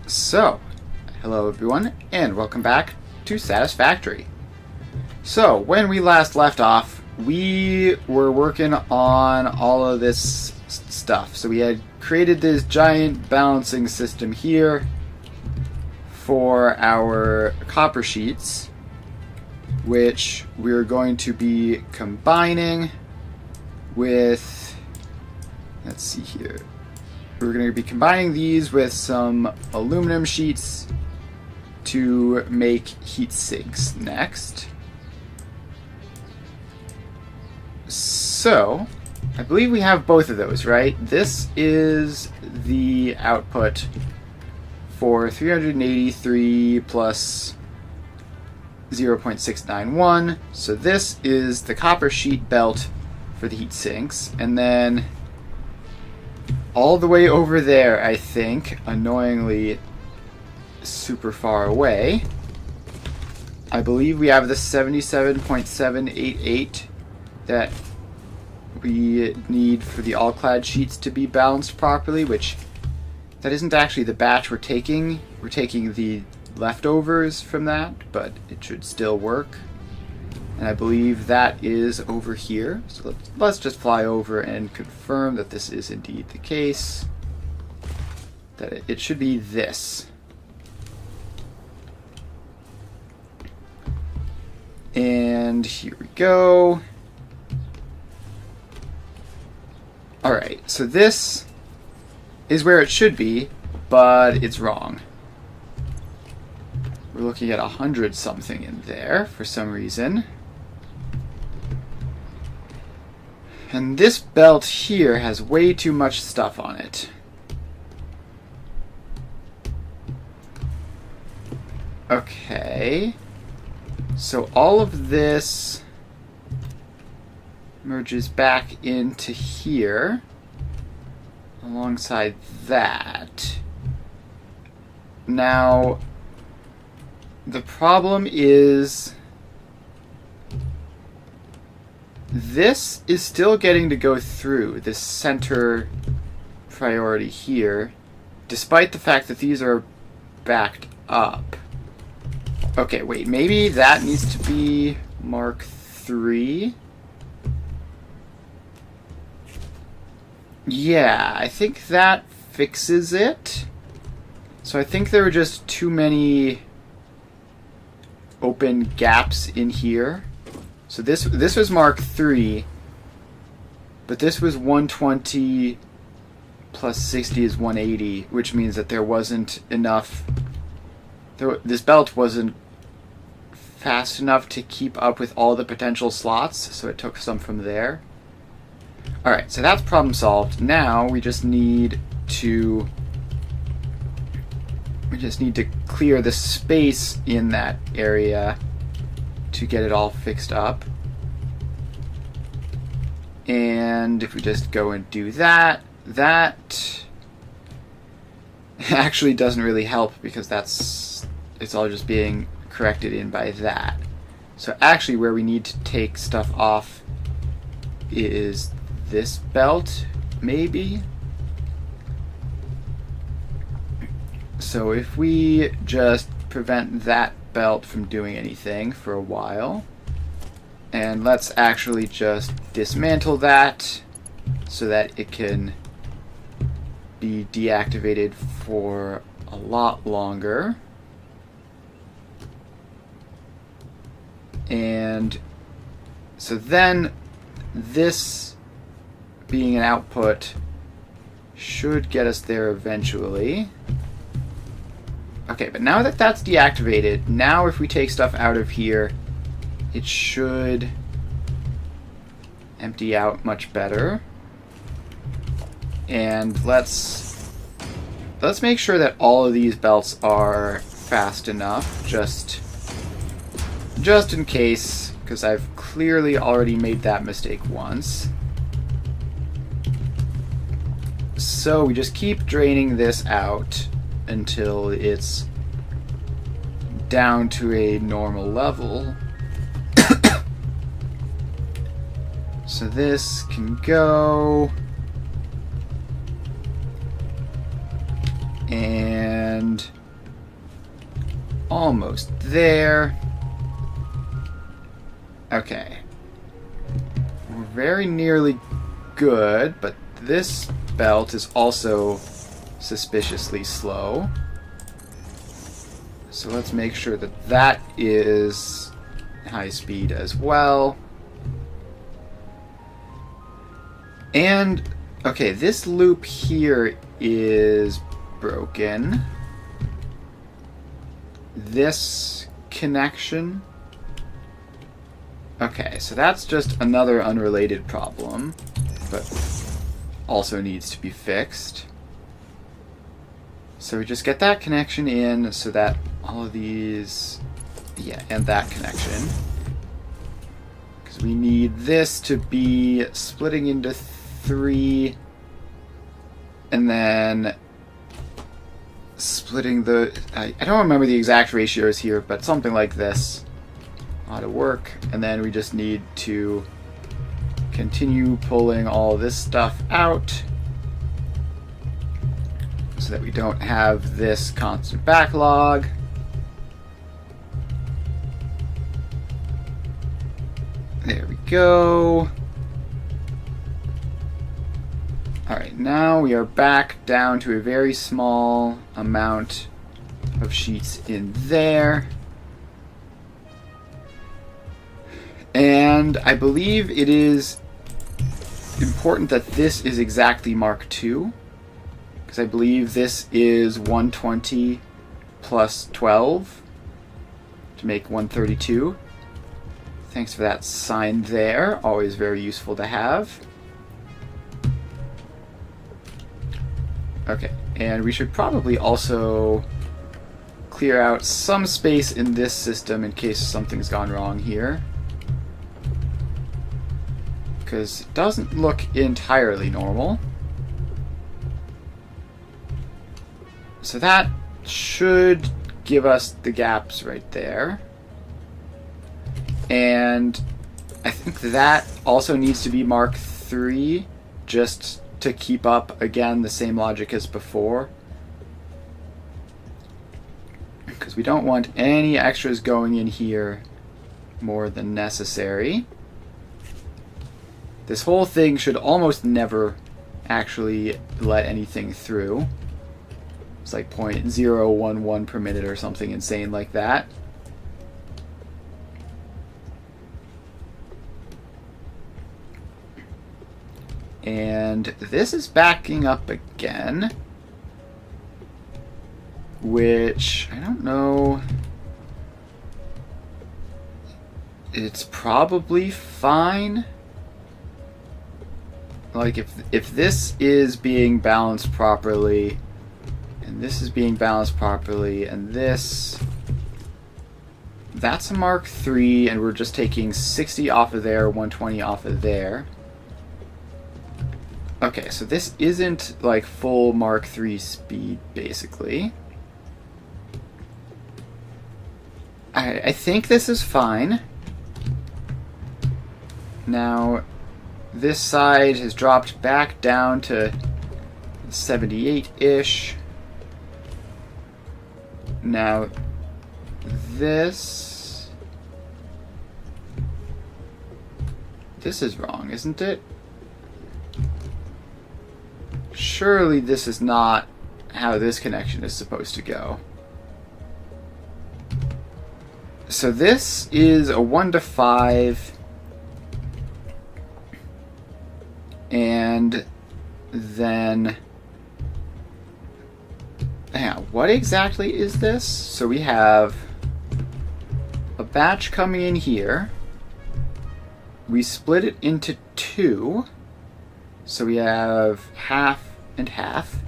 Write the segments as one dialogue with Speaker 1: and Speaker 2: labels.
Speaker 1: So, hello everyone, and welcome back to Satisfactory. So, when we last left off, we were working on all of this stuff. So we had created this giant balancing system here for our copper sheets, which we're going to be combining with, let's see here, we're going to be combining these with some aluminum sheets to make heat sinks next. So, I believe we have both of those, right? This is the output for 383 plus 0.691. So this is the copper sheet belt for the heat sinks. And then all the way over there, I think, annoyingly super far away, I believe we have the 77.788 that we need for the all-clad sheets to be balanced properly, which that isn't actually the batch we're taking. We're taking the leftovers from that, but it should still work. And I believe that is over here. So let's just fly over and confirm that this is indeed the case. That it should be this. And here we go. Alright, so this is where it should be, but it's wrong. We're looking at 100 something in there for some reason. And this belt here has way too much stuff on it. Okay. So all of this merges back into here alongside that. Now, the problem is this is still getting to go through this center priority here, despite the fact that these are backed up. Okay, wait, maybe that needs to be Mark III. Yeah, I think that fixes it. So I think there were just too many open gaps in here. So this was Mark III, but this was 120 plus 60 is 180, which means that there wasn't enough. This belt wasn't fast enough to keep up with all the potential slots, so it took some from there. Alright, so that's problem solved. Now we just need to clear the space in that area to get it all fixed up. And if we just go and do that, that actually doesn't really help because it's all just being corrected in by that. So actually where we need to take stuff off is this belt, maybe. So if we just prevent that belt from doing anything for a while, and let's actually just dismantle that so that it can be deactivated for a lot longer. And so then this being an output should get us there eventually. Okay, but now that that's deactivated, now if we take stuff out of here, it should empty out much better. And let's make sure that all of these belts are fast enough, just in case, because I've clearly already made that mistake once. So we just keep draining this out until it's down to a normal level. So this can go. And And almost there. Okay. We're very nearly good, but this belt is also suspiciously slow. So let's make sure that that is high speed as well. And, okay, this loop here is broken. This connection. Okay, so that's just another unrelated problem, but also needs to be fixed. So we just get that connection in so that all of these, yeah, and that connection. Because we need this to be splitting into 3, and then splitting the, I don't remember the exact ratios here, but something like this ought to work. And then we just need to continue pulling all this stuff out so that we don't have this constant backlog. There we go. Alright, now we are back down to a very small amount of sheets in there. And I believe it is important that this is exactly Mark II, because I believe this is 120 plus 12 to make 132. Thanks for that sign there, always very useful to have. Okay, and we should probably also clear out some space in this system in case something's gone wrong here, because it doesn't look entirely normal. So that should give us the gaps right there. And I think that also needs to be Mark III, just to keep up, again, the same logic as before. Because we don't want any extras going in here more than necessary. This whole thing should almost never actually let anything through. It's like 0.011 per minute or something insane like that. And this is backing up again, which I don't know. It's probably fine. Like if this is being balanced properly, and this is being balanced properly, and that's a Mark III, and we're just taking 60 off of there, 120 off of there. Okay, so this isn't like full Mark III speed, basically. I think this is fine. Now, this side has dropped back down to 78-ish. Now, this is wrong, isn't it? Surely this is not how this connection is supposed to go. So this is a 1 to 5. And then, yeah, what exactly is this? So we have a batch coming in here. We split it into 2. So we have half and half.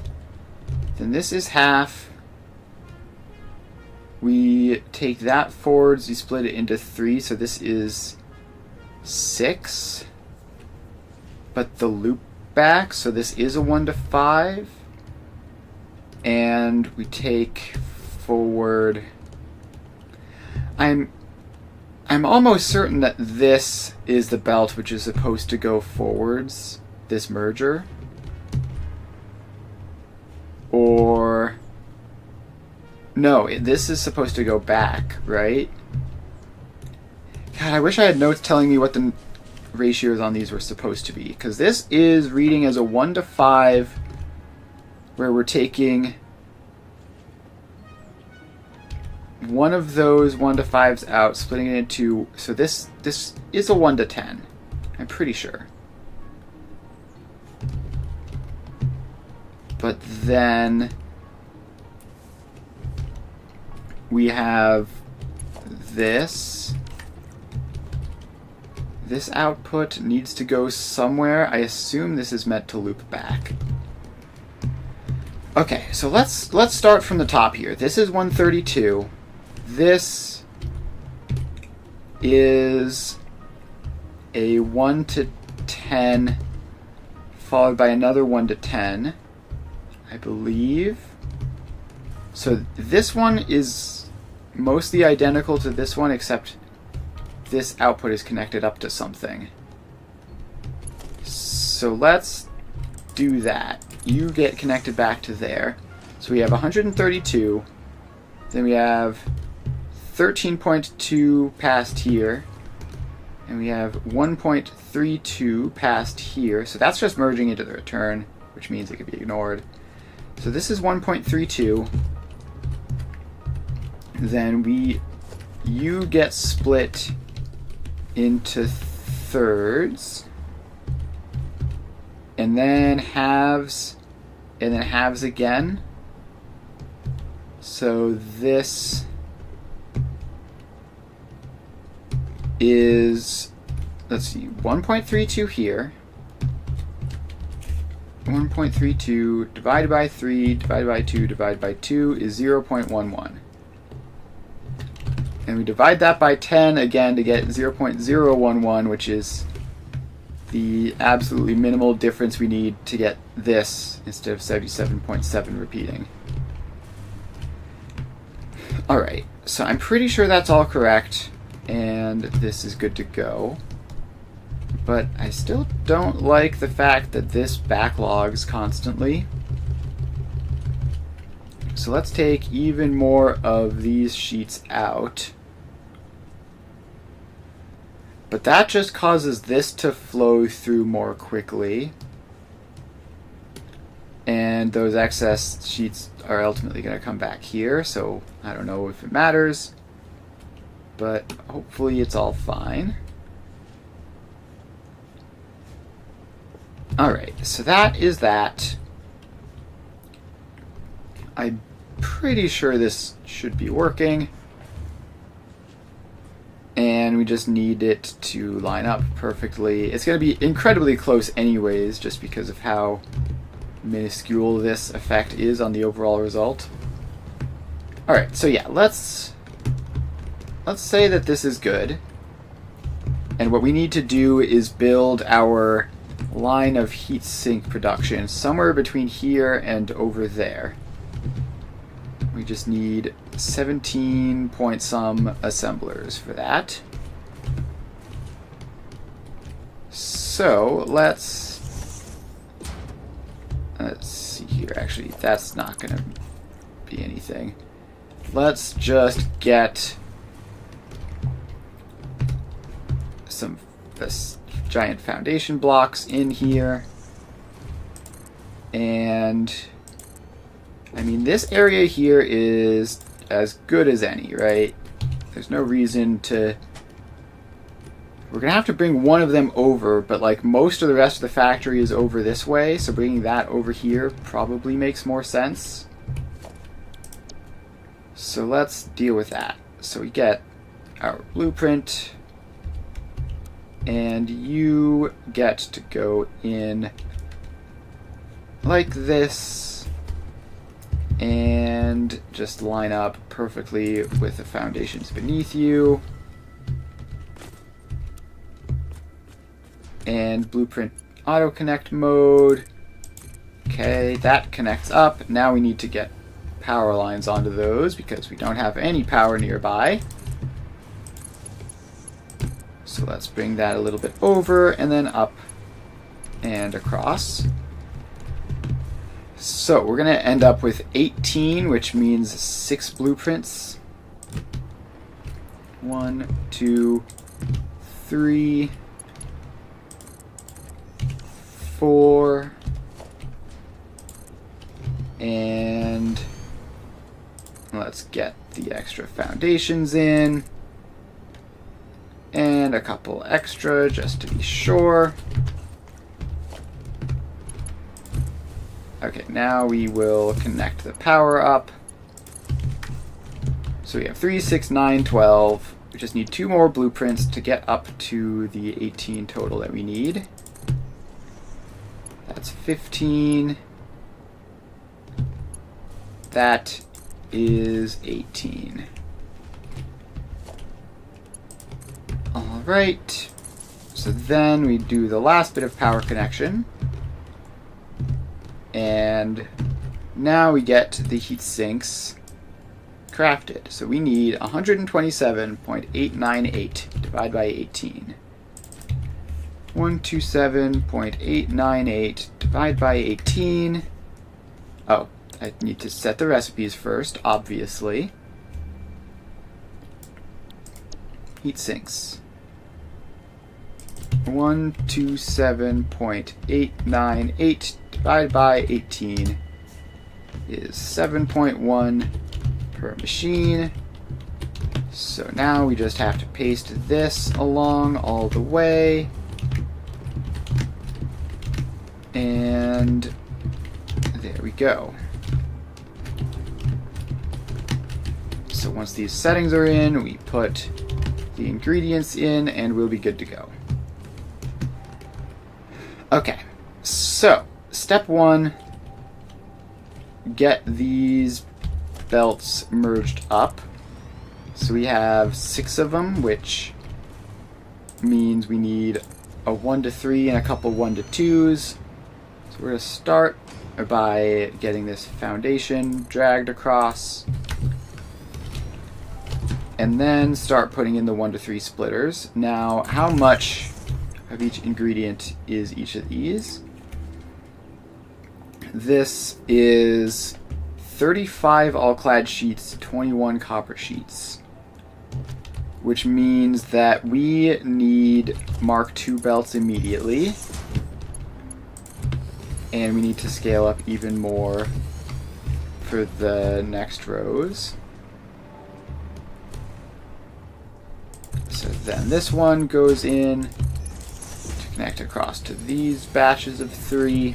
Speaker 1: Then this is half. We take that forwards, we split it into 3, so this is 6. But the loop back, so this is a 1 to 5. And we take forward. I'm almost certain that this is the belt which is supposed to go forwards, this merger. Or No, this is supposed to go back, right? God, I wish I had notes telling me what the ratios on these were supposed to be, because this is reading as a 1 to 5, where we're taking one of those 1 to 5s out, splitting it into, so this is a 1 to 10, I'm pretty sure. But then we have this. This output needs to go somewhere. I assume this is meant to loop back. Okay, so let's start from the top here. This is 132. This is a 1 to 10 followed by another 1 to 10, I believe. So this one is mostly identical to this one, except this output is connected up to something. So let's do that. You get connected back to there. So we have 132. Then we have 13.2 past here. And we have 1.32 past here. So that's just merging into the return, which means it can be ignored. So this is 1.32. Then you get split into thirds, and then halves, and then halves again. So this is, let's see, 1.32 here. 1.32 divided by 3 divided by 2 divided by 2 is 0.11. And we divide that by 10 again to get 0.011, which is the absolutely minimal difference we need to get this instead of 77.7 repeating. Alright, so I'm pretty sure that's all correct, and this is good to go. But I still don't like the fact that this backlogs constantly. So let's take even more of these sheets out. But that just causes this to flow through more quickly. And those excess sheets are ultimately going to come back here, so I don't know if it matters. But hopefully it's all fine. Alright, so that is that. I'm pretty sure this should be working. And we just need it to line up perfectly. It's going to be incredibly close anyways, just because of how minuscule this effect is on the overall result. Alright, so yeah, let's say that this is good. And what we need to do is build our line of heatsink production somewhere between here and over there. We just need 17 point some assemblers for that. So let's see here. Actually, that's not going to be anything. Let's just get some giant foundation blocks in here. And I mean, this area here is as good as any, right? There's no reason to... We're going to have to bring one of them over, but like most of the rest of the factory is over this way, so bringing that over here probably makes more sense. So let's deal with that. So we get our blueprint, and you get to go in like this, and just line up perfectly with the foundations beneath you. And blueprint auto connect mode. Okay, that connects up. Now we need to get power lines onto those because we don't have any power nearby. So let's bring that a little bit over and then up and across. So we're going to end up with 18, which means 6 blueprints. 1, 2, 3, 4, and let's get the extra foundations in, and a couple extra just to be sure. Okay, now we will connect the power up. So we have 3, 6, 9, 12. We just need 2 more blueprints to get up to the 18 total that we need. That's 15. That is 18. All right. So then we do the last bit of power connection. And now we get the heat sinks crafted. So we need 127.898 divided by 18. 127.898 divided by 18. Oh, I need to set the recipes first, obviously. Heat sinks. 127.898 divided by 18 is 7.1 per machine. So now we just have to paste this along all the way. And there we go. So once these settings are in, we put the ingredients in and we'll be good to go. Okay, so step 1, get these belts merged up. So we have 6 of them, which means we need a 1 to 3 and a couple 1 to 2s. So we're going to start by getting this foundation dragged across, and then start putting in the 1 to 3 splitters. Now, how much of each ingredient is each of these? This is 35 all-clad sheets, 21 copper sheets, which means that we need Mark II belts immediately, and we need to scale up even more for the next rows. So then this one goes in to connect across to these batches of 3.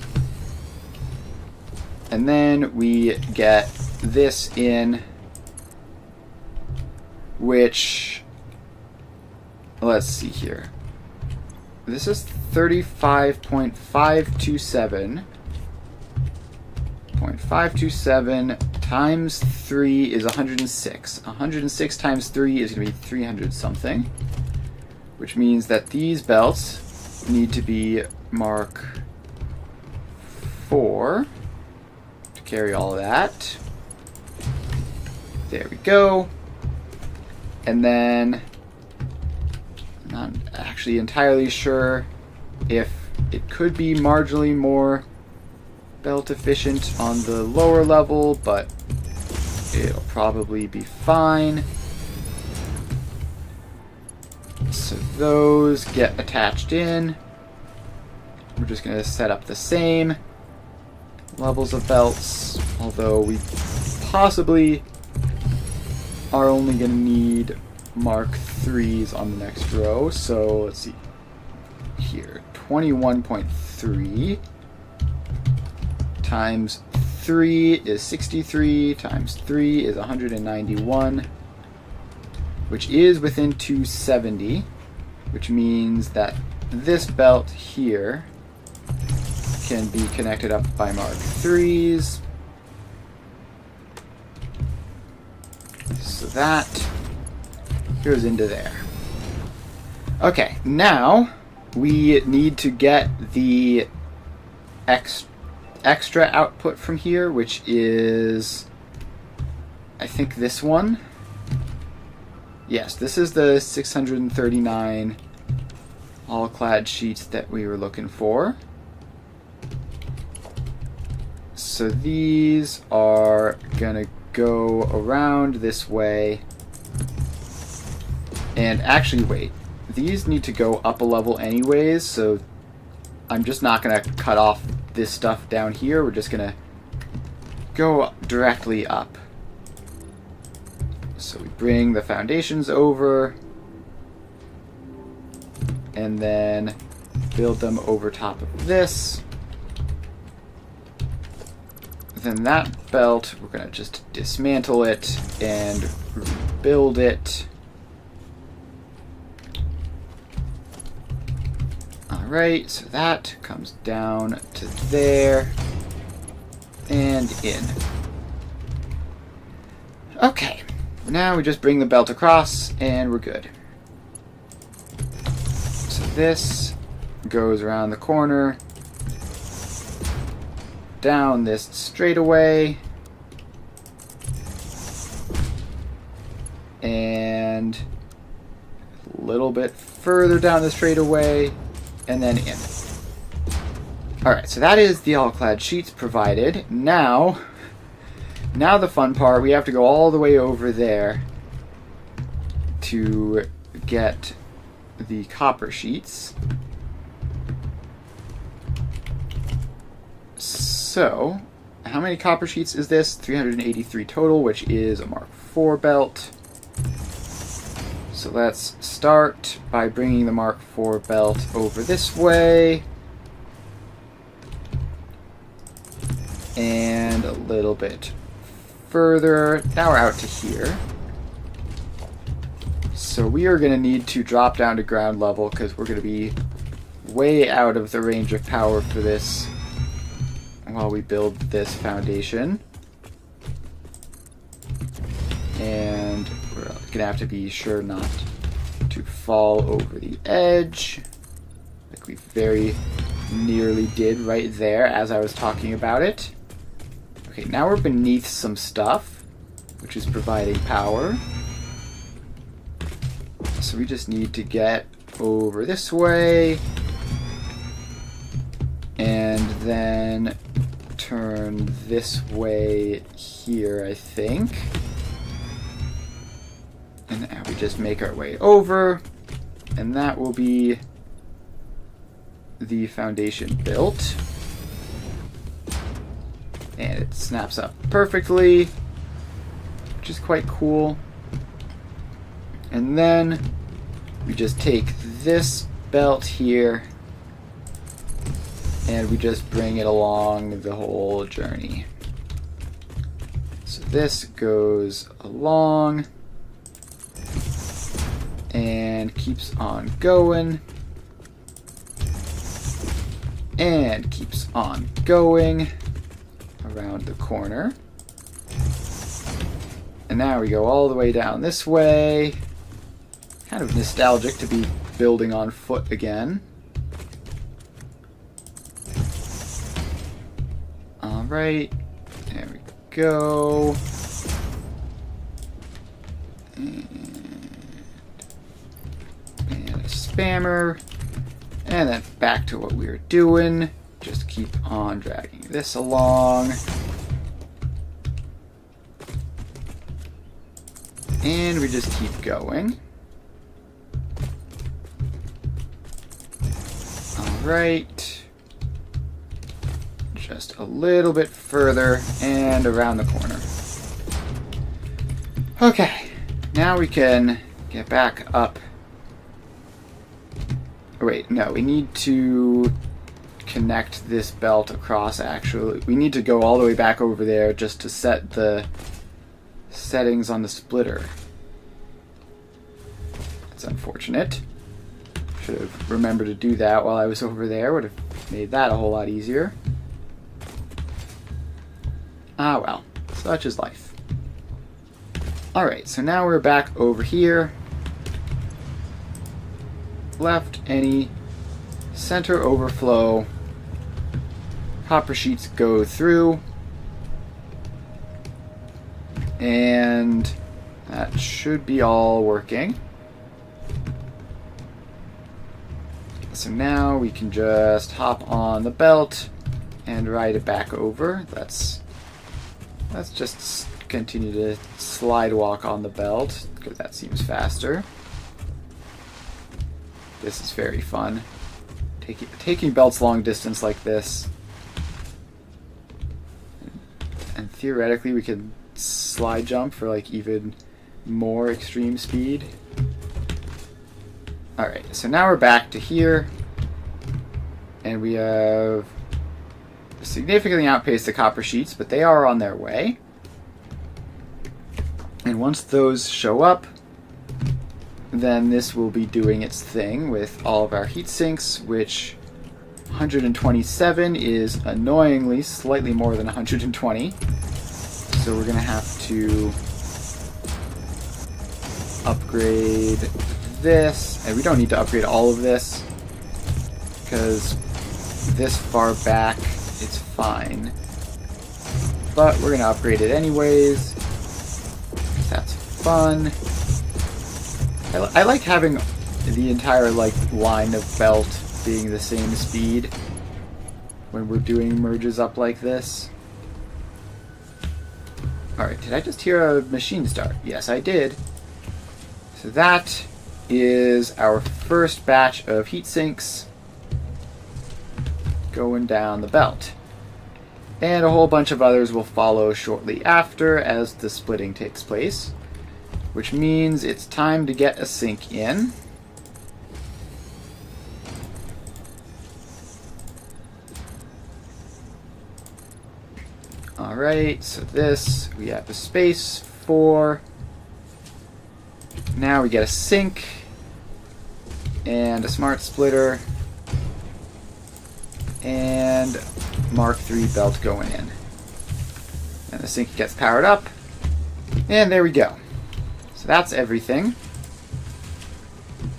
Speaker 1: And then we get this in, which, let's see here. This is 35.527. 0.527 times 3 is 106. 106 times 3 is going to be 300 something, which means that these belts need to be Mark IV to carry all of that. There we go. And then, I'm not actually entirely sure if it could be marginally more belt efficient on the lower level, but it'll probably be fine. So those get attached in. We're just going to set up the same levels of belts, although we possibly are only going to need Mark IIIs on the next row. So let's see here, 21.3 times 3 is 63, times 3 is 191, which is within 270, which means that this belt here can be connected up by Mark IIIs. So that goes into there. Okay, now we need to get the extra output from here, which is, I think, this one. Yes, this is the 639 all-clad sheets that we were looking for. So these are gonna go around this way. And actually, wait. These need to go up a level anyways, so I'm just not gonna cut off this stuff down here. We're just gonna go directly up. So we bring the foundations over and then build them over top of this. Then that belt, we're going to just dismantle it and rebuild it. Alright, so that comes down to there and in. Okay, now we just bring the belt across and we're good. So this goes around the corner, down this straightaway, and a little bit further down the straightaway, and then in. Alright, so that is the all-clad sheets provided. Now the fun part, we have to go all the way over there to get the copper sheets. So, how many copper sheets is this? 383 total, which is a Mark IV belt. So let's start by bringing the Mark IV belt over this way. And a little bit further. Now we're out to here. So we are going to need to drop down to ground level because we're going to be way out of the range of power for this while we build this foundation. And we're going to have to be sure not to fall over the edge, like we very nearly did right there as I was talking about it. Okay, now we're beneath some stuff, which is providing power. So we just need to get over this way and then turn this way here, I think. And now we just make our way over, and that will be the foundation built. And it snaps up perfectly, which is quite cool. And then we just take this belt here and we just bring it along the whole journey. So this goes along and keeps on going and keeps on going around the corner. And now we go all the way down this way. Kind of nostalgic to be building on foot again. Alright, there we go. And a spammer. And then back to what we were doing. Just keep on dragging this along. And we just keep going. Alright. Just a little bit further and around the corner. Okay. Now we can get back up. Oh, wait, no, we need to connect this belt across, actually. We need to go all the way back over there just to set the settings on the splitter. That's unfortunate. Should have remembered to do that while I was over there. Would have made that a whole lot easier. Ah well, such is life. Alright, so now we're back over here. Left any center overflow. Copper sheets go through. And that should be all working. So now we can just hop on the belt and ride it back over. Let's just continue to slide walk on the belt, because that seems faster. This is very fun. Taking belts long distance like this. And theoretically we could slide jump for like even more extreme speed. Alright, so now we're back to here. And we have significantly outpaced the copper sheets, but they are on their way. And once those show up, then this will be doing its thing with all of our heat sinks, which 127 is annoyingly slightly more than 120. So we're going to have to upgrade this. And we don't need to upgrade all of this, because this far back it's fine. But we're going to upgrade it anyways. That's fun. I like having the entire line of belt being the same speed when we're doing merges up like this. Alright, did I just hear a machine start? Yes, I did. So that is our first batch of heat sinks going down the belt. And a whole bunch of others will follow shortly after as the splitting takes place, which means it's time to get a sink in. Alright, so this we have a space for. Now we get a sink and a smart splitter and Mark III belt going in. And the sink gets powered up, and there we go. So that's everything.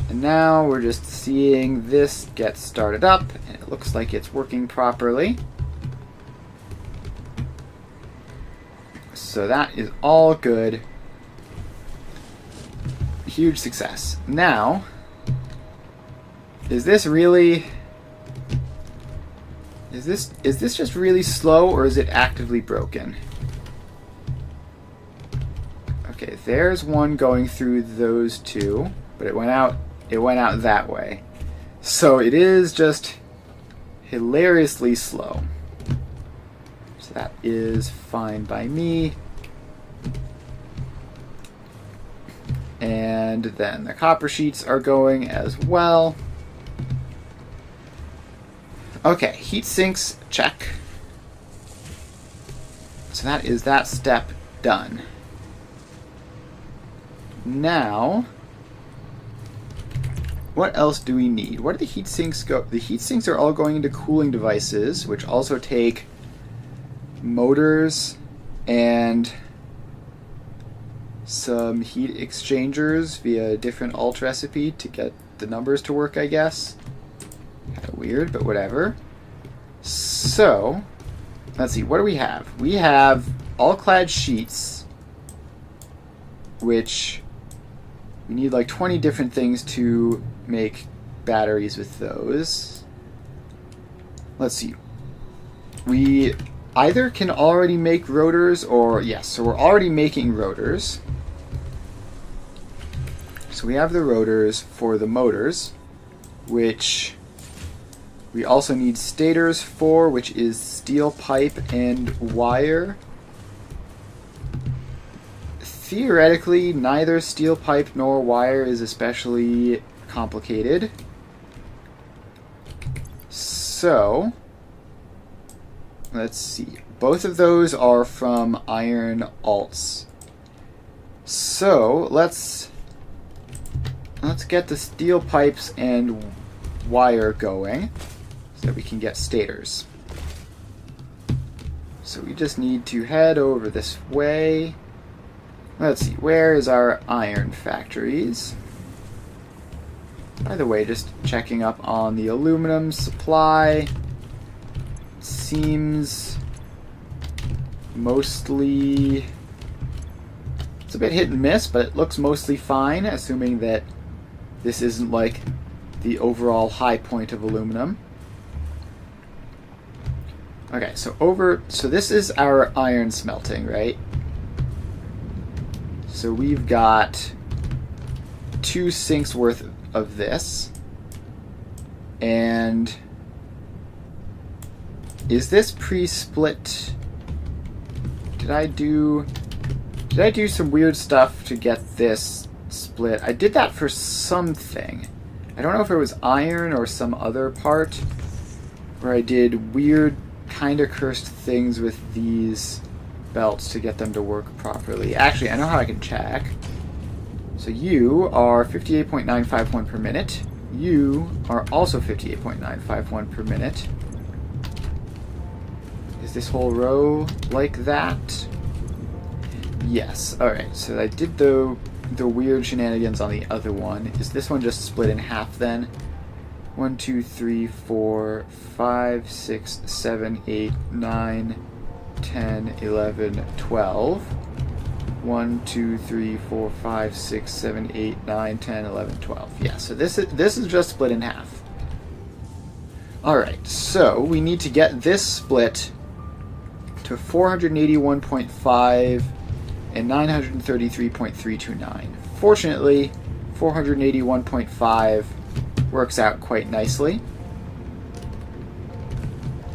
Speaker 1: And now we're just seeing this get started up, and it looks like it's working properly. So that is all good. Huge success. Now, is this really... Is this just really slow, or is it actively broken? Okay, there's one going through those two, but it went out that way. So it is just hilariously slow. So that is fine by me. And then the copper sheets are going as well. Okay, heat sinks, check. So that is that step done. Now, what else do we need? Where do the heat sinks go? The heat sinks are all going into cooling devices, which also take motors and some heat exchangers via a different alt recipe to get the numbers to work, I guess. Kind of weird, but whatever. So, let's see, what do we have? We have all-clad sheets, which we need like 20 different things to make batteries with those. Let's see. We either can already make rotors, or yes, so we're already making rotors. So we have the rotors for the motors, which we also need stators for, which is steel pipe and wire. Theoretically, neither steel pipe nor wire is especially complicated. So, let's see. Both of those are from iron alts. So, let's get the steel pipes and wire going so that we can get stators. So we just need to head over this way. Let's see, where is our iron factories? By the way, just checking up on the aluminum supply. Seems mostly... It's a bit hit and miss, but it looks mostly fine, assuming that this isn't like the overall high point of aluminum. Okay, so this is our iron smelting, right? So we've got 2 sinks worth of this. And is this pre-split? Did I do some weird stuff to get this split? I did that for something. I don't know if it was iron or some other part where I did weird kind of cursed things with these belts to get them to work properly. Actually, I know how I can check. So you are 58.951 per minute. You are also 58.951 per minute. Is this whole row like that? Yes. Alright, so I did the weird shenanigans on the other one. Is this one just split in half then? 1, 2, 3, 4, 5, 6, 7, 8, 9, 10, 11, 12. 1, 2, 3, 4, 5, 6, 7, 8, 9, 10, 11, 12. Yeah, so this is just split in half. Alright, so we need to get this split to 481.5 and 933.329. Fortunately, 481.5 works out quite nicely.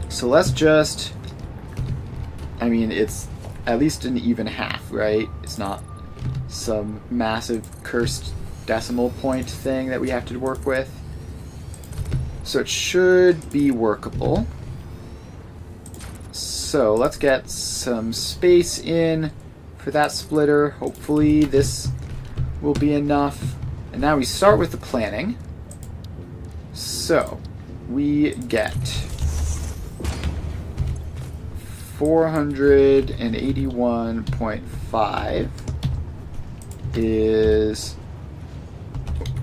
Speaker 1: So let's just... I mean, it's at least an even half, right? It's not some massive cursed decimal point thing that we have to work with. So it should be workable. So let's get some space in for that splitter. Hopefully this will be enough. And now we start with the planning. So we get 481.5 is...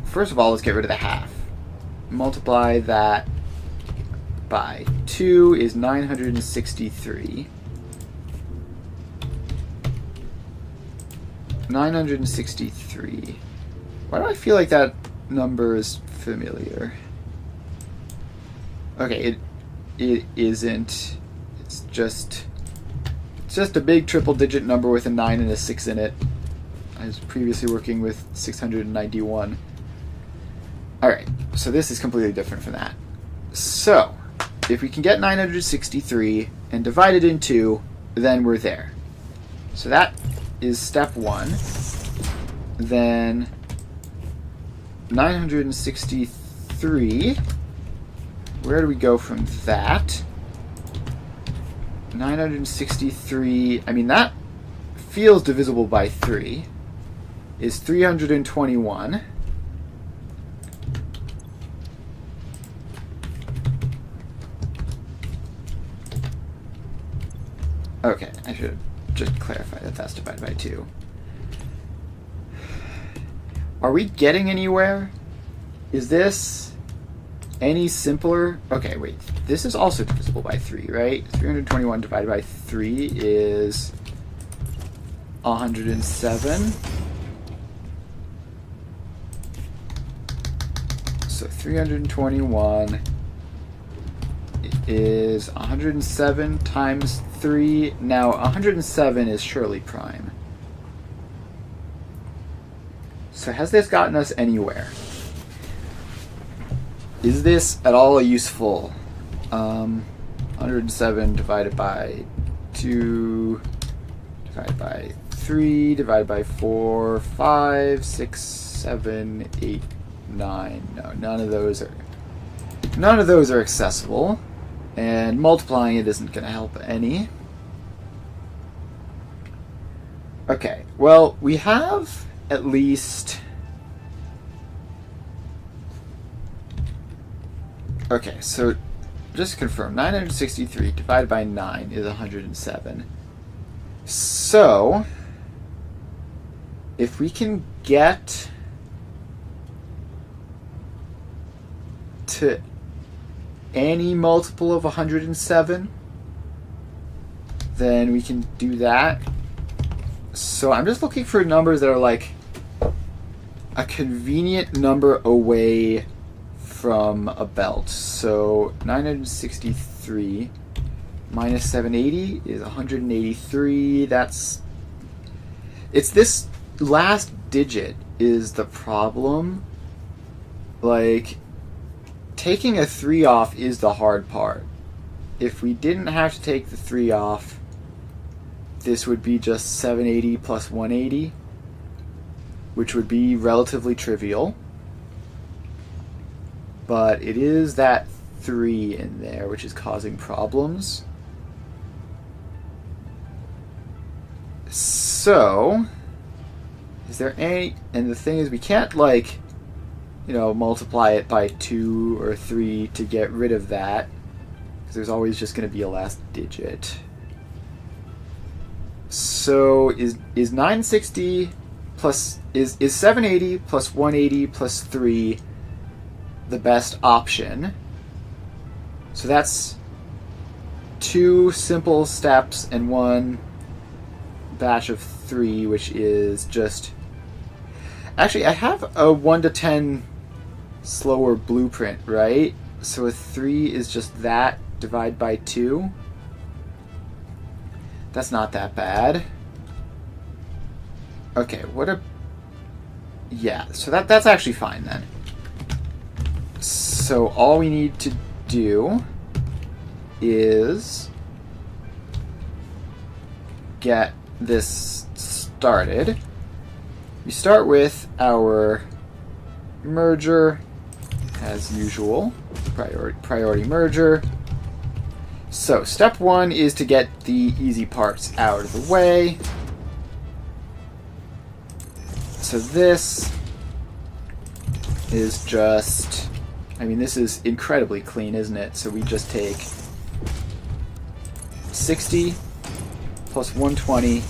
Speaker 1: First of all, let's get rid of the half. Multiply that by 2 is 963. 963. Why do I feel like that number is familiar? Okay, it isn't. It's just a big triple-digit number with a 9 and a 6 in it. I was previously working with 691. Alright, so this is completely different from that. So, if we can get 963 and divide it in 2, then we're there. So that is step 1. Then 963, where do we go from that? 963, I mean that feels divisible by 3, is 321. Okay, I should just clarify that that's divided by 2. Are we getting anywhere? Is this any simpler? Okay, wait. This is also divisible by 3, right? 321 divided by 3 is 107. So 321 is 107 times 3. Now, 107 is surely prime. So has this gotten us anywhere? Is this at all useful? 107 divided by 2, divided by 3, divided by 4, 5, 6, 7, 8, 9. No, none of those are accessible. And multiplying it isn't going to help any. Okay, well, we have at least... Okay, so just to confirm, 963 divided by 9 is 107. So, if we can get to any multiple of 107, then we can do that. So I'm just looking for numbers that are like a convenient number away from a belt. So 963 minus 780 is 183. It's this last digit is the problem. Like, taking a 3 off is the hard part. If we didn't have to take the 3 off, this would be just 780 plus 180, which would be relatively trivial. But it is that 3 in there which is causing problems. So, is there any... And the thing is, we can't, like, multiply it by 2 or 3 to get rid of that, because there's always just going to be a last digit. So, is 960 plus... Is 780 plus 180 plus 3 the best option? So that's 2 simple steps and 1 batch of 3, which is just... Actually, I have a 1 to 10 slower blueprint, right? So a 3 is just that, divide by 2. That's not that bad. Okay, yeah, so that's actually fine then. So all we need to do is get this started. We start with our merger, as usual, priority merger. So step 1 is to get the easy parts out of the way. So this is just... this is incredibly clean, isn't it? So we just take 60 plus 120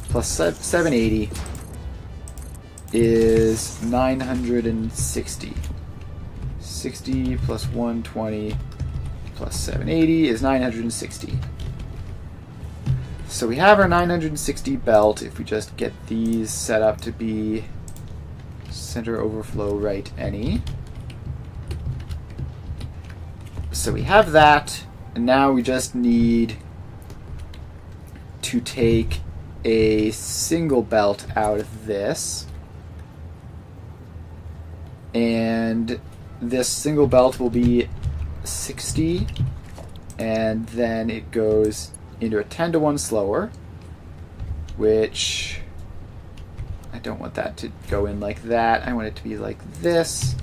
Speaker 1: plus 780 is 960. 60 plus 120 plus 780 is 960. So we have our 960 belt if we just get these set up to be center overflow right any. So we have that, and now we just need to take a single belt out of this. And this single belt will be 60, and then it goes into a 10 to 1 slower, which I don't want that to go in like that. I want it to be like this.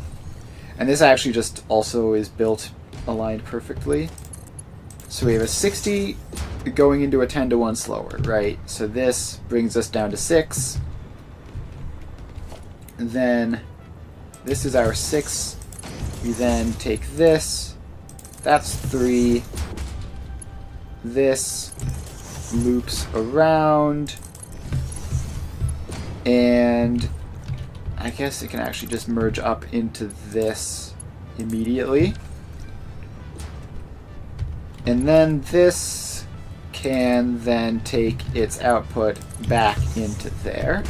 Speaker 1: And this actually just also is built aligned perfectly. So we have a 60 going into a 10 to 1 slower, right? So this brings us down to 6. And then this is our 6. We then take this. That's 3. This loops around. And I guess it can actually just merge up into this immediately. And then this can then take its output back into there.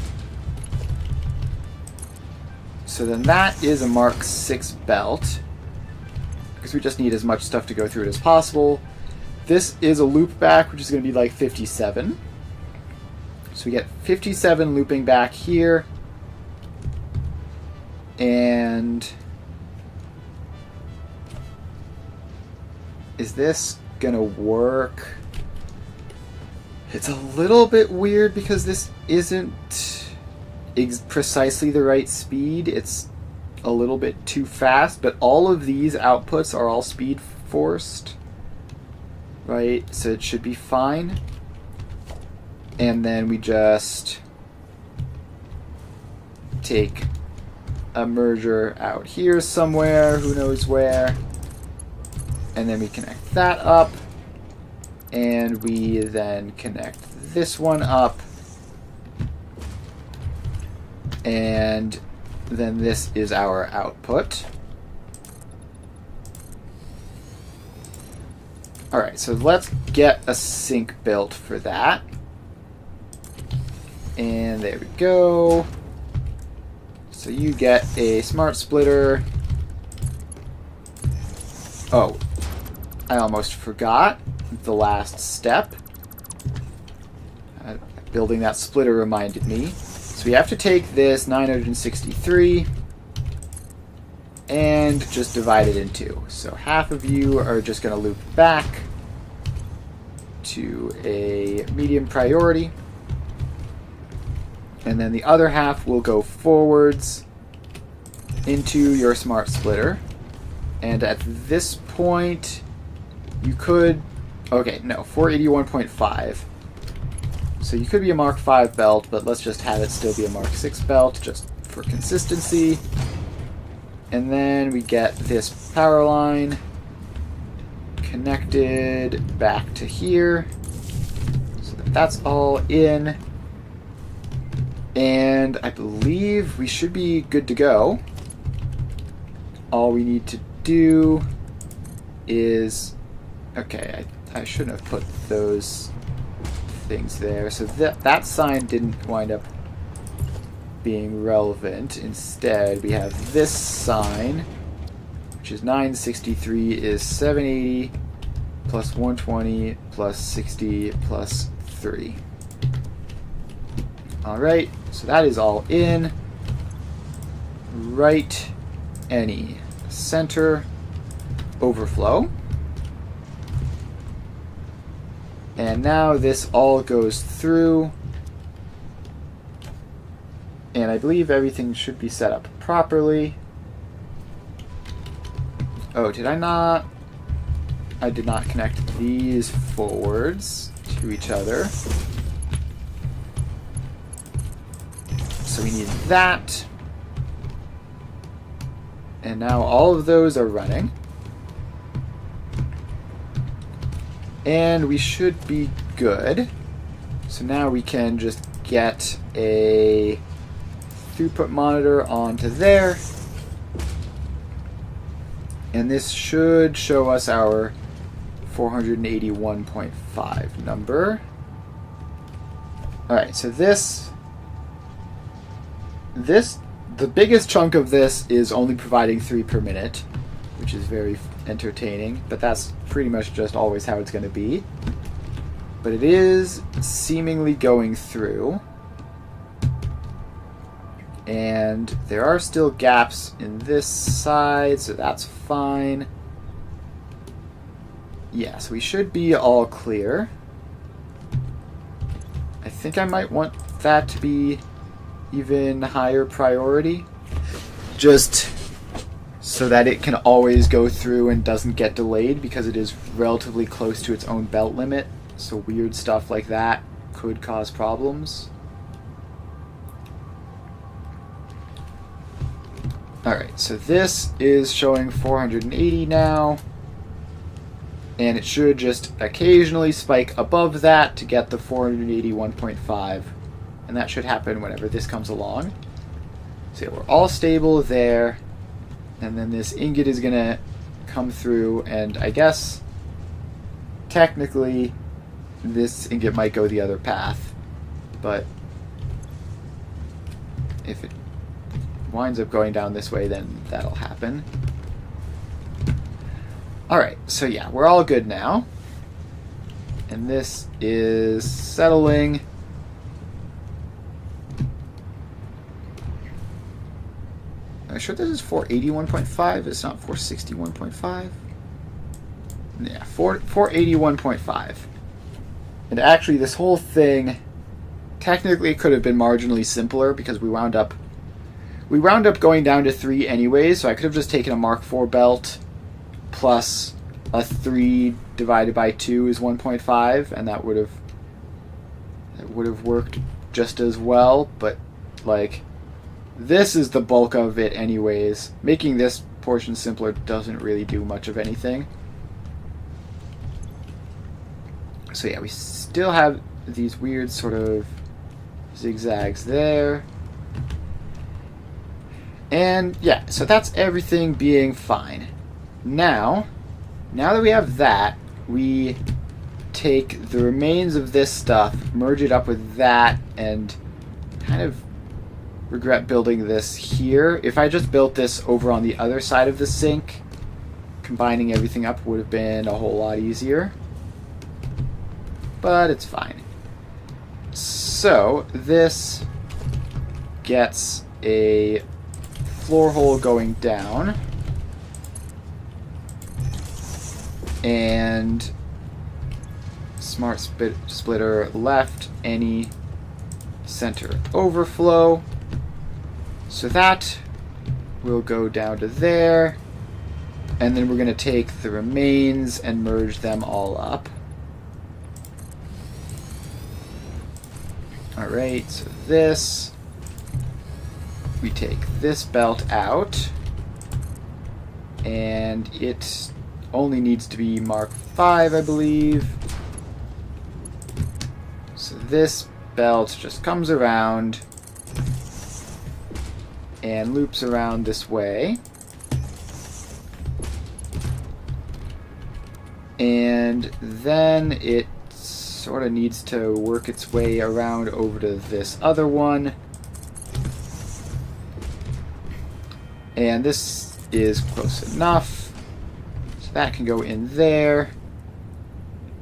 Speaker 1: So then that is a Mark 6 belt, because we just need as much stuff to go through it as possible. This is a loop back, which is going to be like 57. So we get 57 looping back here. And is this gonna work? It's a little bit weird because this isn't precisely the right speed. It's a little bit too fast, but all of these outputs are all speed forced, right? So it should be fine. And then we just take a merger out here somewhere, who knows where. And then we connect that up. And we then connect this one up. And then this is our output. Alright, so let's get a sync built for that. And there we go. So you get a smart splitter. Oh, I almost forgot. the last step. Building that splitter reminded me. So we have to take this 963 and just divide it in two. So half of you are just going to loop back to a medium priority. And then the other half will go forwards into your smart splitter. And at this point, you could... Okay, no, 481.5. So you could be a Mark 5 belt, but let's just have it still be a Mark 6 belt, just for consistency. And then we get this power line connected back to here. So that's all in. And I believe we should be good to go. All we need to do is... Okay, I shouldn't have put those things there. So that sign didn't wind up being relevant. Instead, we have this sign, which is 963 is 780 plus 120 plus 60 plus 3. Alright, so that is all in. Right any center overflow. And now this all goes through. And I believe everything should be set up properly. Oh, did I not? I did not connect these forwards to each other. So we need that. And now all of those are running. And we should be good. So now we can just get a throughput monitor onto there. And this should show us our 481.5 number. Alright, so the biggest chunk of this is only providing 3 per minute, which is very entertaining, but that's pretty much just always how it's going to be. But it is seemingly going through. And there are still gaps in this side, so that's fine. Yeah, so we should be all clear. I think I might want that to be even higher priority, just so that it can always go through and doesn't get delayed, because it is relatively close to its own belt limit, so weird stuff like that could cause problems. Alright, so this is showing 480 now, and it should just occasionally spike above that to get the 481.5, and that should happen whenever this comes along. So yeah, we're all stable there. And then this ingot is going to come through, and I guess technically this ingot might go the other path, but if it winds up going down this way, then that'll happen. Alright, so yeah, we're all good now. And this is settling. I'm sure this is 481.5. It's not 461.5. Yeah, 481.5. And actually, this whole thing technically could have been marginally simpler, because we wound up going down to 3 anyways. So I could have just taken a Mark 4 belt plus a 3 divided by 2 is 1.5, and that would have worked just as well. But like, this is the bulk of it anyways. Making this portion simpler doesn't really do much of anything. So yeah, we still have these weird sort of zigzags there. And yeah, so that's everything being fine. Now that we have that, we take the remains of this stuff, merge it up with that, and kind of regret building this here. If I just built this over on the other side of the sink, combining everything up would have been a whole lot easier. but it's fine. So this gets a floor hole going down, and smart splitter left any center overflow. So that will go down to there, and then we're going to take the remains and merge them all up. Alright, so this, we take this belt out, and it only needs to be Mark 5, I believe. So this belt just comes around and loops around this way. And then it sort of needs to work its way around over to this other one. And this is close enough. So that can go in there.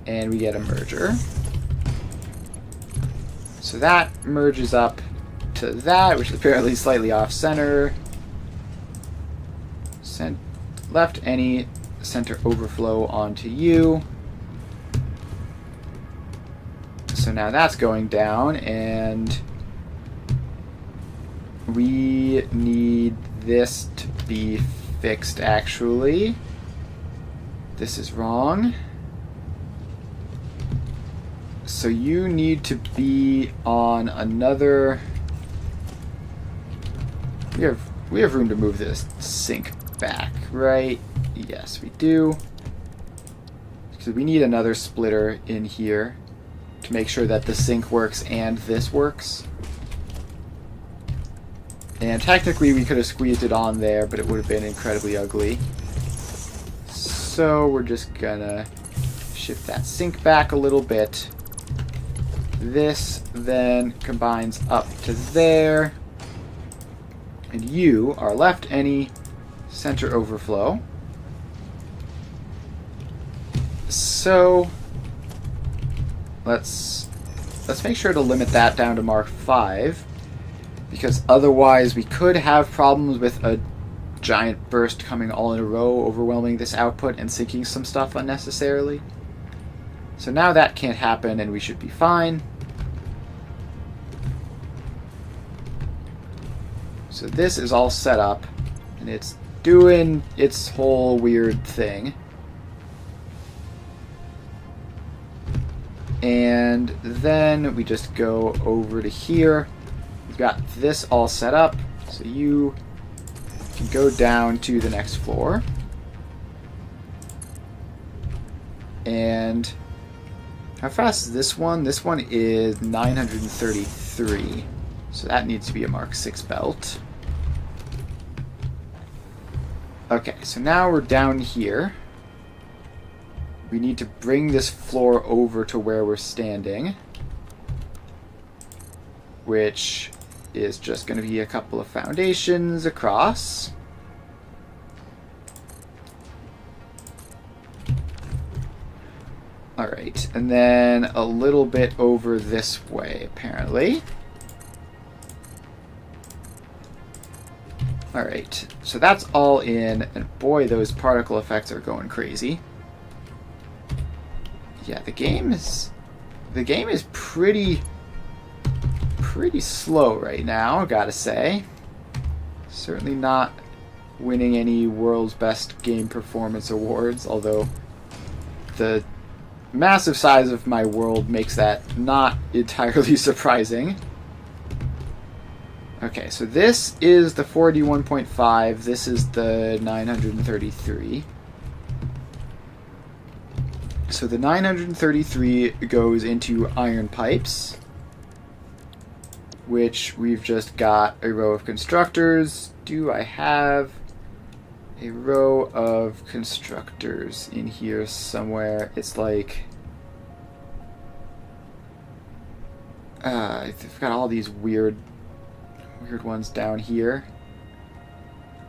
Speaker 1: And we get a merger. So that merges up to that, which is apparently slightly off-center. Left any center overflow onto you. So now that's going down, and we need this to be fixed, actually. This is wrong. So you need to be on another... We have room to move this sink back, right? Yes, we do. So we need another splitter in here to make sure that the sink works and this works. And technically we could have squeezed it on there, but it would have been incredibly ugly. So we're just gonna shift that sink back a little bit. This then combines up to there. And you are left any center overflow. So let's make sure to limit that down to Mark 5, because otherwise we could have problems with a giant burst coming all in a row, overwhelming this output and sinking some stuff unnecessarily. So now that can't happen, and we should be fine. So this is all set up, and it's doing its whole weird thing. And then we just go over to here. We've got this all set up, so you can go down to the next floor. And how fast is this one? This one is 933. So that needs to be a Mark 6 belt. Okay, so now we're down here. We need to bring this floor over to where we're standing, which is just going to be a couple of foundations across. Alright, and then a little bit over this way, apparently. Alright, so that's all in, and boy, those particle effects are going crazy. Yeah, the game is pretty slow right now, gotta say. Certainly not winning any World's Best Game Performance awards, although the massive size of my world makes that not entirely surprising. Okay, so this is the 4D1.5, this is the 933. So the 933 goes into iron pipes, which we've just got a row of constructors. Do I have a row of constructors in here somewhere? It's like... I've got all these weird ones down here.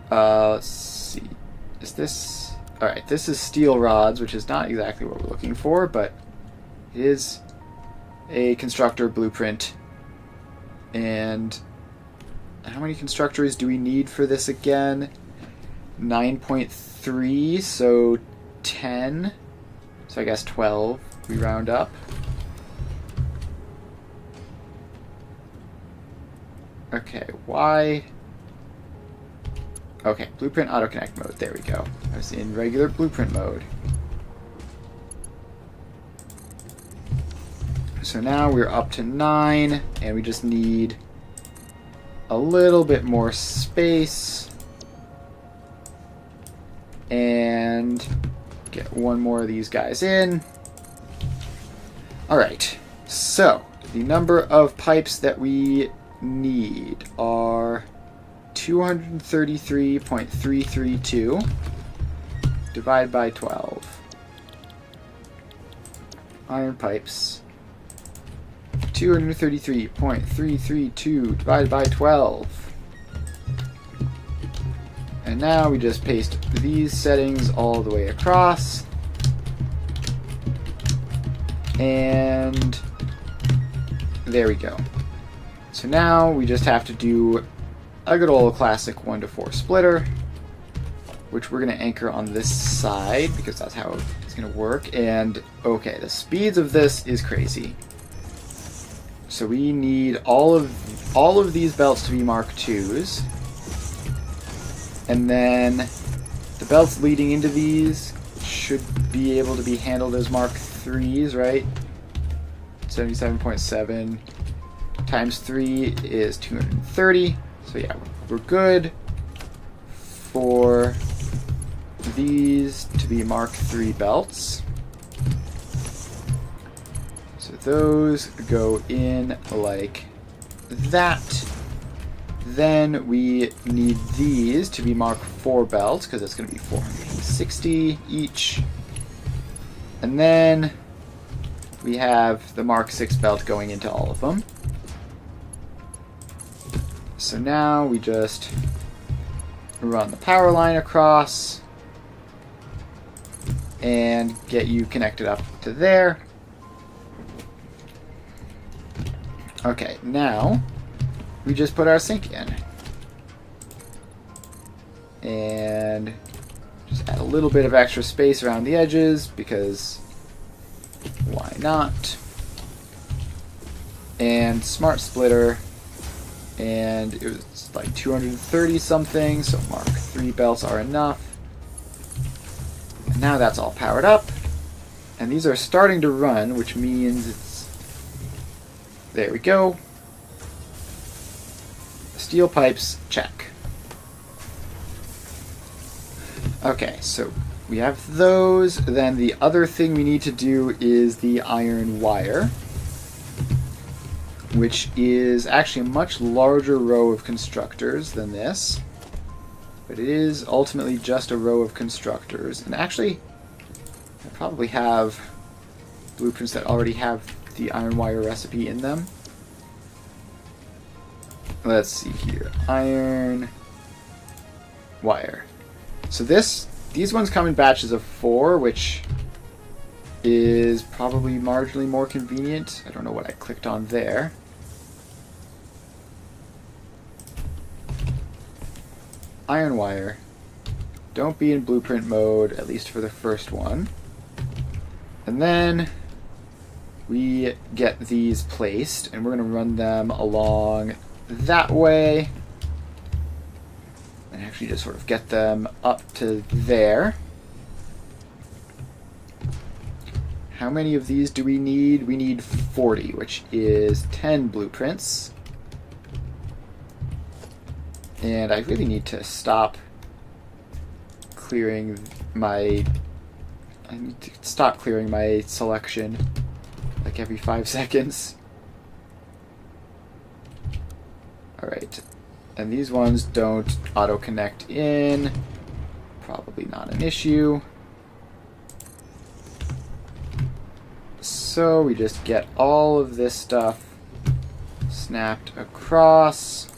Speaker 1: Let's see. Is this... Alright, this is steel rods, which is not exactly what we're looking for, but it is a constructor blueprint. And how many constructors do we need for this again? 9.3, so 10. So I guess 12. We round up. Okay, why? Okay, blueprint auto connect mode. There we go. I was in regular blueprint mode. So now we're up to 9, and we just need a little bit more space. And get one more of these guys in. Alright, so the number of pipes that we need are 233.332 divided by 12. Iron pipes. 233.332 divided by 12. And now we just paste these settings all the way across. And there we go. So now we just have to do a good old classic 1 to 4 splitter, which we're going to anchor on this side because that's how it's going to work. And okay, the speeds of this is crazy. So we need all of these belts to be Mark IIs. And then the belts leading into these should be able to be handled as Mark IIIs, right? 77.7 times 3 is 230. So yeah, we're good for these to be Mark III belts. So those go in like that. Then we need these to be Mark IV belts because it's going to be 460 each. And then we have the Mark VI belt going into all of them. So now we just run the power line across and get you connected up to there. Okay, now we just put our sink in. And just add a little bit of extra space around the edges because why not? And smart splitter. And it was like 230 something, so Mark III belts are enough. And now that's all powered up. And these are starting to run, which means it's... There we go. Steel pipes, check. Okay, so we have those. Then the other thing we need to do is the iron wire, which is actually a much larger row of constructors than this. But it is ultimately just a row of constructors. And actually, I probably have blueprints that already have the iron wire recipe in them. Let's see here. Iron wire. So these ones come in batches of 4, which is probably marginally more convenient. I don't know what I clicked on there. Iron wire. Don't be in blueprint mode, at least for the first one. And then we get these placed, and we're going to run them along that way. And actually just sort of get them up to there. How many of these do we need? We need 40, which is 10 blueprints. And I really need to stop clearing my... I need to stop clearing my selection like every 5 seconds. Alright. And these ones don't auto-connect in. Probably not an issue. So we just get all of this stuff snapped across.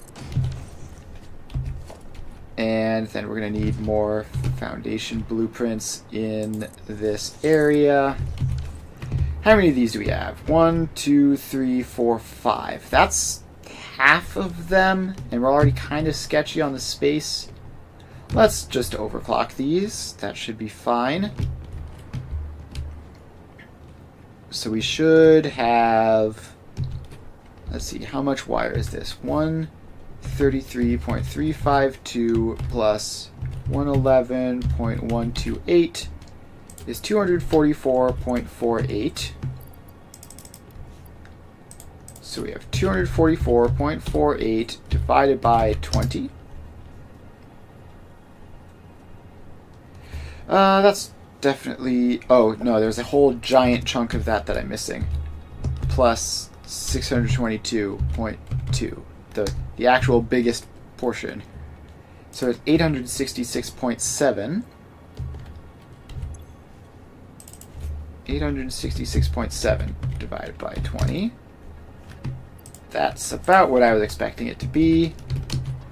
Speaker 1: And then we're going to need more foundation blueprints in this area. How many of these do we have? 1, 2, 3, 4, 5. That's half of them, and we're already kind of sketchy on the space. Let's just overclock these. That should be fine. So we should have... Let's see, how much wire is this? 133.352 plus 111.128 is 244.48. So we have 244.48 divided by 20. That's definitely... Oh, no, there's a whole giant chunk of that I'm missing. Plus 622.2. The actual biggest portion. So it's 866.7. 866.7 divided by 20. That's about what I was expecting it to be.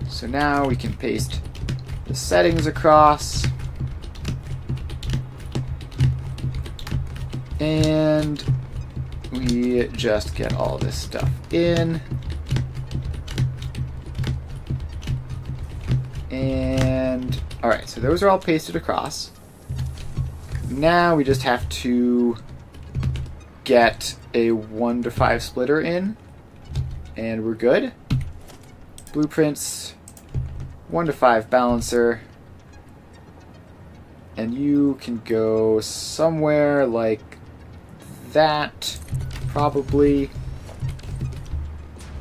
Speaker 1: So now we can paste the settings across. And we just get all this stuff in. And alright, so those are all pasted across. Now we just have to get a 1 to 5 splitter in, and we're good. Blueprints, 1 to 5 balancer, and you can go somewhere like that, probably.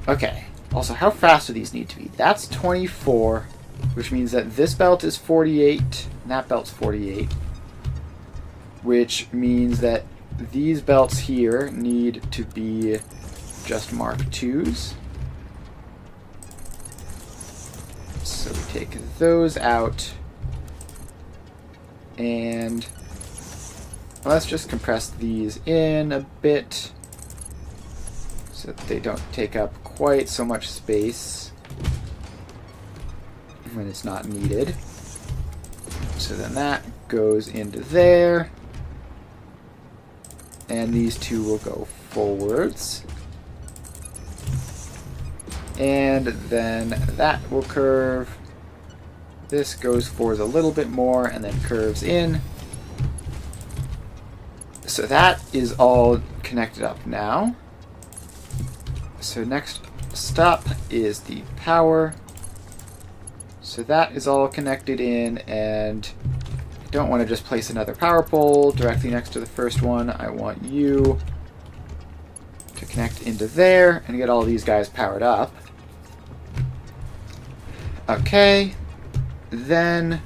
Speaker 1: Okay, also how fast do these need to be? That's 24, which means that this belt is 48, and that belt's 48. Which means that these belts here need to be just Mark IIs. So we take those out, and let's just compress these in a bit so that they don't take up quite so much space when it's not needed. So then that goes into there. And these two will go forwards. And then that will curve. This goes forwards a little bit more and then curves in. So that is all connected up now. So next stop is the power. So that is all connected in, and I don't want to just place another power pole directly next to the first one. I want you to connect into there and get all these guys powered up. Okay, then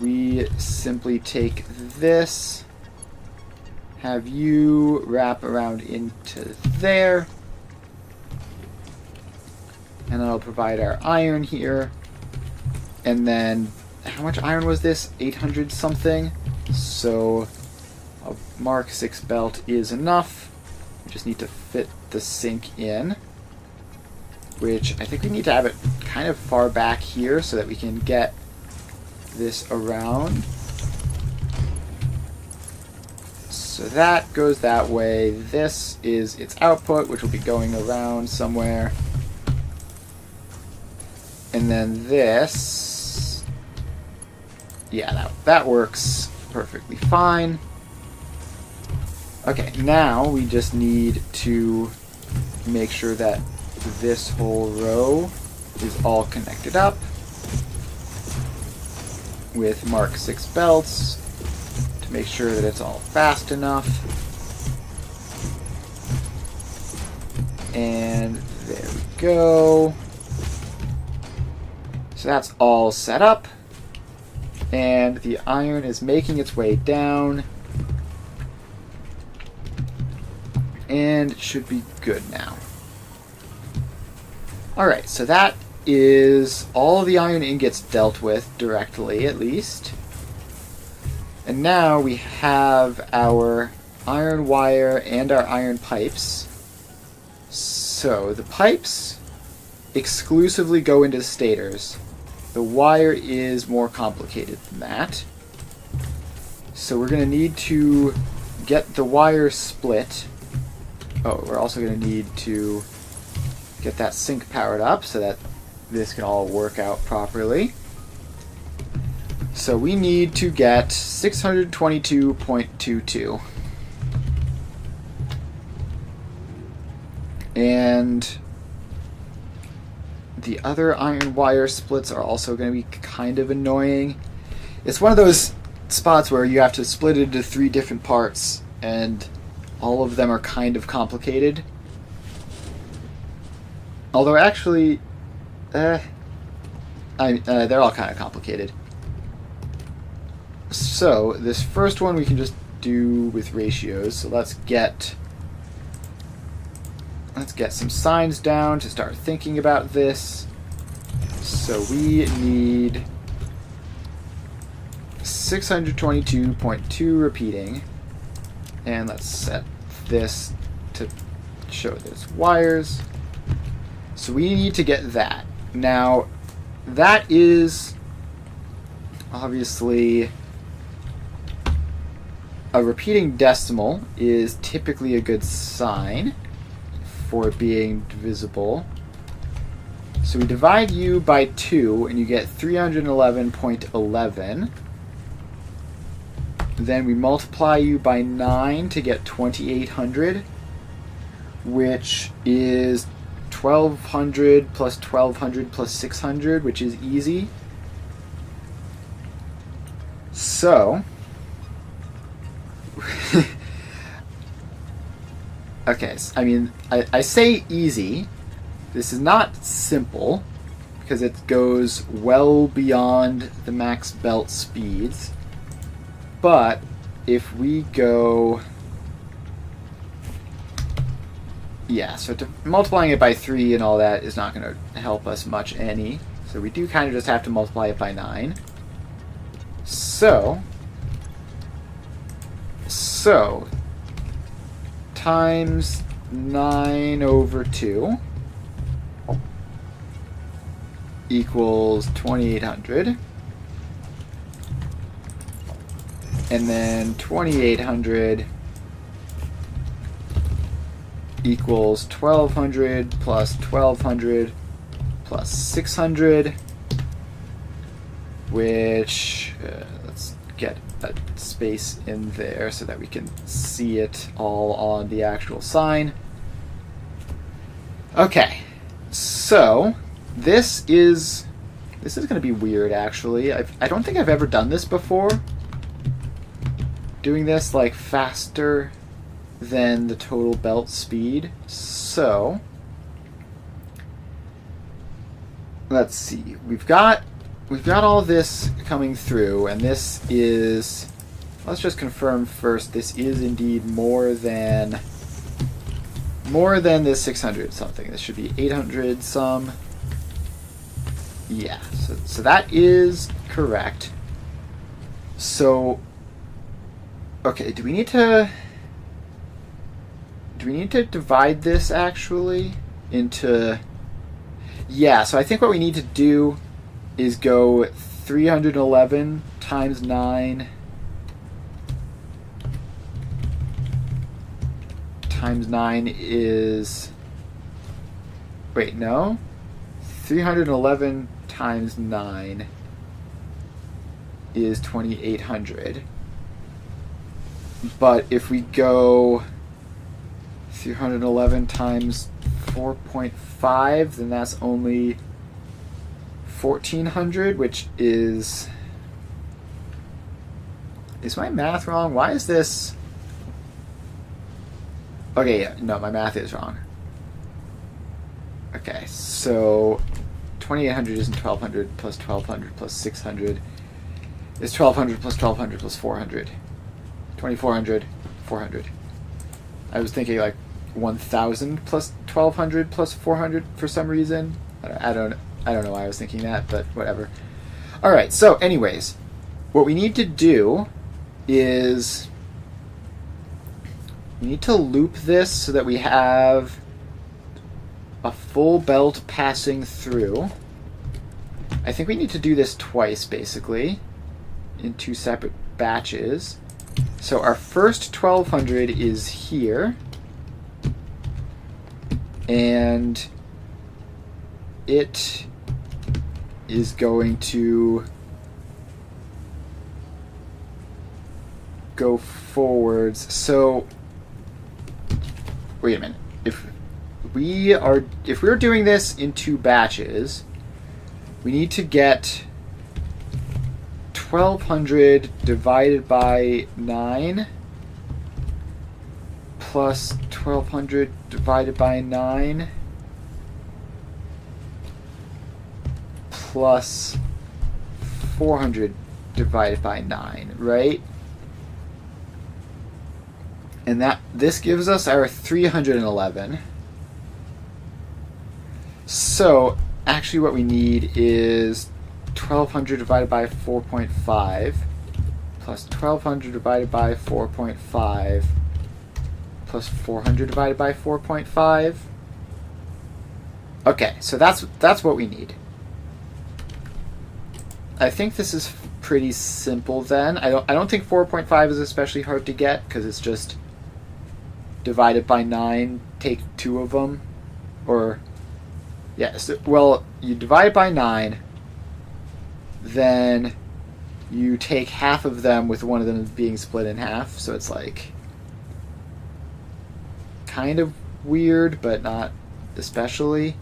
Speaker 1: we simply take this, have you wrap around into there, and that'll provide our iron here. And then, how much iron was this? 800 something. So a Mark 6 belt is enough. We just need to fit the sink in, which I think we need to have it kind of far back here so that we can get this around. So that goes that way. This is its output, which will be going around somewhere. And then this, yeah, that works perfectly fine. Okay, now we just need to make sure that this whole row is all connected up with Mark 6 belts to make sure that it's all fast enough. And there we go. So that's all set up, and the iron is making its way down, and it should be good now. Alright, so that is all the iron ingots dealt with directly, at least. And now we have our iron wire and our iron pipes. So the pipes exclusively go into the stators. The wire is more complicated than that. So we're going to need to get the wire split Oh, we're also going to need to get that sink powered up so that this can all work out properly. So we need to get 622.22. And the other iron wire splits are also going to be kind of annoying. It's one of those spots where you have to split it into 3 different parts, and all of them are kind of complicated. Although actually, they're all kind of complicated. So this first one we can just do with ratios. So let's get some signs down to start thinking about this. So we need 622.2 repeating, and let's set this to show that it's wires. So we need to get that. Now, that is obviously a repeating decimal is typically a good sign for it being divisible. So we divide u by 2 and you get 311.11. Then we multiply u by 9 to get 2800, which is 1200 plus 1200 plus 600, which is easy. So, okay, I mean, I say easy. This is not simple, because it goes well beyond the max belt speeds. But if we go... Yeah, so multiplying it by 3 and all that is not going to help us much any. So we do kind of just have to multiply it by 9. So times 9 over 2 equals 2800. And then 2800 equals 1200 plus 1200 plus 600, which, let's get a space in there so that we can see it all on the actual sign. Okay, so this is going to be weird, actually. I don't think I've ever done this before. Doing this like faster than the total belt speed. So let's see. We've got all this coming through, and this is, let's just confirm first, this is indeed more than this 600 something. This should be 800 some. Yeah, so that is correct. So okay, do we need to divide this actually into... Yeah, so I think what we need to do is go 311 times 9 times 9 is... Wait, no? 311 times 9 is 2800. But if we go 311 times 4.5, then that's only 1400, which is... Is my math wrong? Why is this... Okay, yeah, no, my math is wrong. Okay, so 2800 isn't 1200 plus 1200 plus 600. It's 1200 plus 1200 plus 400. 2400, 400. I was thinking like 1000 plus 1200 plus 400 for some reason. I don't know why I was thinking that, but whatever. All right. So, anyways, what we need to do is we need to loop this so that we have a full belt passing through. I think we need to do this twice, basically, in 2 separate batches. So our first 1200 is here. and it is going to go forwards. So wait a minute. If we're doing this in 2 batches, we need to get 1200 divided by 9 plus 1200 divided by 9 plus 400 divided by 9, right? And this gives us our 311. So actually what we need is 1200 divided by 4.5 plus 1200 divided by 4.5 plus 400 divided by 4.5. Okay, so that's what we need. I think this is pretty simple then. I don't think 4.5 is especially hard to get because it's just divided by 9, take 2 of them, or yes, well, you divide by 9, then you take half of them with one of them being split in half, so it's like kind of weird, but not especially.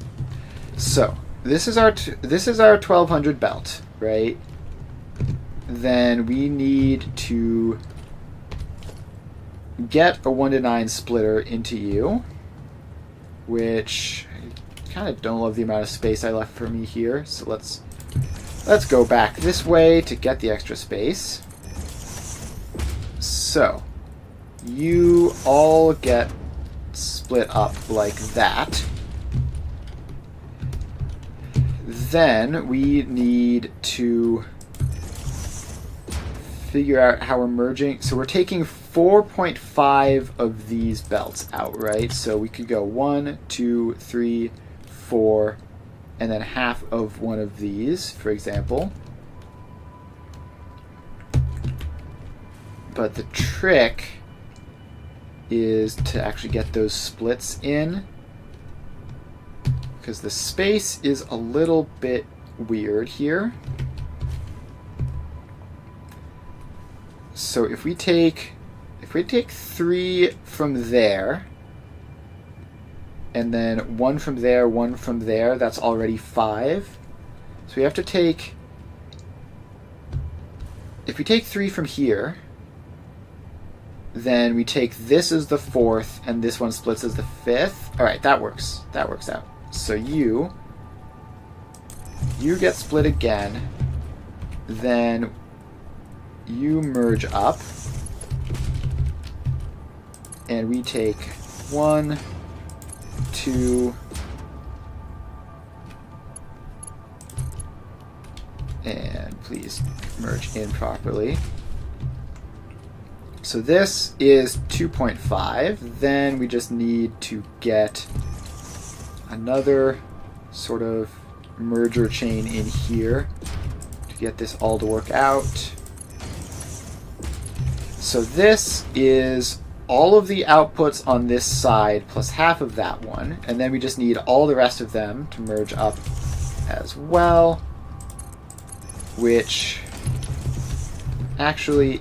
Speaker 1: So this is our 1200 belt, right? Then we need to get a 1 to 9 splitter into you, which I kind of don't love the amount of space I left for me here. So let's go back this way to get the extra space. So you all get split up like that. Then we need to figure out how we're merging. So we're taking 4.5 of these belts out, right? So we could go 1, 2, 3, 4, and then half of one of these, for example. But the trick is to actually get those splits in, because the space is a little bit weird here. So if we take 3 from there, and then 1 from there, 1 from there, that's already 5. So we have to take, if we take 3 from here, then we take this as the 4th, and this one splits as the 5th. Alright, that works. That works out. So you get split again, then you merge up, and we take 1, 2, and please merge in properly. So this is 2.5. Then we just need to get another sort of merger chain in here to get this all to work out. So this is all of the outputs on this side plus half of that one, and then we just need all the rest of them to merge up as well, which actually,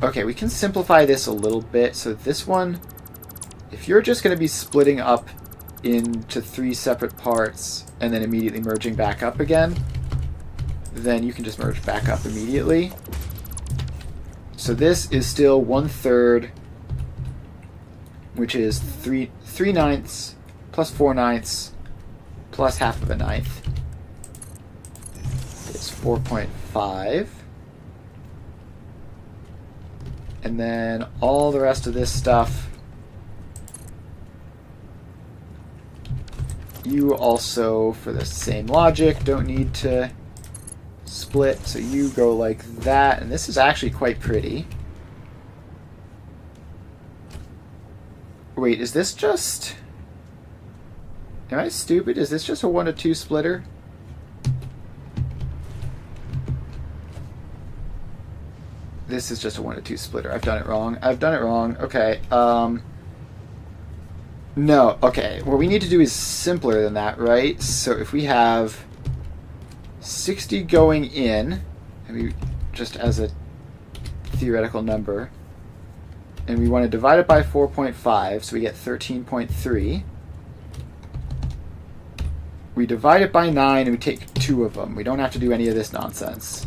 Speaker 1: okay, we can simplify this a little bit. So this one, if you're just going to be splitting up into 3 separate parts and then immediately merging back up again, then you can just merge back up immediately. So this is still 1/3, which is 3/9 plus 4/9 plus half of a ninth. It's 4.5. And then all the rest of this stuff, you also, for the same logic, don't need to split, so you go like that, and this is actually quite pretty. Wait, is this just... Am I stupid? Is this just a 1 to 2 splitter? This is just a 1 to 2 splitter. I've done it wrong. Okay. No, okay. What we need to do is simpler than that, right? So if we have 60 going in, and we just as a theoretical number, and we want to divide it by 4.5, so we get 13.3. We divide it by 9 and we take 2 of them. We don't have to do any of this nonsense.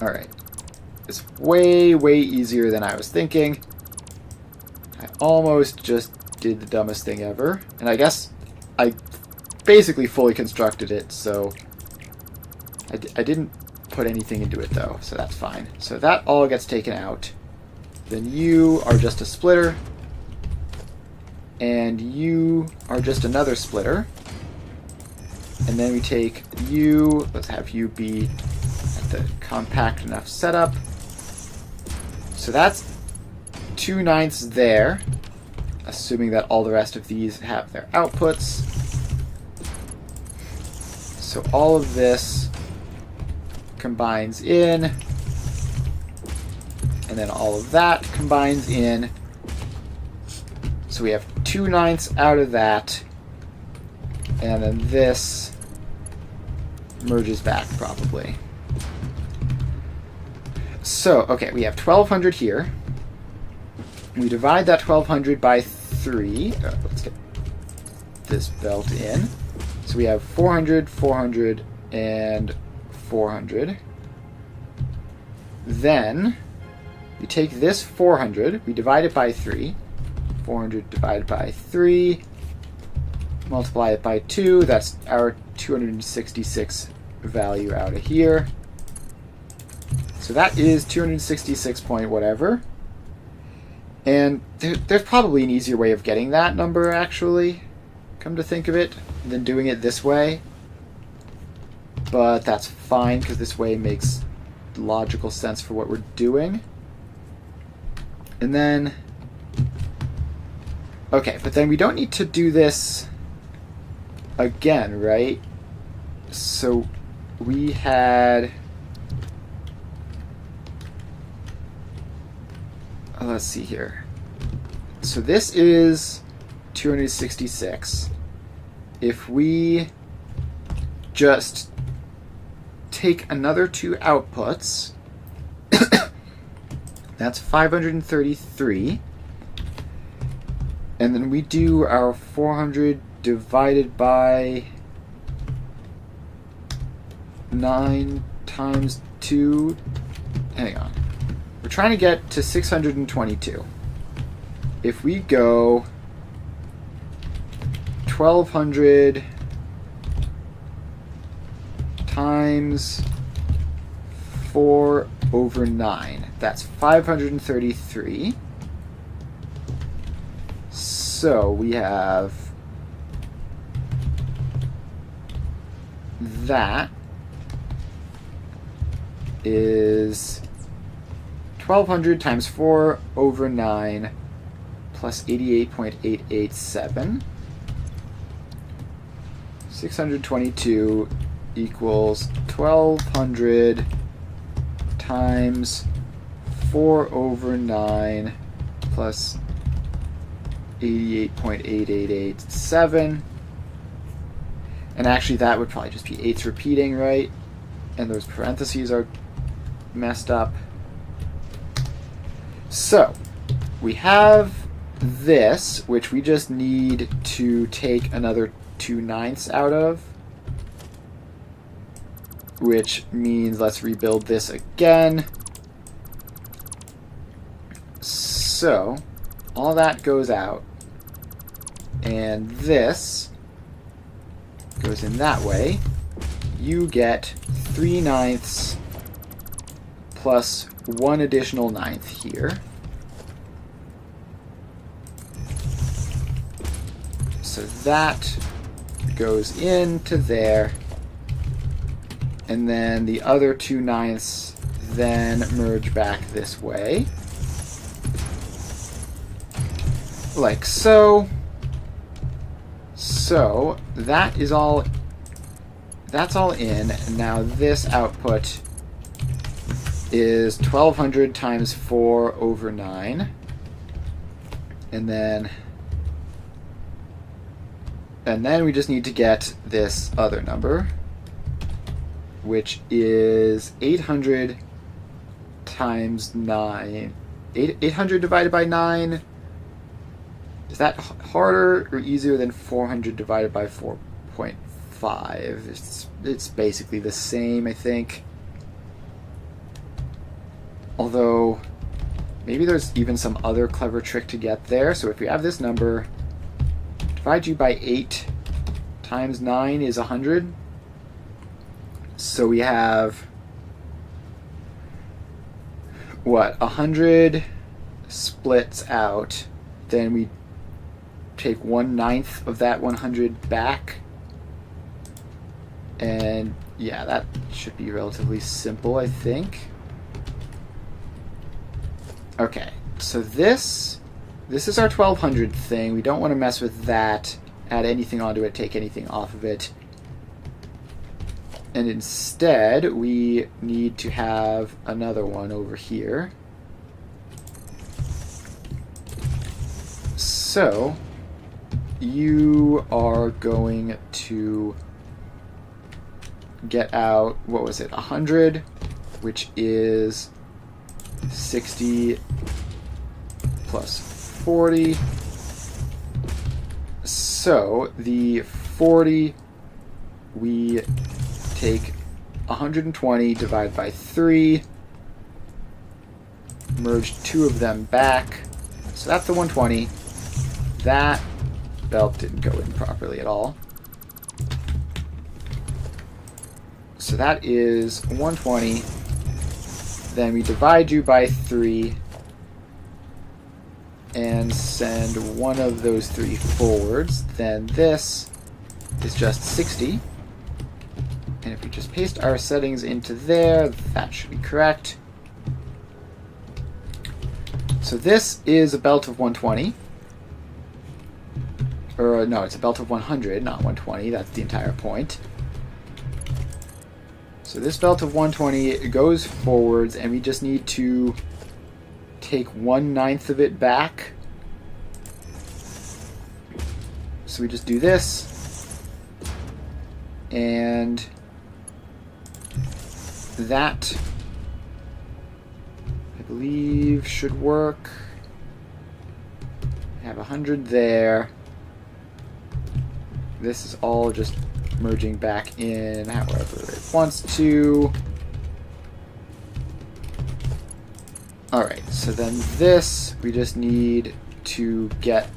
Speaker 1: Alright. It's way, way easier than I was thinking. I almost just did the dumbest thing ever. And I guess I basically fully constructed it, so I didn't put anything into it though, so that's fine. So that all gets taken out. Then you are just a splitter. And you are just another splitter. And then we take you, let's have you be at the compact enough setup. So that's 2/9 there, assuming that all the rest of these have their outputs. So all of this combines in, and then all of that combines in. So we have 2/9 out of that, and then this merges back probably. So, okay, we have 1200 here. We divide that 1200 by 3. Let's get this belt in. So we have 400, 400, and 400. Then we take this 400, we divide it by 3. 400 divided by 3, multiply it by 2, that's our 266 value out of here. So that is 266 point whatever. And there's probably an easier way of getting that number, actually, come to think of it, than doing it this way. But that's fine, because this way makes logical sense for what we're doing. And then... okay, but then we don't need to do this again, right? So we had... let's see here. So this is 266. If we just take another 2 outputs, that's 533. And then we do our 400 divided by 9 times 2. Hang on. We're trying to get to 622. If we go 1200 times 4 over 9, that's 533. So we have that is 1200 times 4 over 9 plus 88.887. 622 equals 1200 times 4 over 9 plus 88.8887. And actually that would probably just be 8s repeating, right? And those parentheses are messed up. So, we have this, which we just need to take another 2/9 out of, which means let's rebuild this again. So, all that goes out, and this goes in that way. You get 3/9 plus 1 additional 9th here. So that goes into there. And then the other 2/9 then merge back this way. Like so. So that is all, that's all in. And now this output is 1200 times 4 over 9. And then And then we just need to get this other number, which is 800 times 9. 800 divided by 9. Is that harder or easier than 400 divided by 4.5? It's basically the same, I think. Although, maybe there's even some other clever trick to get there. So if we have this number, divide you by 8 times 9 is 100. So we have, what, 100 splits out. Then we take 1/9 of that 100 back. And yeah, that should be relatively simple, I think. Okay, so this is our 1200 thing. We don't want to mess with that, add anything onto it, take anything off of it. And instead, we need to have another one over here. So, you are going to get out, what was it, 100, which is 60 plus 40. So the 40, we take 120 divided by 3, merge 2 of them back. So that's the 120. That belt didn't go in properly at all. So that is 120. Then we divide you by 3 and send one of those 3 forwards. Then this is just 60. And if we just paste our settings into there, that should be correct. So this is a belt of 120. Or no, it's a belt of 100, not 120. That's the entire point. So this belt of 120, it goes forwards, and we just need to take 1/9 of it back. So we just do this, and that, I believe, should work. I have 100 there. This is all just merging back in however it wants to. Alright, so then this, we just need to get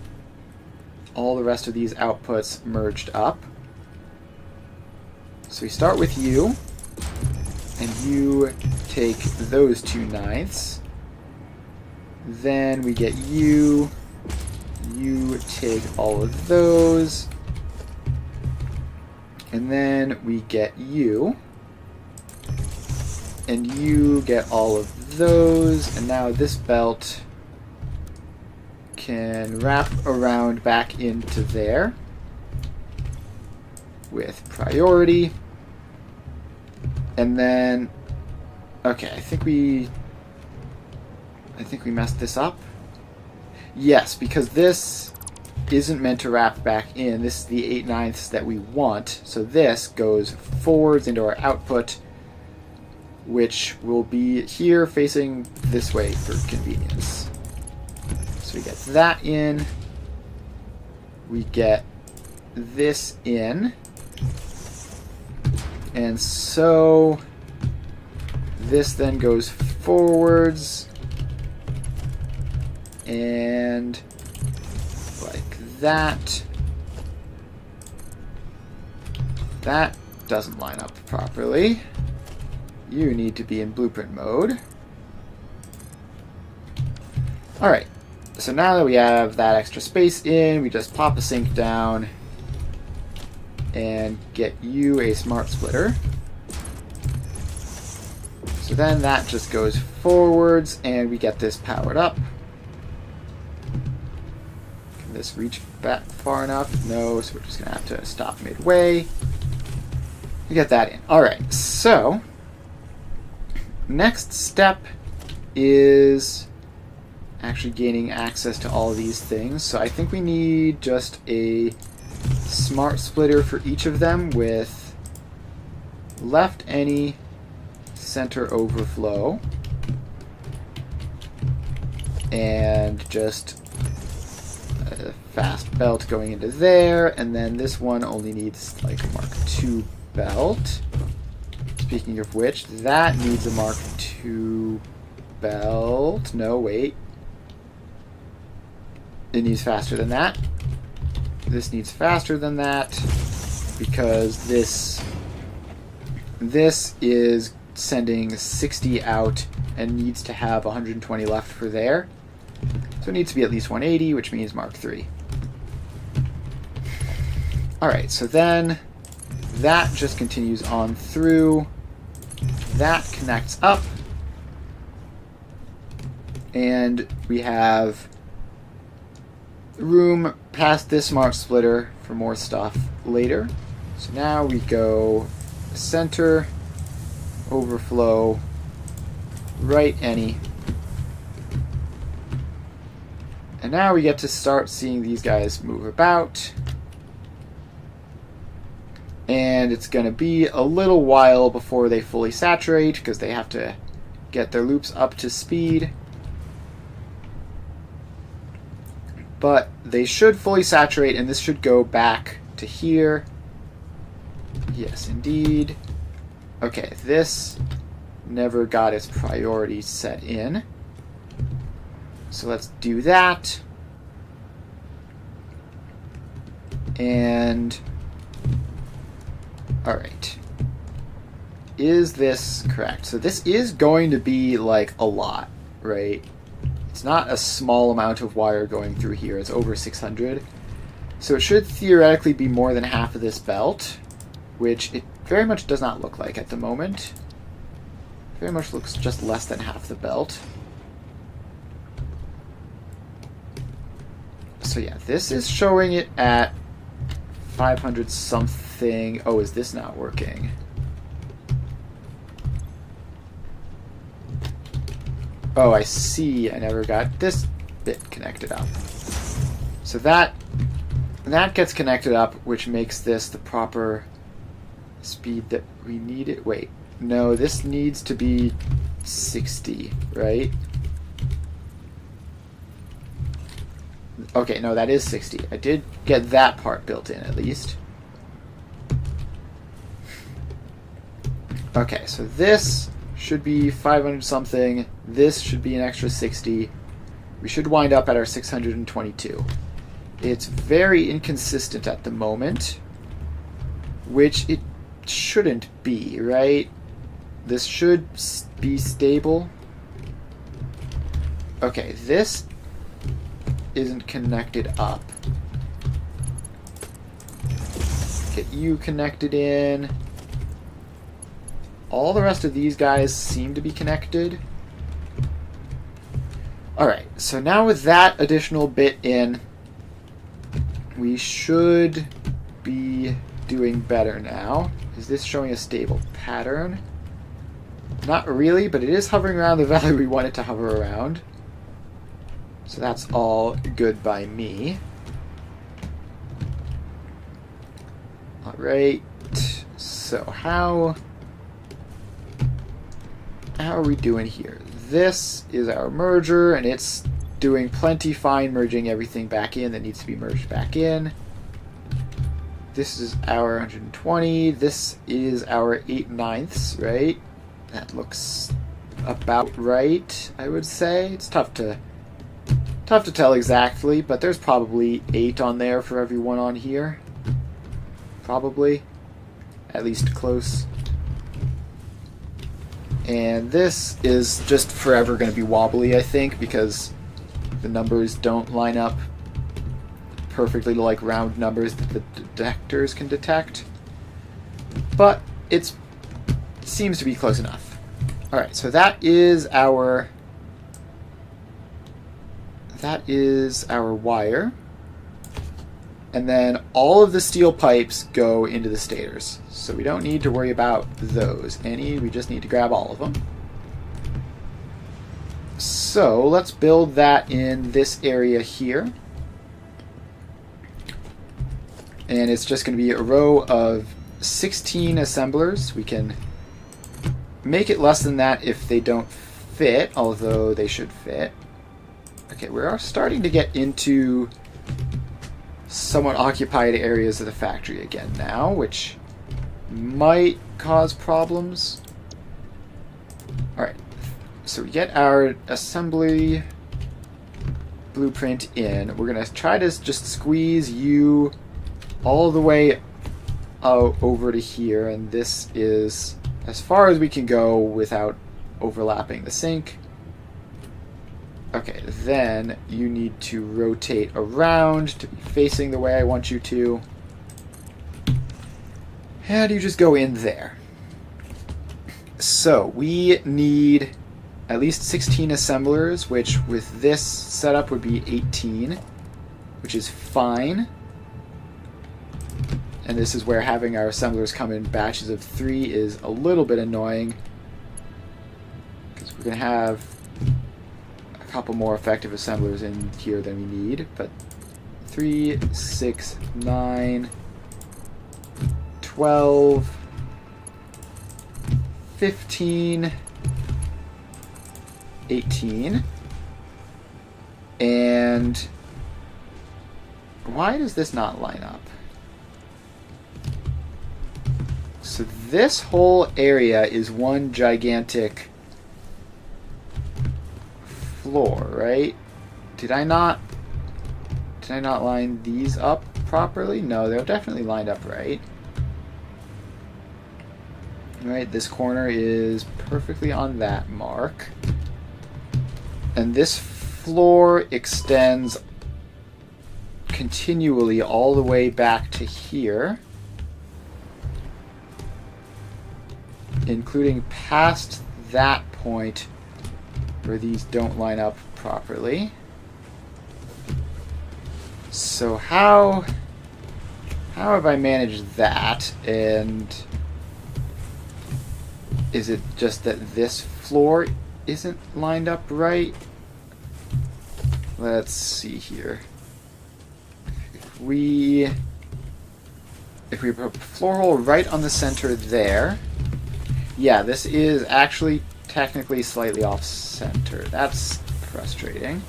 Speaker 1: all the rest of these outputs merged up. So we start with you, and you take those 2/9. Then we get you take all of those. And then we get you, and you get all of those, and now this belt can wrap around back into there with priority. And then, okay, I think we messed this up. Yes, because this isn't meant to wrap back in. This is the 8/9 that we want. So this goes forwards into our output, which will be here facing this way for convenience. So we get that in. We get this in. And so this then goes forwards and that. That doesn't line up properly. You need to be in blueprint mode. Alright, so now that we have that extra space in, we just pop a sink down and get you a smart splitter. So then that just goes forwards and we get this powered up. This reach back far enough? No, so we're just gonna have to stop midway. We get that in. Alright, so next step is actually gaining access to all of these things. So I think we need just a smart splitter for each of them with left any, center overflow, and just a fast belt going into there, and then this one only needs like a Mark II belt. Speaking of which, that needs a Mark II belt. No, wait. It needs faster than that. This needs faster than that because this is sending 60 out and needs to have 120 left for there. So it needs to be at least 180, which means Mark III. Alright, so then that just continues on through. That connects up. And we have room past this smart splitter for more stuff later. So now we go center, overflow, right any. And now we get to start seeing these guys move about. And it's going to be a little while before they fully saturate because they have to get their loops up to speed. But they should fully saturate, and this should go back to here. Yes, indeed. Okay, this never got its priority set in. So let's do that. And... alright. Is this correct? So this is going to be like a lot, right? It's not a small amount of wire going through here. It's over 600. So it should theoretically be more than half of this belt, which it very much does not look like at the moment. It very much looks just less than half the belt. So yeah, this is showing it at 500 something. Oh, is this not working? Oh, I see. I never got this bit connected up. So that gets connected up, which makes this the proper speed that we need it. Wait, no, this needs to be 60, right? Okay, no, that is 60. I did get that part built in, at least. Okay, so this should be 500 something. This should be an extra 60. We should wind up at our 622. It's very inconsistent at the moment, which it shouldn't be, right? This should be stable. Okay, this isn't connected up. Get you connected in. All the rest of these guys seem to be connected. Alright, so now with that additional bit in, we should be doing better now. Is this showing a stable pattern? Not really, but it is hovering around the value we want it to hover around. So that's all good by me. Alright, so how are we doing here? This is our merger, and it's doing plenty fine merging everything back in that needs to be merged back in. This is our 120. This is our 8/9, right? That looks about right, I would say. It's tough to tell exactly, but there's probably 8 on there for every one on here. Probably. At least close. And this is just forever going to be wobbly, I think, because the numbers don't line up perfectly to like round numbers that the detectors can detect. But it seems to be close enough. Alright, so that is our wire. And then all of the steel pipes go into the stators. So we don't need to worry about those any. We just need to grab all of them. So let's build that in this area here. And it's just going to be a row of 16 assemblers. We can make it less than that if they don't fit, although they should fit. Okay, we are starting to get into somewhat occupied areas of the factory again now, which might cause problems. Alright, so we get our assembly blueprint in. We're going to try to just squeeze you all the way out over to here, and this is as far as we can go without overlapping the sink. Okay, then you need to rotate around to be facing the way I want you to. And you just go in there. So we need at least 16 assemblers, which with this setup would be 18, which is fine. And this is where having our assemblers come in batches of 3 is a little bit annoying, because we're going to have a couple more effective assemblers in here than we need. But 3, 6, 9, 12, 15, 18, and why does this not line up? So this whole area is one gigantic floor, right? Did I not line these up properly? No, they're definitely lined up right. Right, this corner is perfectly on that mark. And this floor extends continually all the way back to here, including past that point where these don't line up properly. So how have I managed that? And is it just that this floor isn't lined up right? Let's see here. If we put a floor hole right on the center there, yeah, this is actually technically slightly off center. That's frustrating.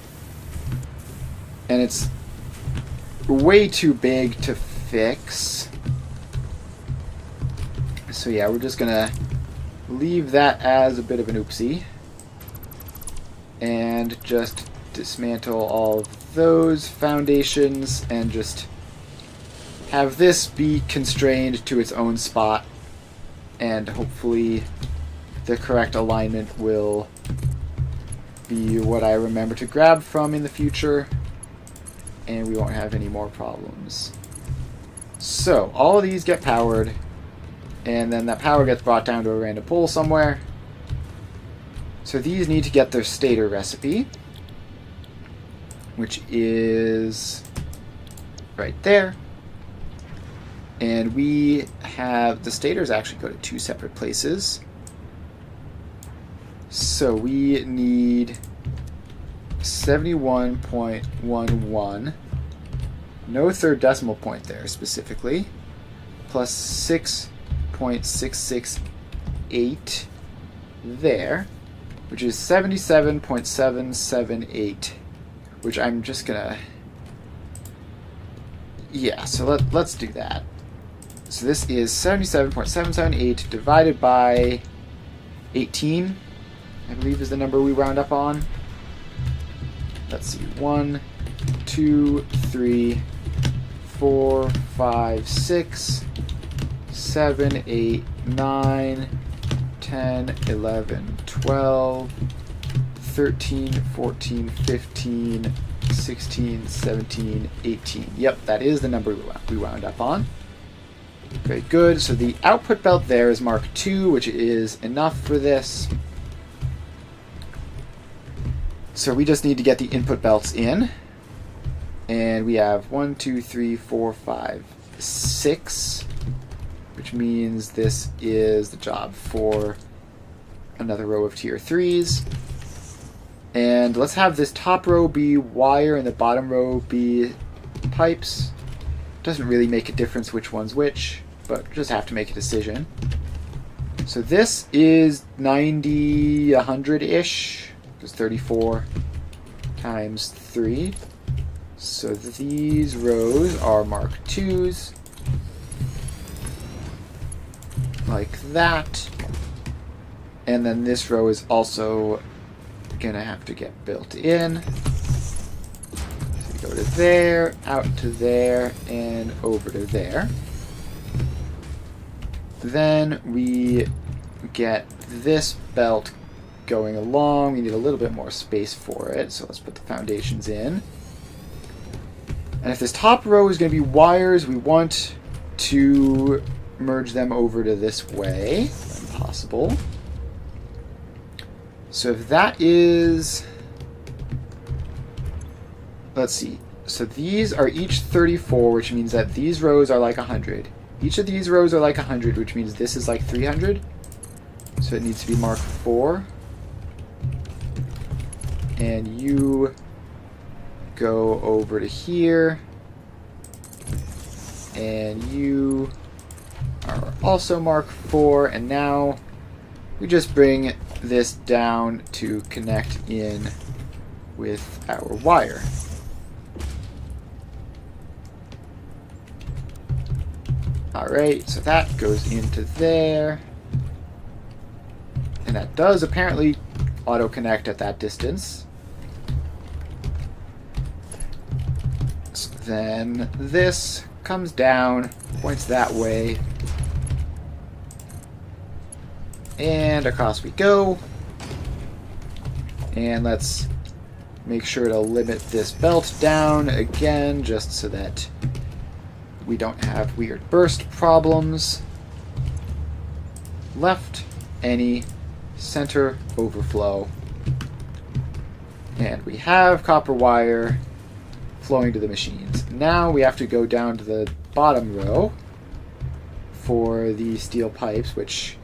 Speaker 1: And it's way too big to fix. So yeah, we're just gonna leave that as a bit of an oopsie and just dismantle all of those foundations and just have this be constrained to its own spot, and hopefully the correct alignment will be what I remember to grab from in the future, and we won't have any more problems. So all of these get powered, and then that power gets brought down to a random pole somewhere. So these need to get their stator recipe, which is right there. And we have the stators actually go to 2 separate places. So we need 71.11, no third decimal point there specifically, plus 6.668 there, which is 77.778, which I'm just gonna, yeah, so let's do that. So this is 77.778 divided by 18, I believe is the number we round up on. Let's see, 1, 2, 3, 4, 5, 6, 7, 8, 9, 10, 11, 12, 13, 14, 15, 16, 17, 18. Yep, that is the number we wound up on. Very good. So the output belt there is Mark II, which is enough for this. So we just need to get the input belts in. And we have 1, 2, 3, 4, 5, 6, which means this is the job for another row of tier 3s. And let's have this top row be wire and the bottom row be pipes. Doesn't really make a difference which one's which, but just have to make a decision. So this is 90, 100-ish. Because 34 times 3. So these rows are Mark IIs. Like that. And then this row is also gonna have to get built in. So we go to there, out to there, and over to there. Then we get this belt going along. We need a little bit more space for it, so let's put the foundations in. And if this top row is going to be wires, we want to merge them over to this way, when possible. So if that is... Let's see. So these are each 34, which means that these rows are like 100. Each of these rows are like 100, which means this is like 300. So it needs to be Mark 4. And you go over to here. And you are also Mark 4. And now we just bring this down to connect in with our wire. Alright, so that goes into there. And that does apparently auto-connect at that distance. So then this comes down, points that way. And across we go. And let's make sure to limit this belt down again, just so that we don't have weird burst problems. Left, any, center, overflow. And we have copper wire flowing to the machines. Now we have to go down to the bottom row for the steel pipes, which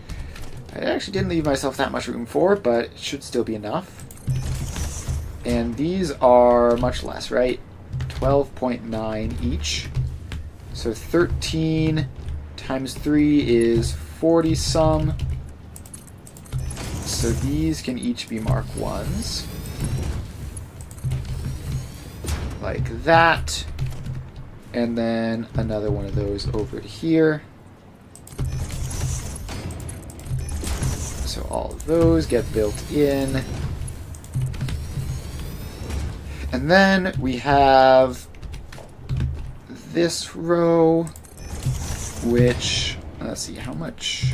Speaker 1: I actually didn't leave myself that much room for, but it should still be enough. And these are much less, right? 12.9 each. So 13 times 3 is 40 some. So these can each be Mark 1s. Like that. And then another one of those over here. So all of those get built in. And then we have this row, which, let's see, how much?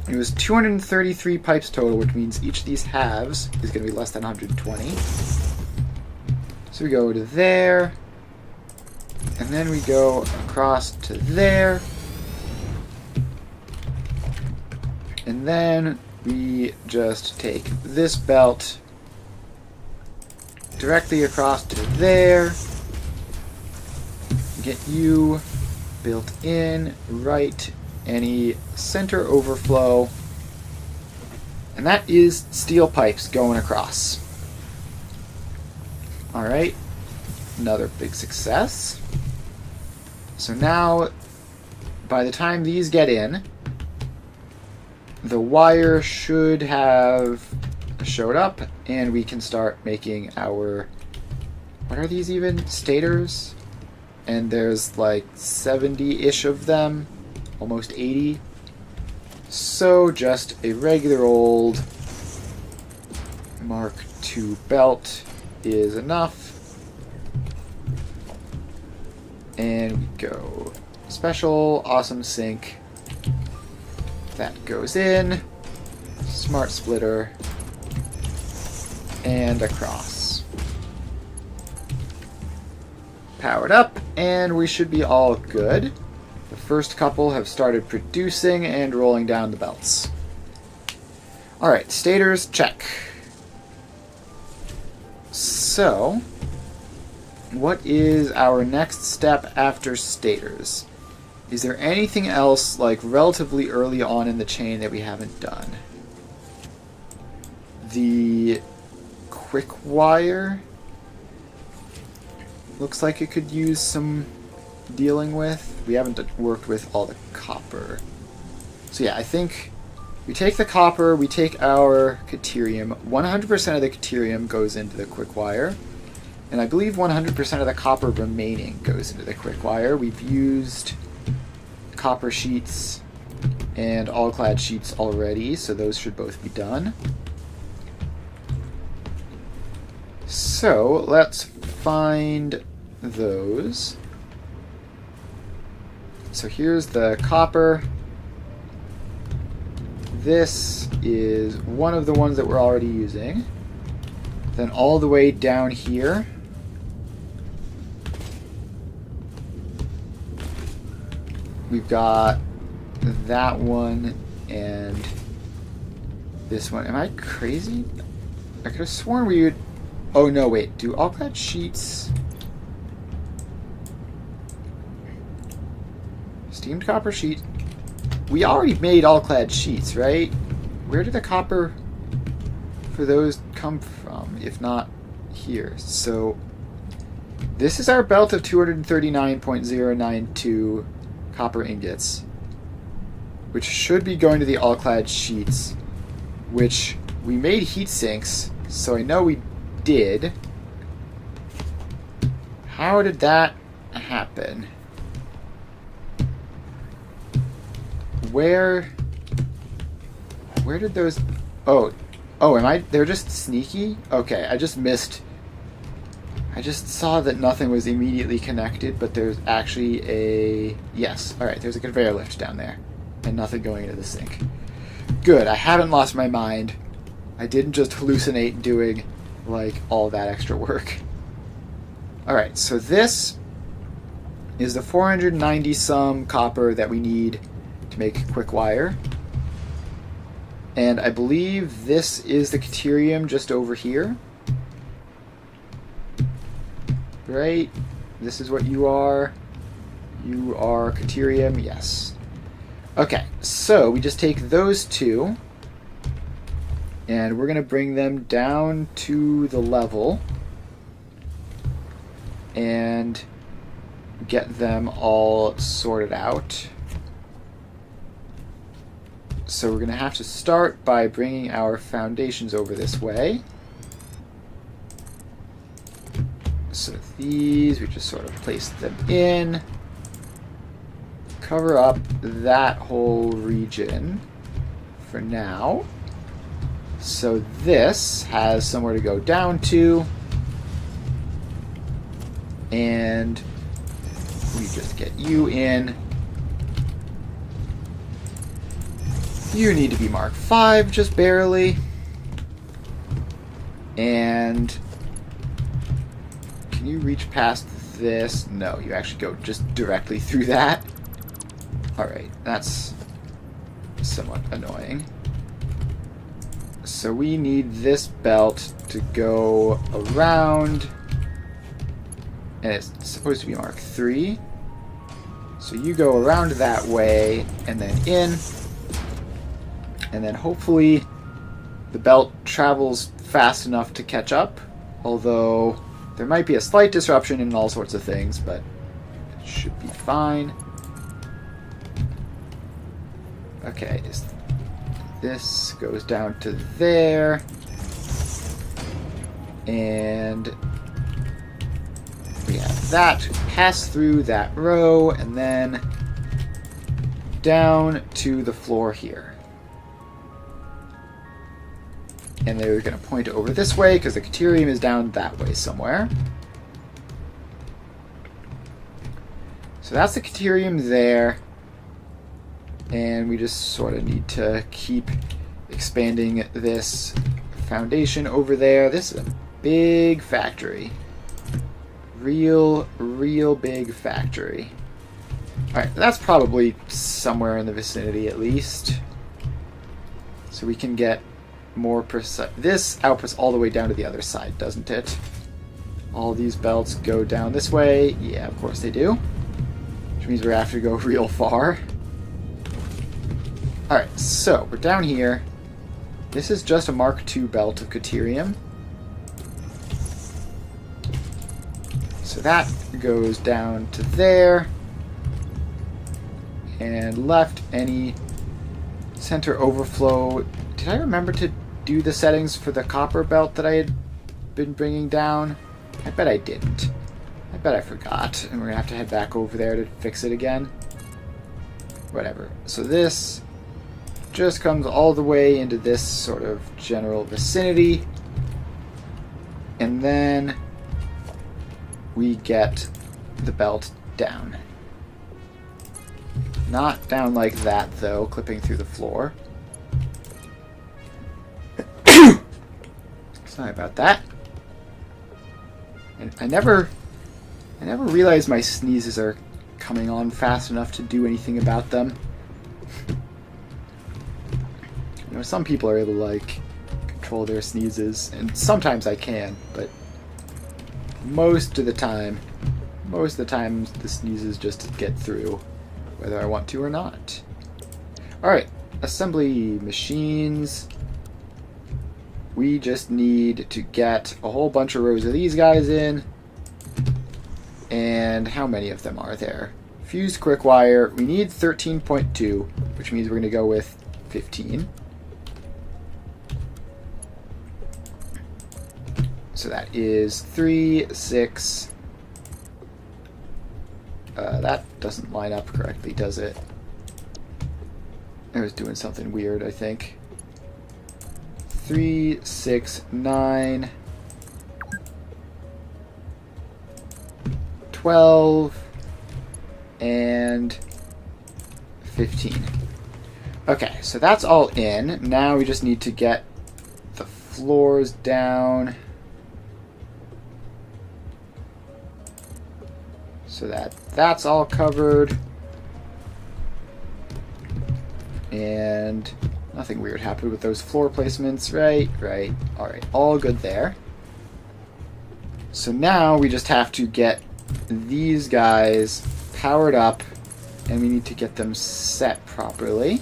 Speaker 1: It was 233 pipes total, which means each of these halves is going to be less than 120. So we go to there, and then we go across to there, and then we just take this belt directly across to there, get you built in, right, any center overflow, and that is steel pipes going across. Alright, another big success. So now, by the time these get in, the wire should have showed up, and we can start making our, what are these even? Stators? And there's like 70-ish of them, almost 80. So just a regular old Mark II belt is enough. And we go special, awesome sync. That goes in, smart splitter, and across. Powered up, and we should be all good. The first couple have started producing and rolling down the belts. Alright, stators, check. So, what is our next step after stators? Is there anything else, like, relatively early on in the chain that we haven't done? The quick wire looks like it could use some dealing with. We haven't worked with all the copper. So yeah, I think we take the copper, we take our Caterium. 100% of the Caterium goes into the quick wire. And I believe 100% of the copper remaining goes into the quick wire. We've used copper sheets and all-clad sheets already, so those should both be done. So let's find those. So here's the copper. This is one of the ones that we're already using. Then all the way down here, we've got that one and this one. Am I crazy? I could have sworn we would... Oh no, wait. Do all-clad sheets... Steamed copper sheet. We already made all-clad sheets, right? Where did the copper for those come from, if not here? So this is our belt of 239.092 copper ingots, which should be going to the all-clad sheets, which we made heat sinks, so I know we did. How did that happen? Where did those... Oh, am I... They're just sneaky? Okay, I just missed... I just saw that nothing was immediately connected, but there's actually a... Yes, alright, there's a conveyor lift down there. And nothing going into the sink. Good, I haven't lost my mind. I didn't just hallucinate doing, like, all that extra work. Alright, so this is the 490-some copper that we need to make quick wire. And I believe this is the Caterium just over here. Right? This is what you are. You are Caterium, yes. Okay, so we just take those two, and we're going to bring them down to the level and get them all sorted out. So we're going to have to start by bringing our foundations over this way. So these, we just sort of place them in, cover up that whole region for now. So this has somewhere to go down to, and we just get you in. You need to be Mark 5, just barely. And can you reach past this? No, you actually go just directly through that. Alright, that's somewhat annoying. So we need this belt to go around, and it's supposed to be Mark 3. So you go around that way, and then in, and then hopefully the belt travels fast enough to catch up, although there might be a slight disruption in all sorts of things, but it should be fine. Okay, this goes down to there, and we have that pass through that row, and then down to the floor here. And they're going to point over this way because the Caterium is down that way somewhere. So that's the Caterium there. And we just sort of need to keep expanding this foundation over there. This is a big factory. Real big factory. Alright, that's probably somewhere in the vicinity at least. So we can get more precise. This outputs all the way down to the other side, doesn't it? All these belts go down this way. Yeah, of course they do. Which means we have to go real far. Alright, so we're down here. This is just a Mark II belt of Caterium. So that goes down to there. and left any center overflow. Did I remember to do the settings for the copper belt that I had been bringing down? I bet I didn't. I bet I forgot, and we're gonna have to head back over there to fix it again. Whatever. So this just comes all the way into this sort of general vicinity, and then we get the belt down. Not down like that, though, clipping through the floor. Sorry about that. And I never realized my sneezes are coming on fast enough to do anything about them. You know, some people are able to, like, control their sneezes, and sometimes I can, but most of the time the sneezes just get through, whether I want to or not. Alright, assembly machines. We just need to get a whole bunch of rows of these guys in. And how many of them are there? Fused quick wire. We need 13.2, which means we're going to go with 15. So that is 3, 6. That doesn't line up correctly, does it? I was doing something weird, I think. 3, 6, 9, 12, and 15. Okay, so that's all in. Now we just need to get the floors down so that that's all covered. And nothing weird happened with those floor placements, right? Right. Alright, all good there. So now we just have to get these guys powered up, and we need to get them set properly.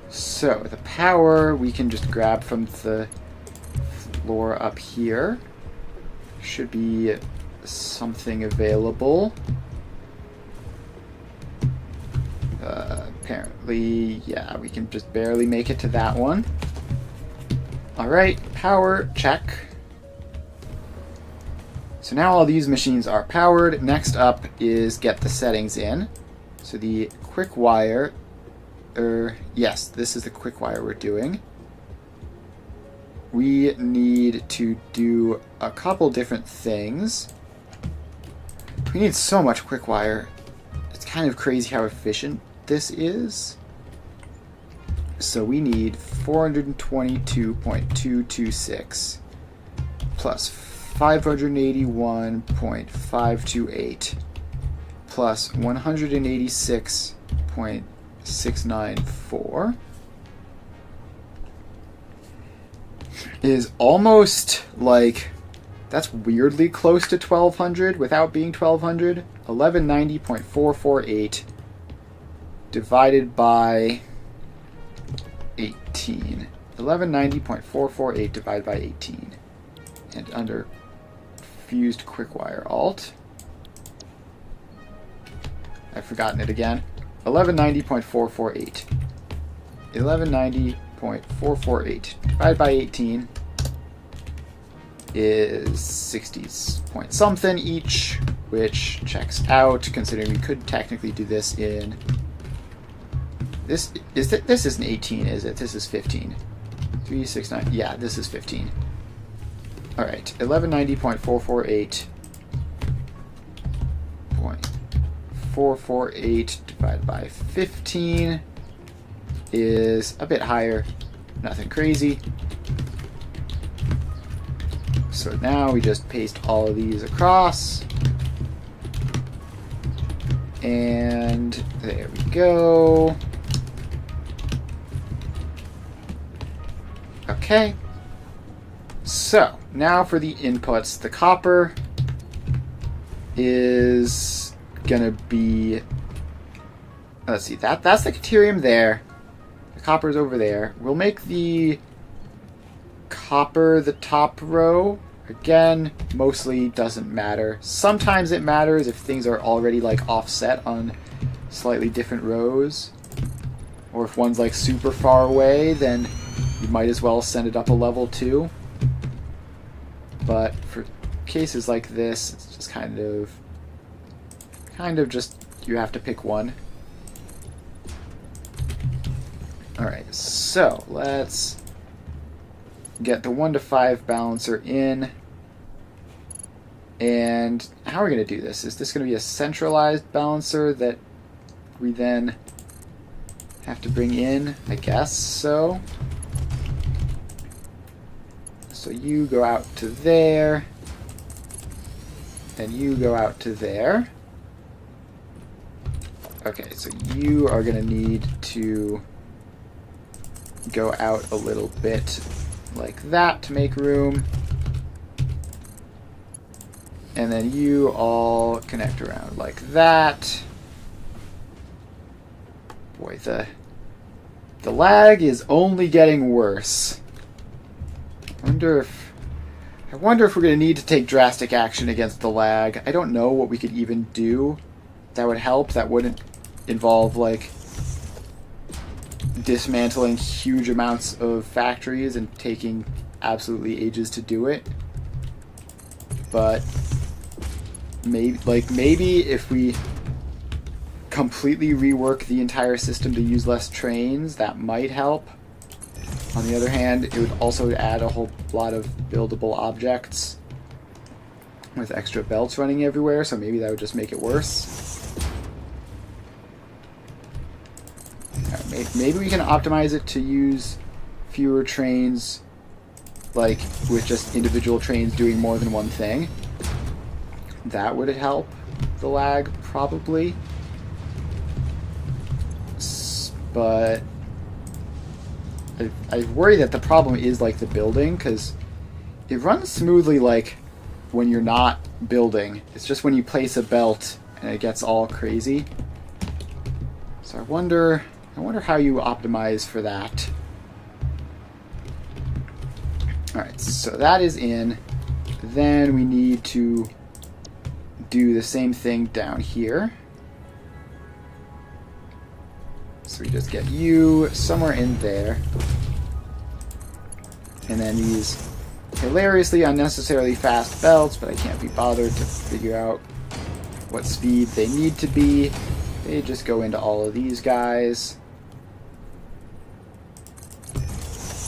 Speaker 1: So the power we can just grab from the floor up here. Should be something available. Apparently, yeah, we can just barely make it to that one. Alright, power, check. So now all these machines are powered. Next up is get the settings in. So the quick wire, yes, this is the quick wire we're doing. We need to do a couple different things. We need so much quick wire. It's kind of crazy how efficient this is. So we need 422.226 plus 581.528 plus 186.694 is almost like, that's weirdly close to 1200 without being 1200. 1190.448 divided by 18. 1190.448 divided by 18. And under fused quick wire alt, I've forgotten it again. 1190.448. 1190.448 divided by 18 is 60 point something each, which checks out, considering we could technically do this in this isn't 18, is it? This is 15. 3, 6, 9. Yeah, this is 15. All right, 1190.448 divided by 15 is a bit higher. Nothing crazy. So now we just paste all of these across. And there we go. Okay. So now for the inputs. The copper is gonna be, let's see, that's the deuterium there. The copper's over there. We'll make the copper the top row, Again, mostly doesn't matter. Sometimes it matters if things are already like offset on slightly different rows. Or if one's like super far away, then you might as well send it up a level too. But for cases like this, it's just kind of just you have to pick one. Alright, so let's get the 1 to 5 balancer in. And how are we going to do this? Is this going to be a centralized balancer that we then have to bring in? I guess so. So you go out to there. And you go out to there. Okay, so you are going to need to go out a little bit like that to make room. And then you all connect around like that. Boy, the lag is only getting worse. I wonder if we're going to need to take drastic action against the lag. I don't know what we could even do that would help. That wouldn't involve like dismantling huge amounts of factories and taking absolutely ages to do it. But maybe if we completely rework the entire system to use less trains, that might help. On the other hand, it would also add a whole lot of buildable objects with extra belts running everywhere, so maybe that would just make it worse. Maybe we can optimize it to use fewer trains, like with just individual trains doing more than one thing. That would help the lag, probably. But I worry that the problem is like the building, because it runs smoothly like when you're not building. It's just when you place a belt and it gets all crazy. So I wonder how you optimize for that. Alright, so that is in. Then we need to do the same thing down here. So we just get you somewhere in there. And then these hilariously unnecessarily fast belts, but I can't be bothered to figure out what speed they need to be. They just go into all of these guys.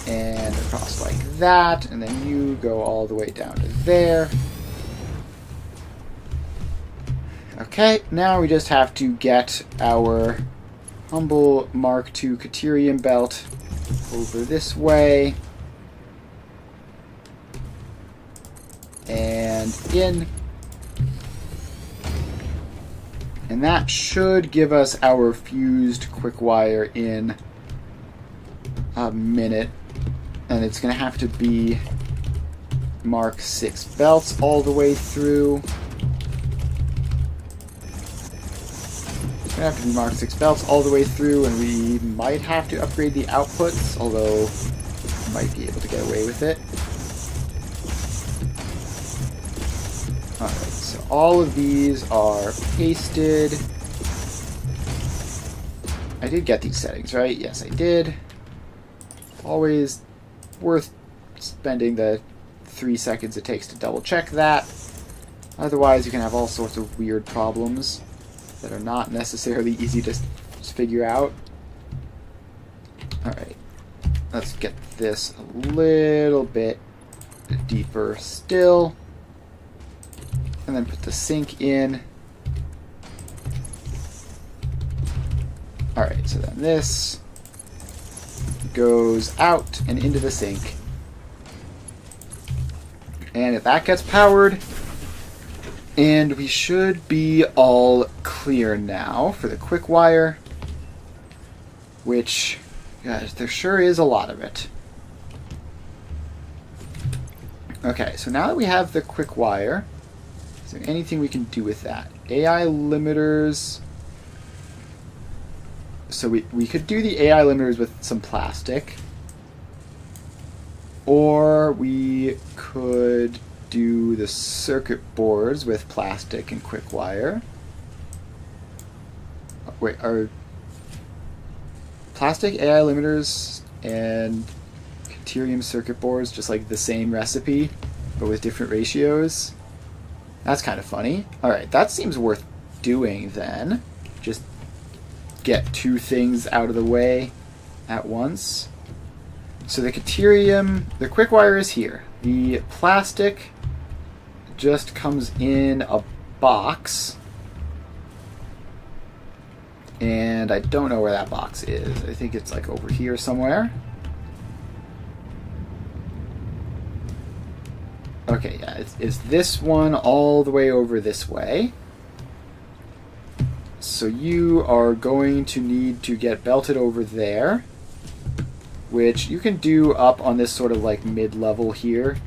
Speaker 1: And across like that, and then you go all the way down to there. Okay, now we just have to get our humble Mark II Caterium belt over this way. And in. And that should give us our fused quick wire in a minute. And it's going to have to be Mark VI belts all the way through. It's going to have to be Mark VI belts all the way through, and we might have to upgrade the outputs, although we might be able to get away with it. Alright, so all of these are pasted. I did get these settings, right? Yes, I did. Always worth spending the 3 seconds it takes to double check that. Otherwise, you can have all sorts of weird problems that are not necessarily easy to figure out. Alright, let's get this a little bit deeper still. And then put the sink in. Alright, so then this goes out and into the sink. And if that gets powered, and we should be all clear now for the quick wire, which, gosh, there sure is a lot of it. Okay, so now that we have the quick wire, is there anything we can do with that? AI limiters. So we could do the AI limiters with some plastic. Or we could do the circuit boards with plastic and quick wire. Wait, are plastic AI limiters and deuterium circuit boards just like the same recipe, but with different ratios? That's kind of funny. Alright, that seems worth doing then. Just get two things out of the way at once. So the deuterium, the quick wire is here. The plastic just comes in a box. And I don't know where that box is. I think it's like over here somewhere. Okay, yeah, it's this one all the way over this way. So you are going to need to get belted over there, which you can do up on this sort of like mid-level here.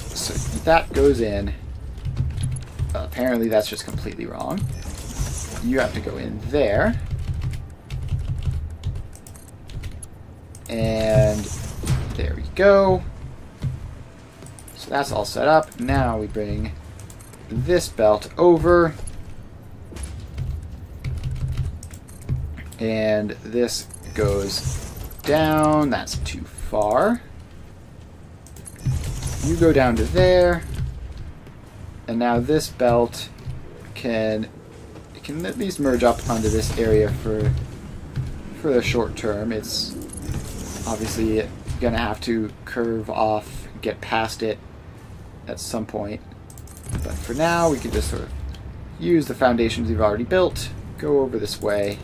Speaker 1: So that goes in. Apparently that's just completely wrong. You have to go in there. And there we go. So that's all set up. Now we bring this belt over. And this goes down. That's too far. You go down to there. And now this belt can at least merge up onto this area for the short term. It's obviously gonna have to curve off, get past it at some point. But for now, we can just sort of use the foundations we've already built, go over this way.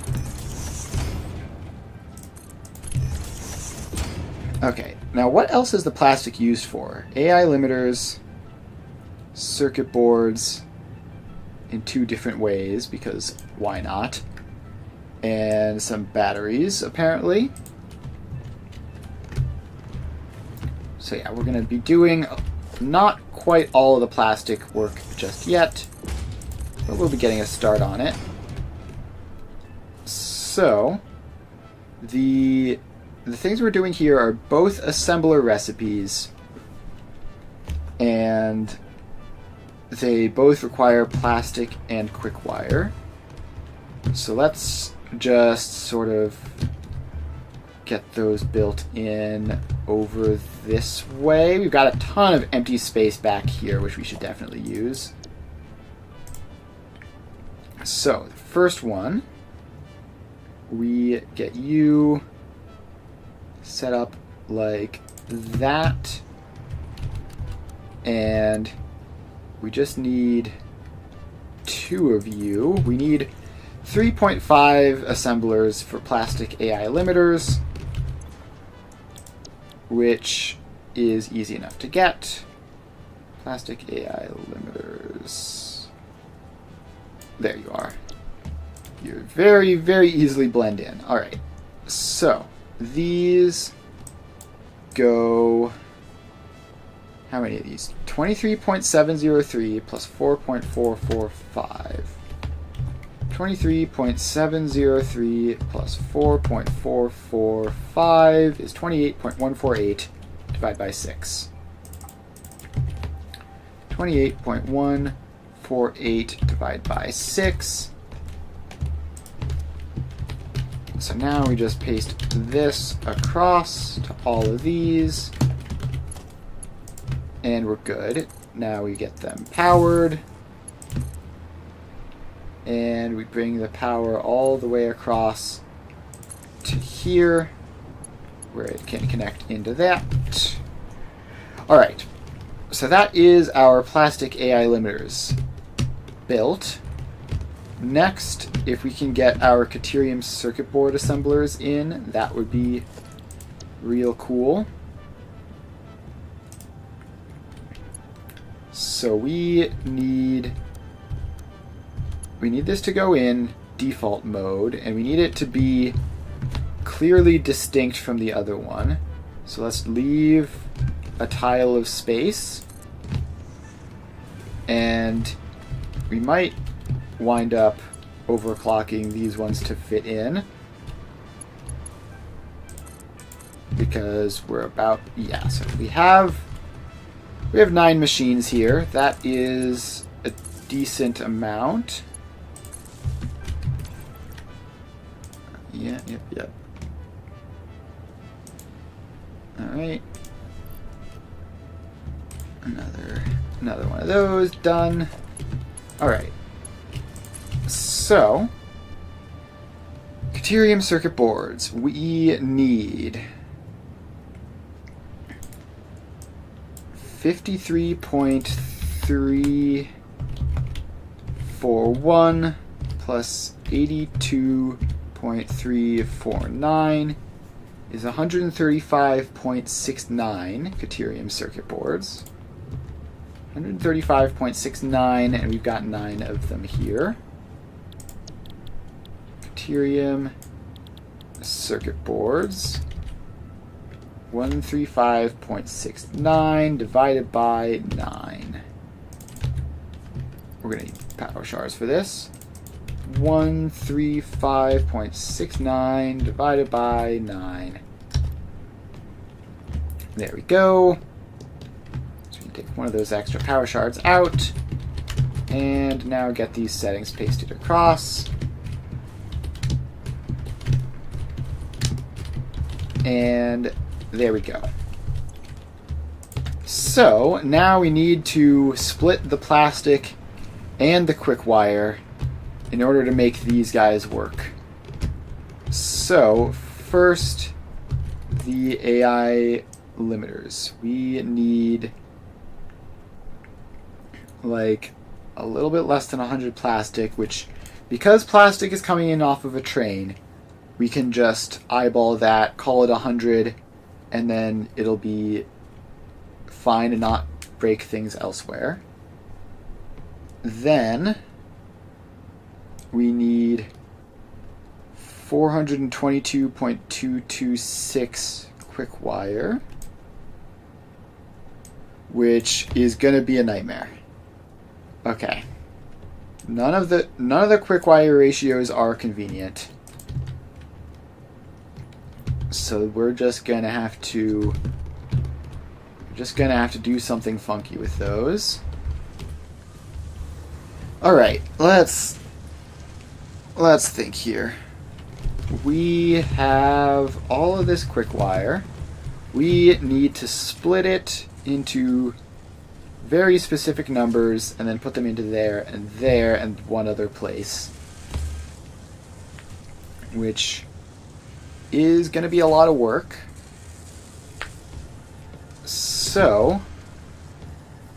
Speaker 1: Okay, now what else is the plastic used for? AI limiters, circuit boards in two different ways, because why not? And some batteries, apparently. So yeah, we're going to be doing not quite all of the plastic work just yet, but we'll be getting a start on it. So, the things we're doing here are both assembler recipes, and they both require plastic and quick wire. So let's just sort of get those built in over this way. We've got a ton of empty space back here, which we should definitely use. So, the first one, we get you set up like that, and we just need two of you. We need 3.5 assemblers for plastic AI limiters, which is easy enough to get. Plastic AI limiters. There you are. You very, very easily blend in. Alright, so these go... How many of these? 23.703 plus 4.445. 23.703 plus 4.445 is 28.148 divided by 6. 28.148 divided by 6. So now we just paste this across to all of these. And we're good. Now we get them powered. And we bring the power all the way across to here, where it can connect into that. Alright, so that is our plastic AI limiters built. Next, if we can get our deuterium circuit board assemblers in, that would be real cool. So we need this to go in default mode, and we need it to be clearly distinct from the other one. So let's leave a tile of space, and we might wind up overclocking these ones to fit in, because we're about, yeah, so we have We have 9 machines here. That is a decent amount. Yep. Alright. Another one of those done. Alright. So, Deuterium circuit boards. We need 53.341 plus 82.349 is 135.69 Deuterium circuit boards. 135.69, and we've got 9 of them here. Deuterium circuit boards. 135.69 divided by 9. We're going to need power shards for this. 135.69 divided by 9. There we go. So we can take one of those extra power shards out. And now get these settings pasted across. And there we go. So now we need to split the plastic and the quick wire in order to make these guys work. So first, the AI limiters. We need like a little bit less than 100 plastic, which, because plastic is coming in off of a train, we can just eyeball that, call it 100, and then it'll be fine and not break things elsewhere. Then we need 422.226 quick wire, which is going to be a nightmare. Okay. None of the quick wire ratios are convenient. So we're just going to have to do something funky with those. All right, let's think here. We have all of this quick wire. We need to split it into very specific numbers and then put them into there and one other place, which is going to be a lot of work. So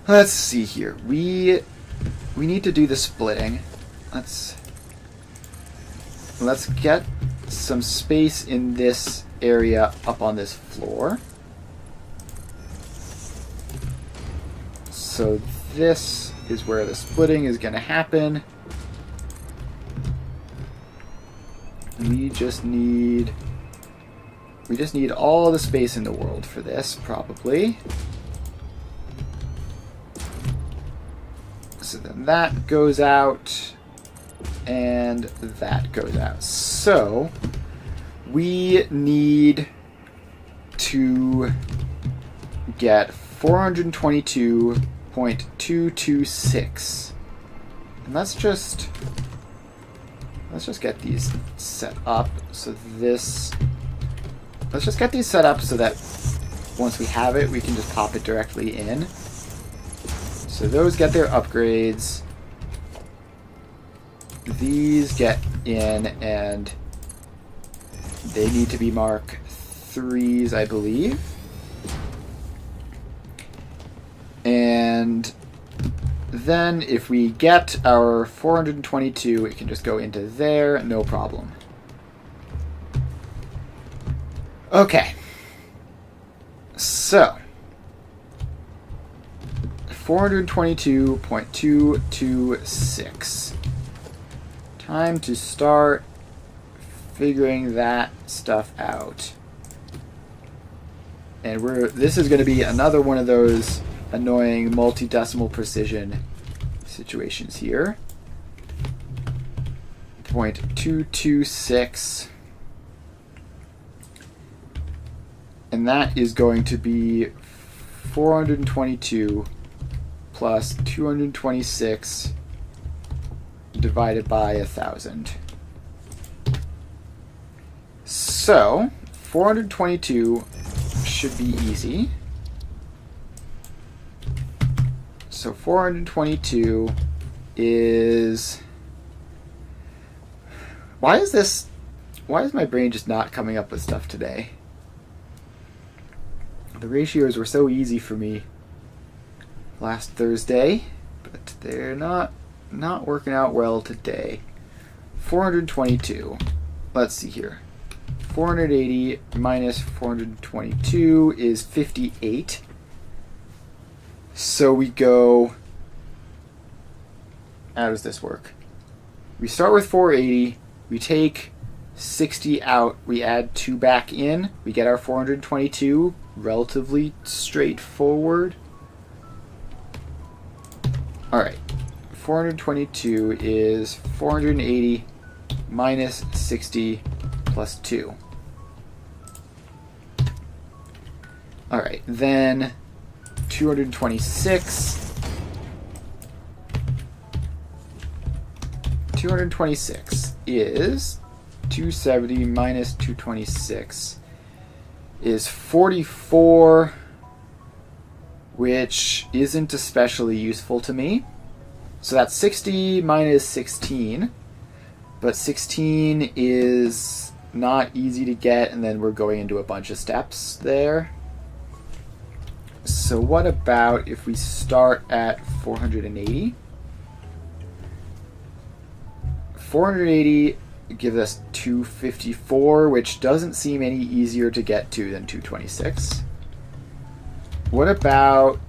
Speaker 1: let's see here. We need to do the splitting. Let's get some space in this area up on this floor. So this is where the splitting is going to happen. We just need all the space in the world for this, probably. So then that goes out, and that goes out. So we need to get 422.226. And let's just get these set up. So this... Let's just get these set up so that once we have it, we can just pop it directly in. So those get their upgrades. These get in, and they need to be Mark 3s, I believe. And then if we get our 422, it can just go into there, no problem. Okay, so 422.226. Time to start figuring that stuff out. And this is going to be another one of those annoying multi-decimal precision situations here. 0.226. And that is going to be 422 plus 226 divided by 1,000. So 422 should be easy. So 422 is... Why is my brain just not coming up with stuff today? The ratios were so easy for me last Thursday, but they're not working out well today. 422. Let's see here. 480 minus 422 is 58. So we go... How does this work? We start with 480. We take 60 out. We add 2 back in. We get our 422. Relatively straightforward. Alright. 422 is 480 minus 60 plus 2. Alright, then 226. 226 is 270 minus 226 is 44, which isn't especially useful to me. So that's 60 minus 16, but 16 is not easy to get, and then we're going into a bunch of steps there. So what about if we start at 480? 480 gives us 254, which doesn't seem any easier to get to than 226. What about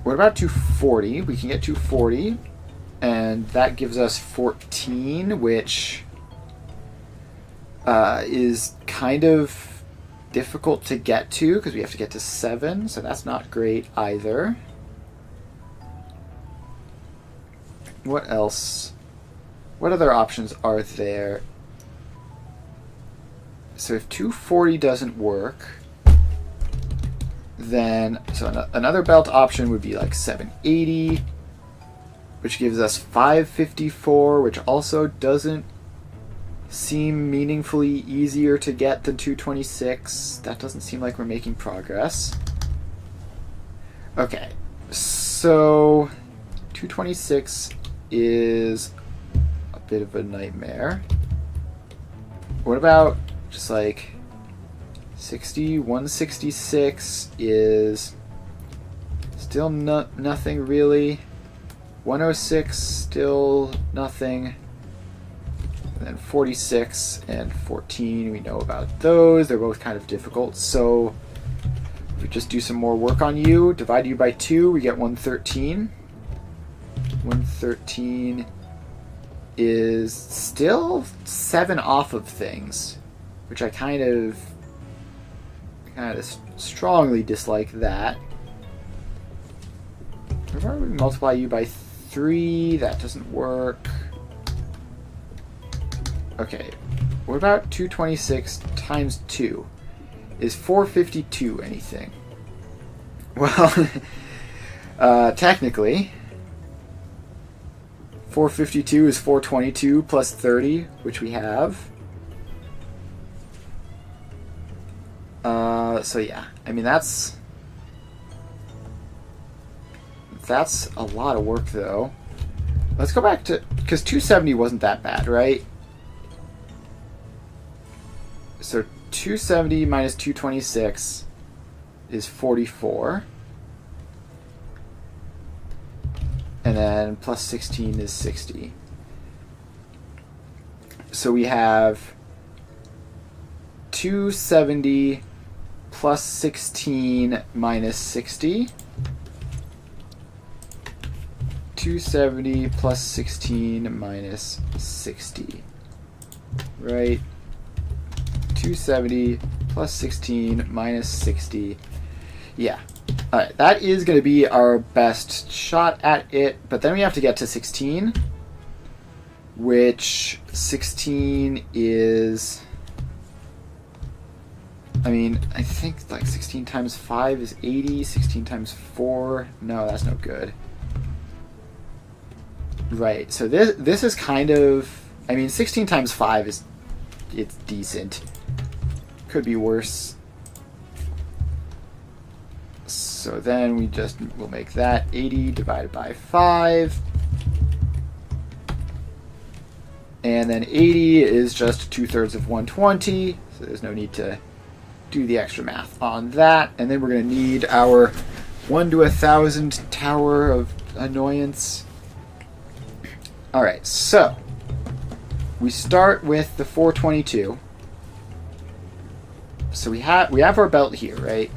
Speaker 1: 240? We can get 240, and that gives us 14, which is kind of difficult to get to because we have to get to 7, so that's not great either. What else? What other options are there? So if 240 doesn't work, then another belt option would be like 780, which gives us 554, which also doesn't seem meaningfully easier to get than 226. That doesn't seem like we're making progress. Okay, so 226 is a bit of a nightmare. What about just like 60? 166 is still nothing really. 106 still nothing. And then 46 and 14, we know about those. They're both kind of difficult. So if we just do some more work on you, divide you by 2, we get 113. 113 is still 7 off of things, which I kind of strongly dislike that. What about we multiply you by 3? That doesn't work. Okay, what about 226 times 2? Is 452 anything? Well, technically, 452 is 422 plus 30, which we have. So yeah, I mean that's a lot of work though. Let's go back to, because 270 wasn't that bad, right? So 270 minus 226 is 44. And then plus 16 is 60. So we have 270 plus 16 minus 60. 270 plus 16 minus 60. Right? 270 plus 16 minus 60. Yeah. Alright, that is going to be our best shot at it, but then we have to get to 16, which 16 is I mean, I think like 16 times 5 is 80. 16 times 4... No, that's no good. Right, so this is kind of... I mean, 16 times 5 is... It's decent. Could be worse. So then we'll make that 80 divided by 5. And then 80 is just 2/3 of 120, so there's no need to do the extra math on that. And then we're going to need our 1 to 1,000 tower of annoyance. Alright, so we start with the 422. So we have our belt here, right?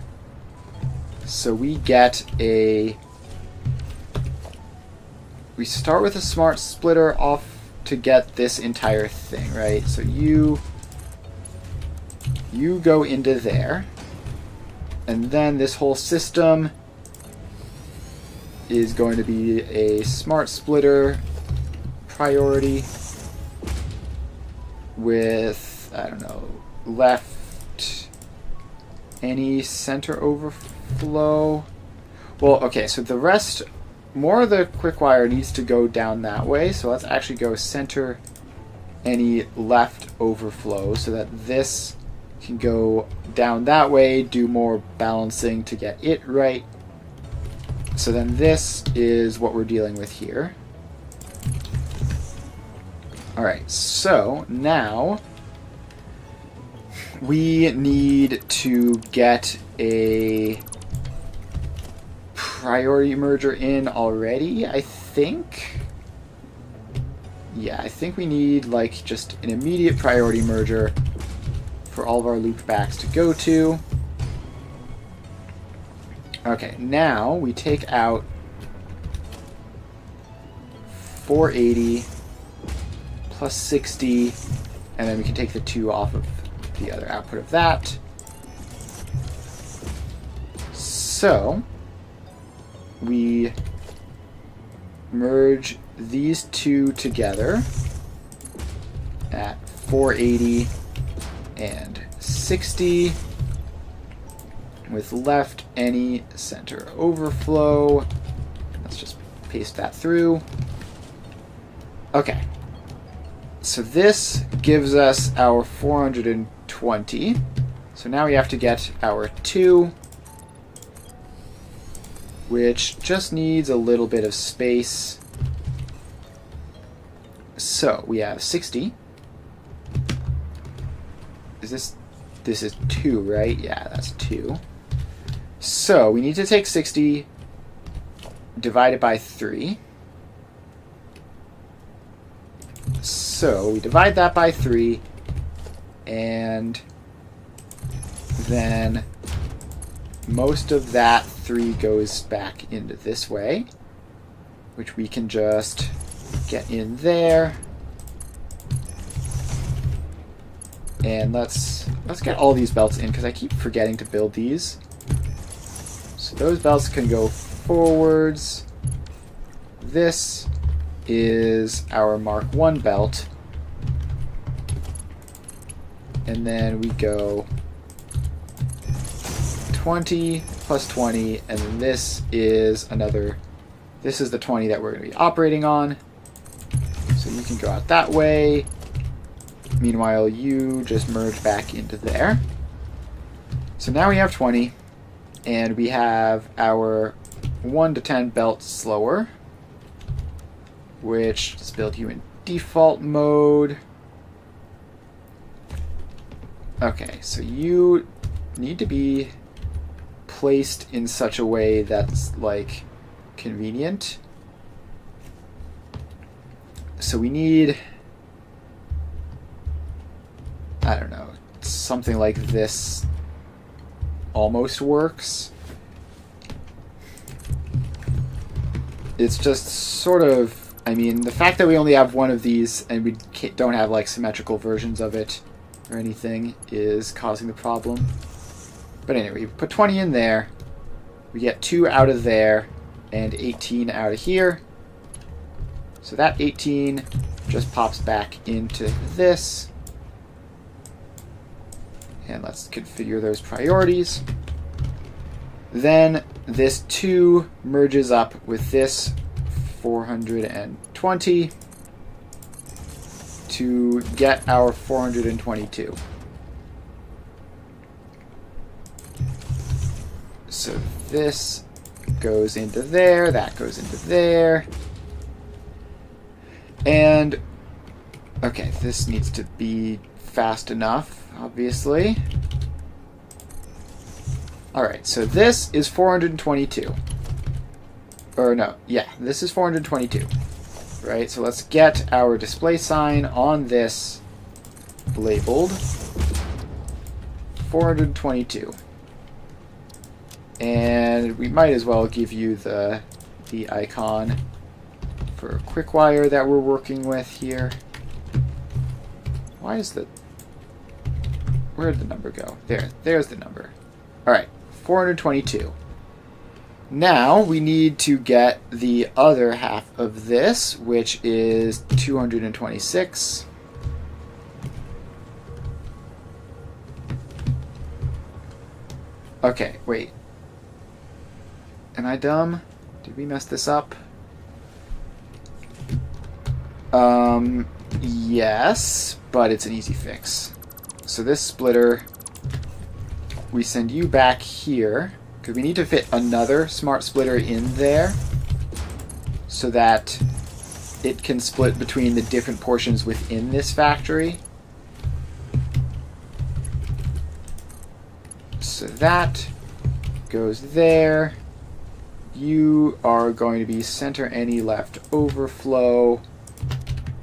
Speaker 1: So we get we start with a smart splitter off to get this entire thing, right? So you go into there, and then this whole system is going to be a smart splitter priority with, I don't know, left any center overflow. Well, okay, so the rest, more of the quick wire needs to go down that way, so let's actually go center any left overflow so that this can go down that way, do more balancing to get it right. So then this is what we're dealing with here. Alright, so now we need to get a priority merger in already, I think. Yeah, I think we need like just an immediate priority merger for all of our loop backs to go to. Okay, now we take out 480 plus 60, and then we can take the 2 off of the other output of that. So we merge these two together at 480 and 60 with left any center overflow. Let's just paste that through. Okay. So this gives us our 420. So now we have to get our 2, which just needs a little bit of space. So we have 60. This is 2, right? Yeah, that's 2. So we need to take 60 divided by 3. So we divide that by 3, and then most of that 3 goes back into this way, which we can just get in there. And let's get all these belts in, because I keep forgetting to build these. So those belts can go forwards. This is our Mark 1 belt. And then we go 20 plus 20, and then this is the 20 that we're going to be operating on. So you can go out that way. Meanwhile, you just merge back into there. So now we have 20, and we have our 1 to 10 belt slower, which is build you in default mode. Okay, so you need to be placed in such a way that's like convenient. So we need, I don't know, something like this almost works. It's just sort of, I mean, the fact that we only have one of these and we don't have like symmetrical versions of it or anything is causing the problem. But anyway, we put 20 in there, we get 2 out of there, and 18 out of here. So that 18 just pops back into this. And let's configure those priorities. Then this 2 merges up with this 420 to get our 422. So this goes into there, that goes into there. And, okay, this needs to be fast enough, obviously. Alright, so this is 422. Or no, yeah, this is 422. Right, so let's get our display sign on this labeled 422. And we might as well give you the icon for a quick wire that we're working with here. Why is the... Where did the number go? There's the number. Alright, 422. Now we need to get the other half of this, which is 226. Okay, wait. Am I dumb? Did we mess this up? Yes, but it's an easy fix. So this splitter, we send you back here, because we need to fit another smart splitter in there so that it can split between the different portions within this factory. So that goes there. You are going to be center any left overflow.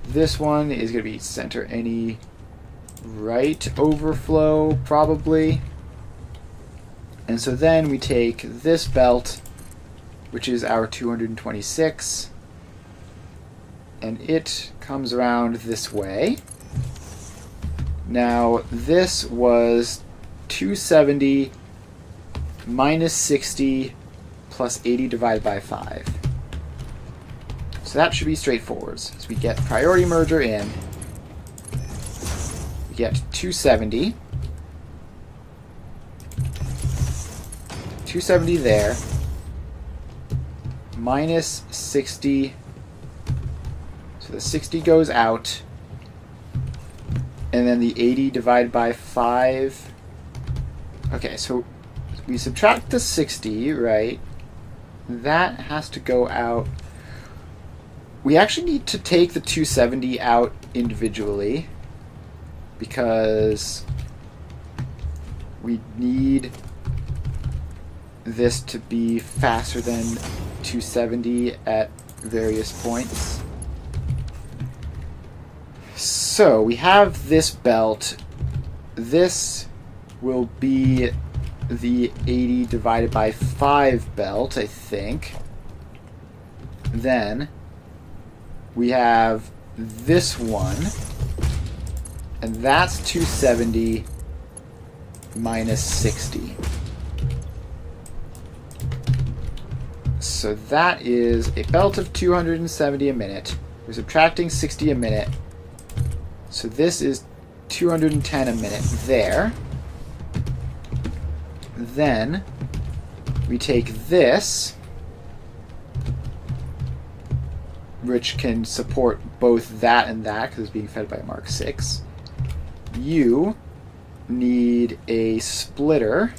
Speaker 1: This one is going to be center any right overflow, probably. And so then we take this belt, which is our 226, and it comes around this way. Now, this was 270 minus 60 plus 80 divided by 5. So that should be straightforward. So we get priority merger in. We get 270. 270 there. Minus 60. So the 60 goes out. And then the 80 divided by 5. Okay, so we subtract the 60, right? That has to go out. We actually need to take the 270 out individually because we need this to be faster than 270 at various points. So we have this belt. This will be the 80 divided by 5 belt, I think. Then we have this one, and that's 270 minus 60. So that is a belt of 270 a minute. We're subtracting 60 a minute. So this is 210 a minute there. Then we take this, which can support both that and that because it's being fed by Mark 6. You need a splitter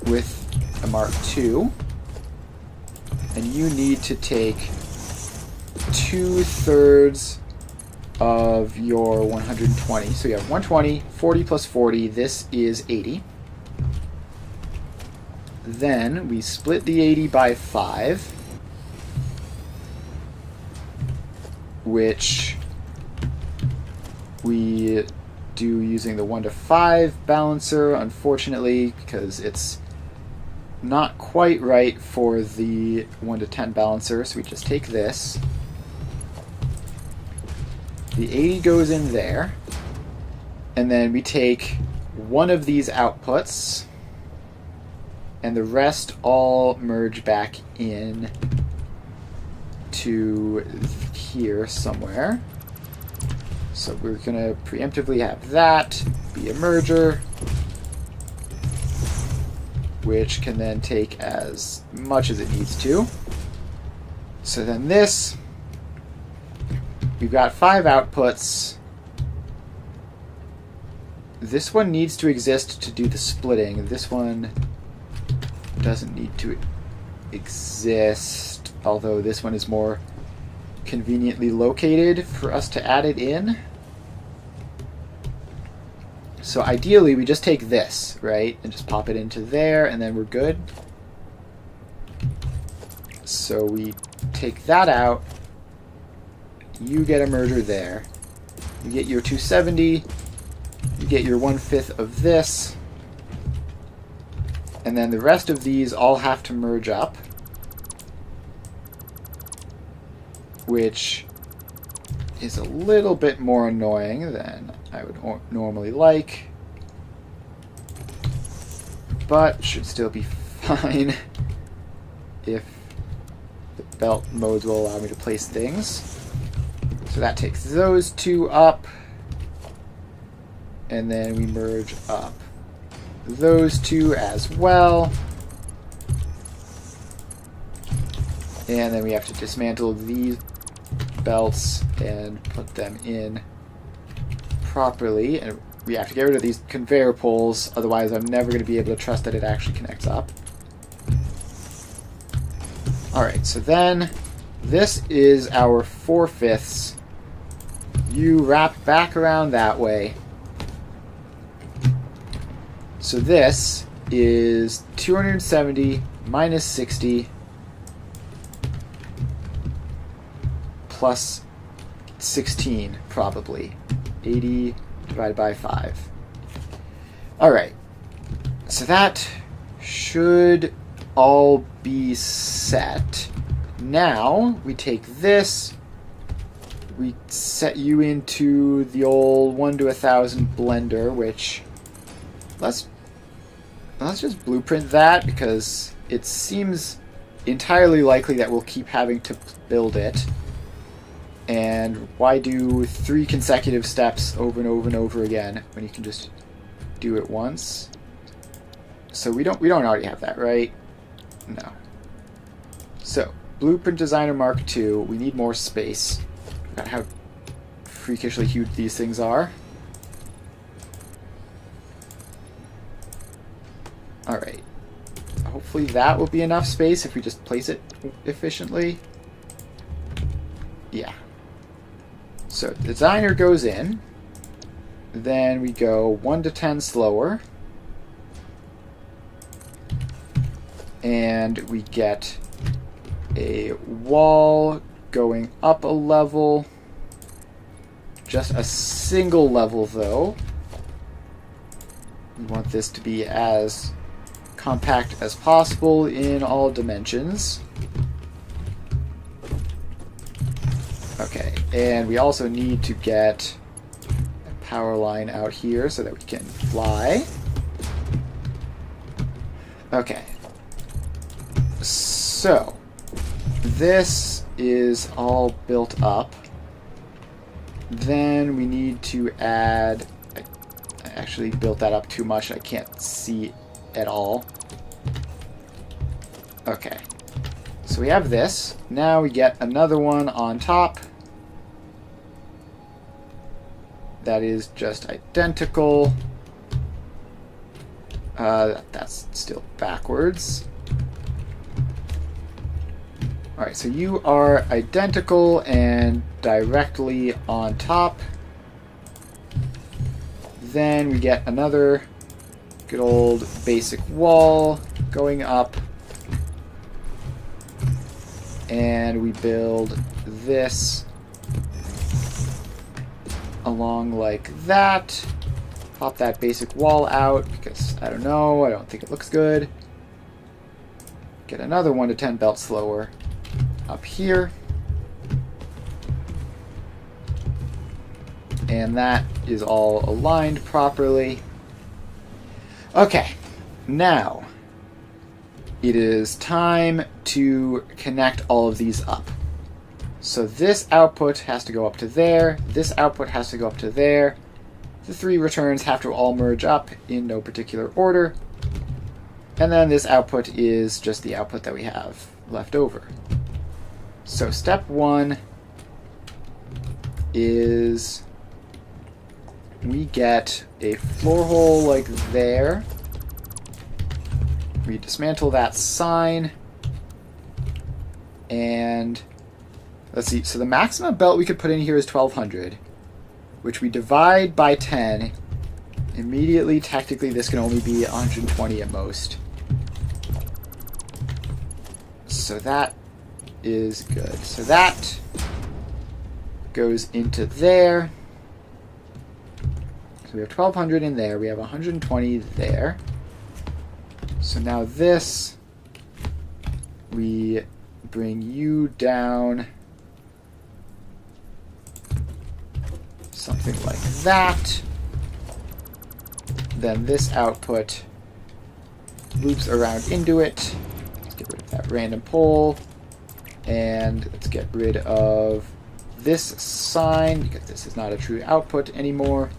Speaker 1: with a Mark 2, and you need to take 2/3 of your 120. So you have 120, 40 plus 40, this is 80. Then we split the 80 by 5, which we do using the 1 to 5 balancer, unfortunately, because it's not quite right for the 1 to 10 balancer, so we just take this. The 80 goes in there, and then we take one of these outputs, and the rest all merge back in to here somewhere. So we're going to preemptively have that be a merger, which can then take as much as it needs to. So then this, we've got 5 outputs. This one needs to exist to do the splitting. This one doesn't need to exist, although this one is more conveniently located for us to add it in. So ideally we just take this, right, and just pop it into there, and then we're good. So we take that out. You get a merger there. You get your 270. You get your 1/5 of this. And then the rest of these all have to merge up, which is a little bit more annoying than I would normally like, but should still be fine if the belt modes will allow me to place things. So that takes those 2 up, and then we merge up those 2 as well. And then we have to dismantle these belts and put them in properly. And we have to get rid of these conveyor poles, otherwise I'm never going to be able to trust that it actually connects up. Alright, so then this is our 4/5. You wrap back around that way. So this is 270 minus 60 plus 16, probably. 80 divided by 5. Alright. So that should all be set. Now, we take this, we set you into the old 1 to 1,000 blender, which... Let's just blueprint that, because it seems entirely likely that we'll keep having to build it. And why do 3 consecutive steps over and over and over again when you can just do it once? So we don't already have that, right? No. So, Blueprint Designer Mark II, we need more space. Forgot how freakishly huge these things are. Alright. Hopefully that will be enough space if we just place it efficiently. Yeah. So the designer goes in, then we go 1 to 10 slower, and we get a wall going up a level, just a single level though. We want this to be as compact as possible in all dimensions. Okay, and we also need to get a power line out here so that we can fly. Okay. So, this is all built up. Then we need to add... I actually built that up too much. I can't see at all. Okay. So we have this. Now we get another one on top. That is just identical. That's still backwards. Alright, so you are identical and directly on top. Then we get another good old basic wall going up. And we build this along like that. Pop that basic wall out because, I don't know, I don't think it looks good. Get another 1 to 10 belt slower up here. And that is all aligned properly. Okay, now it is time to connect all of these up. So this output has to go up to there, this output has to go up to there, the 3 returns have to all merge up in no particular order. And then this output is just the output that we have left over. So step 1 is we get a floor hole like there. We dismantle that sign. And let's see, so the maximum belt we could put in here is 1200, which we divide by 10. Immediately, technically, this can only be 120 at most. So that is good. So that goes into there. So we have 1200 in there. We have 120 there. So now this, we bring you down something like that. Then this output loops around into it. Let's get rid of that random pole. And let's get rid of this sign because this is not a true output anymore.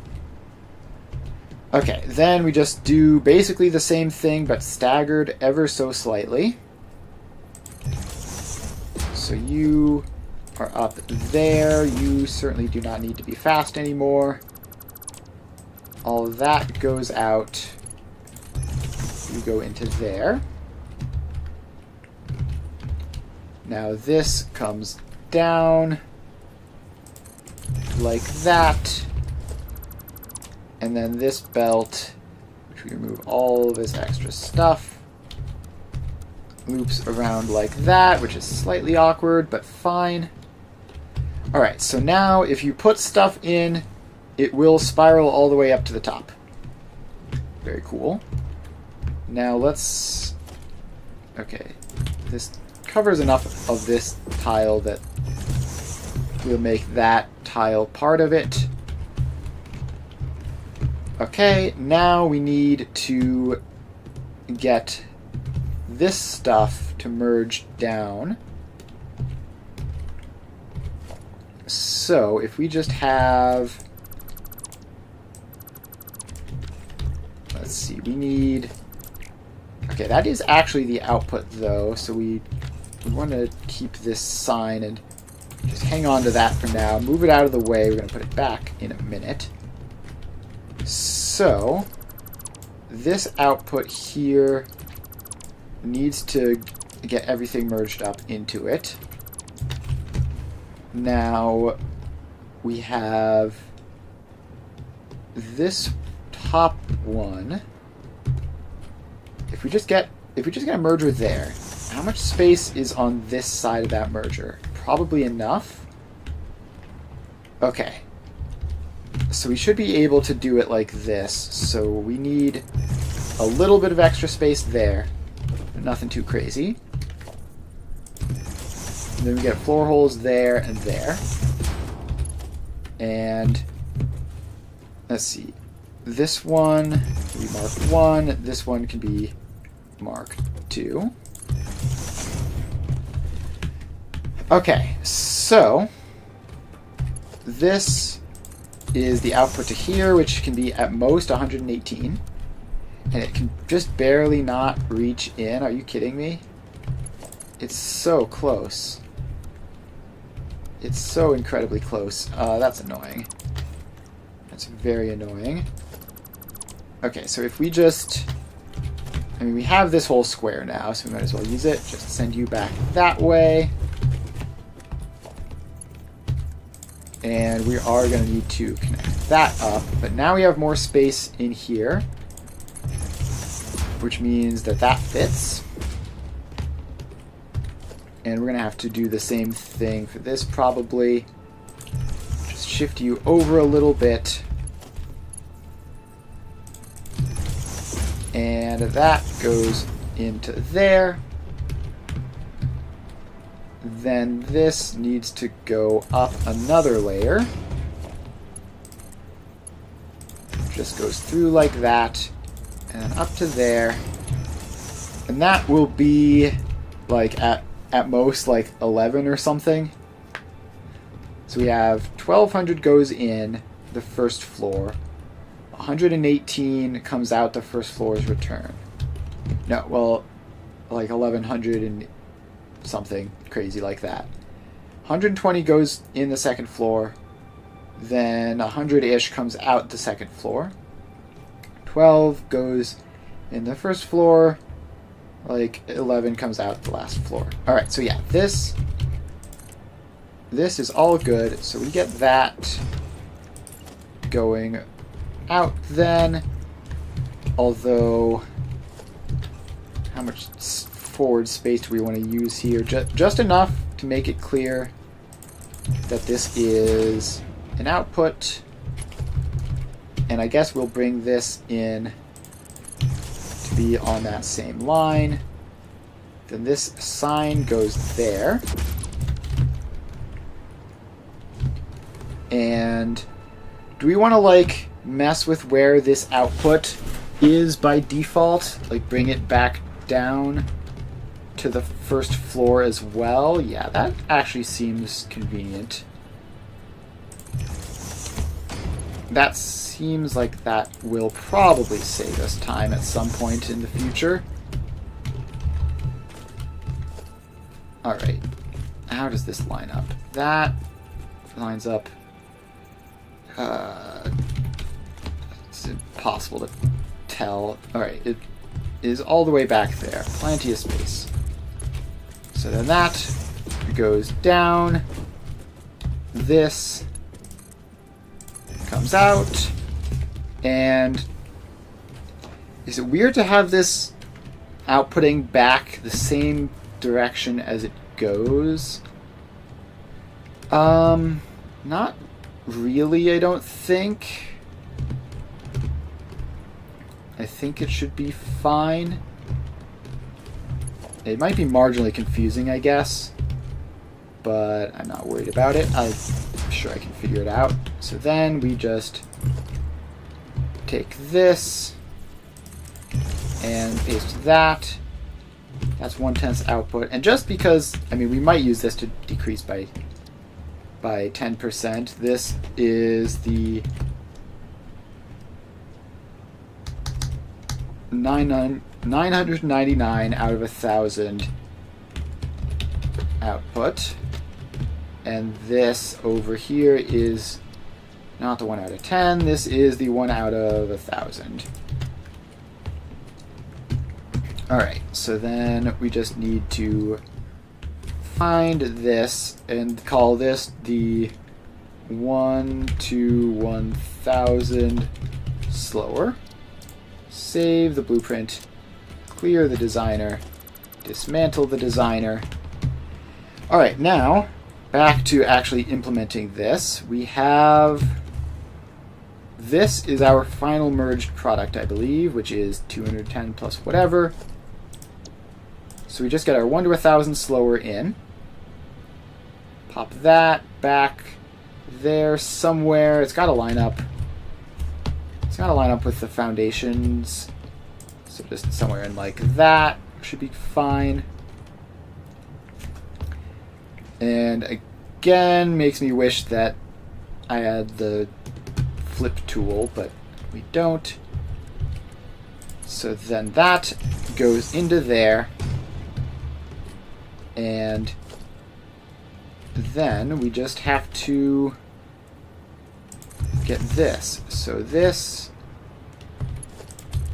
Speaker 1: Okay, then we just do basically the same thing but staggered ever so slightly. So you are up there. You certainly do not need to be fast anymore. All of that goes out. You go into there. Now this comes down like that. And then this belt, which we remove all of this extra stuff, loops around like that, which is slightly awkward, but fine. Alright, so now if you put stuff in, it will spiral all the way up to the top. Very cool. Now let's... Okay, this covers enough of this tile that we'll make that tile part of it. Okay, now we need to get this stuff to merge down. So if we just have... Let's see, we need... Okay, that is actually the output though, so we want to keep this sign and just hang on to that for now. Move it out of the way. We're going to put it back in a minute. So, this output here needs to get everything merged up into it. Now, we have this top one. If we just get a merger there, how much space is on this side of that merger? Probably enough. Okay. So we should be able to do it like this. So we need a little bit of extra space there, but nothing too crazy. And then we get floor holes there and there. And let's see. This one can be mark 1. This one can be mark 2. Okay, so this is the output to here, which can be at most 118. And it can just barely not reach in. Are you kidding me? It's so close. It's so incredibly close. That's annoying. That's very annoying. Okay, so if we just... I mean, we have this whole square now, so we might as well use it. Just send you back that way. And we are going to need to connect that up. But now we have more space in here, which means that that fits. And we're going to have to do the same thing for this probably. Just shift you over a little bit. And that goes into there. Then this needs to go up another layer. Just goes through like that. And then up to there. And that will be like at most like 11 or something. So we have 1200 goes in the first floor. 118 comes out the first floor's return. No, well, like 1100 and something crazy like that. 120 goes in the second floor. Then 100-ish comes out the second floor. 12 goes in the first floor. Like 11 comes out the last floor. Alright, so yeah, this is all good. So we get that going out then. Although, how much forward space do we want to use here? Just enough to make it clear that this is an output. And I guess we'll bring this in to be on that same line. Then this sign goes there. And do we want to like mess with where this output is by default? Like bring it back down to the first floor as well? Yeah, that actually seems convenient. That seems like that will probably save us time at some point in the future. Alright, how does this line up? That lines up. It's impossible to tell. Alright, it is all the way back there. Plenty of space. So then that goes down. This comes out. And is it weird to have this outputting back the same direction as it goes? Not really, I don't think. I think it should be fine. It might be marginally confusing, I guess, but I'm not worried about it. I'm sure I can figure it out. So then we just take this and paste that. That's 1/10 output. And just because, I mean, we might use this to decrease by 10%. This is the 999 out of 1,000 output. And this over here is not the 1 out of 10. This is the 1 out of 1,000. Alright, so then we just need to find this and call this the 1 to 1,000 slower. Save the blueprint, clear the designer, dismantle the designer. Alright, now back to actually implementing this. We have, this is our final merged product, I believe, which is 210 plus whatever. So we just get our 1 to 1,000 slower in. Pop that back there somewhere. It's got to line up. It's got to line up with the foundations. So just somewhere in like that should be fine. And again, makes me wish that I had the flip tool, but we don't. So then that goes into there. And then we just have to get this. So this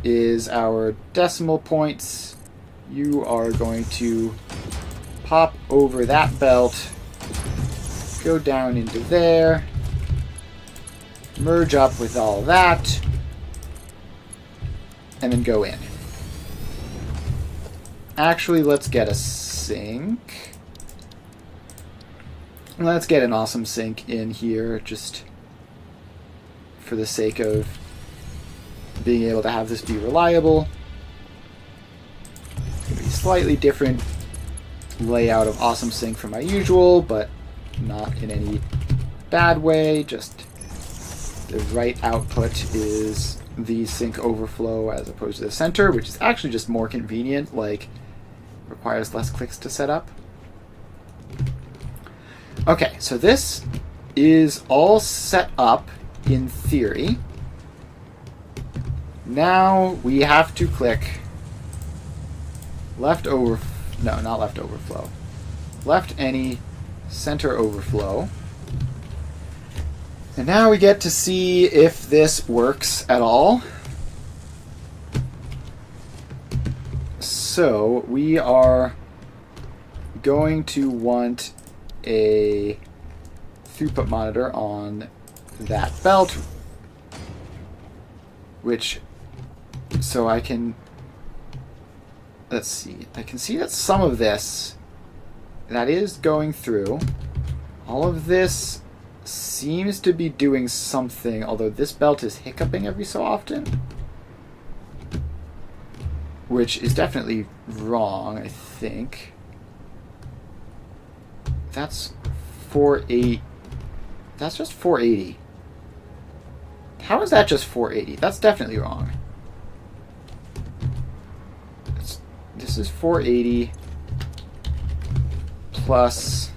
Speaker 1: is our decimal points. You are going to pop over that belt, go down into there, merge up with all that, and then go in. Actually, let's get a sync. Let's get an awesome sync in here, just for the sake of being able to have this be reliable. It's going to be slightly different layout of awesome sync from my usual, but not in any bad way. Just the right output is the sync overflow as opposed to the center, which is actually just more convenient, like requires less clicks to set up. Okay, so this is all set up in theory. Now we have to click left over, no, not left overflow, left any, center overflow. And now we get to see if this works at all. So we are going to want a throughput monitor on that belt, which, so I can, let's see, I can see that some of this, that is going through. All of this seems to be doing something, although this belt is hiccuping every so often, which is definitely wrong, I think. That's 480. That's just 480. How is that just 480? That's definitely wrong. This is 480 plus...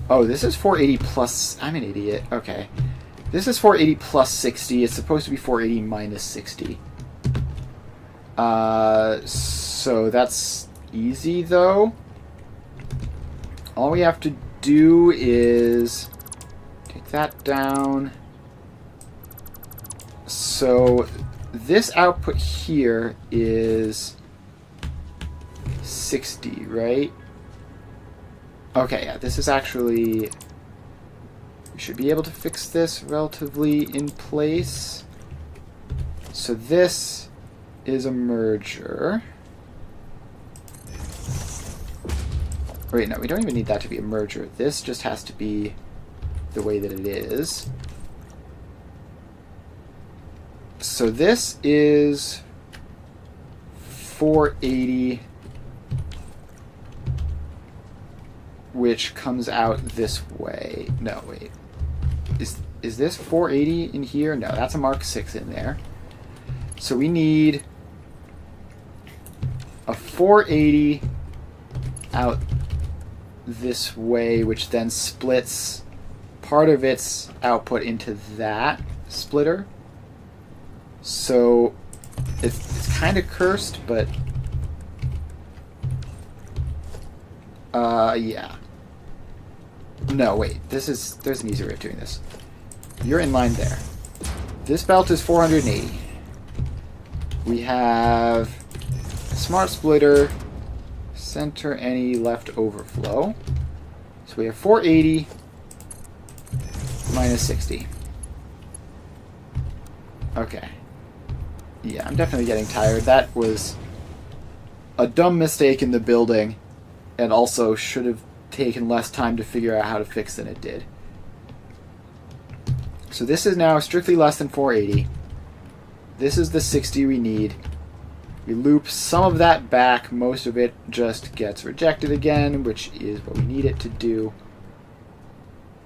Speaker 1: Oh, this is 480 plus... I'm an idiot. Okay. This is 480 plus 60. It's supposed to be 480 minus 60. So that's easy, though. All we have to do is take that down. So this output here is 60, right? Okay, yeah, this is actually... We should be able to fix this relatively in place. So this is a merger. Wait, no, we don't even need that to be a merger. This just has to be the way that it is. So this is 480, which comes out this way. No, wait. Is this 480 in here? No, that's a Mark 6 in there. So we need a 480 out this way, which then splits part of its output into that splitter. So it's kind of cursed, but yeah. No, wait. There's an easier way of doing this. You're in line there. This belt is 480. We have a smart splitter, center any left overflow. So we have 480 minus 60. Okay. Yeah, I'm definitely getting tired. That was a dumb mistake in the building, and also should have taken less time to figure out how to fix than it did. So this is now strictly less than 480. This is the 60 we need. We loop some of that back. Most of it just gets rejected again, which is what we need it to do.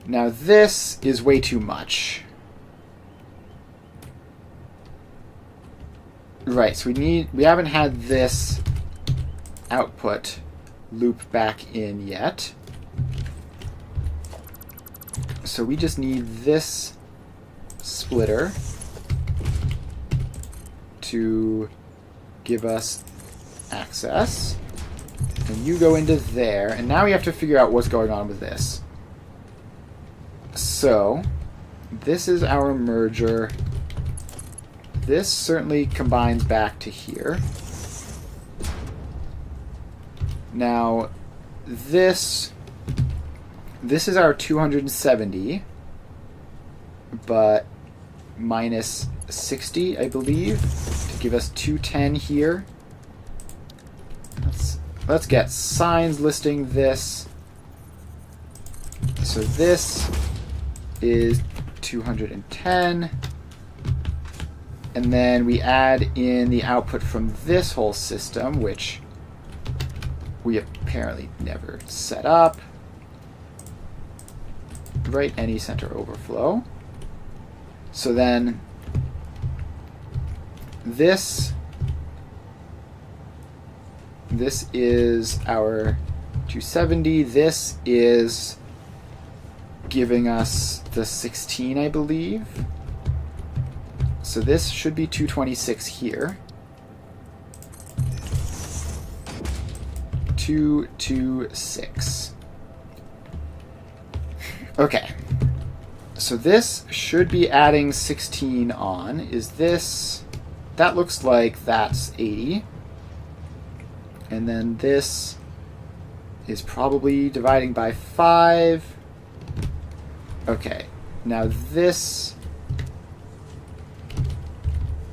Speaker 1: Now this is way too much. Right, so we haven't had this output loop back in yet. So we just need this splitter to give us access. And you go into there, and now we have to figure out what's going on with this. So this is our merger. This certainly combines back to here. Now, this is our 270, but minus 60, I believe, to give us 210 here. Let's get signs listing this. So this is 210. And then we add in the output from this whole system, which we apparently never set up. Right, any center overflow. So then this is our 270. This is giving us the 16, I believe. So this should be 226 here. 226. Okay. So this should be adding 16 on. Is this... That looks like that's 80. And then this is probably dividing by 5. Okay. Now this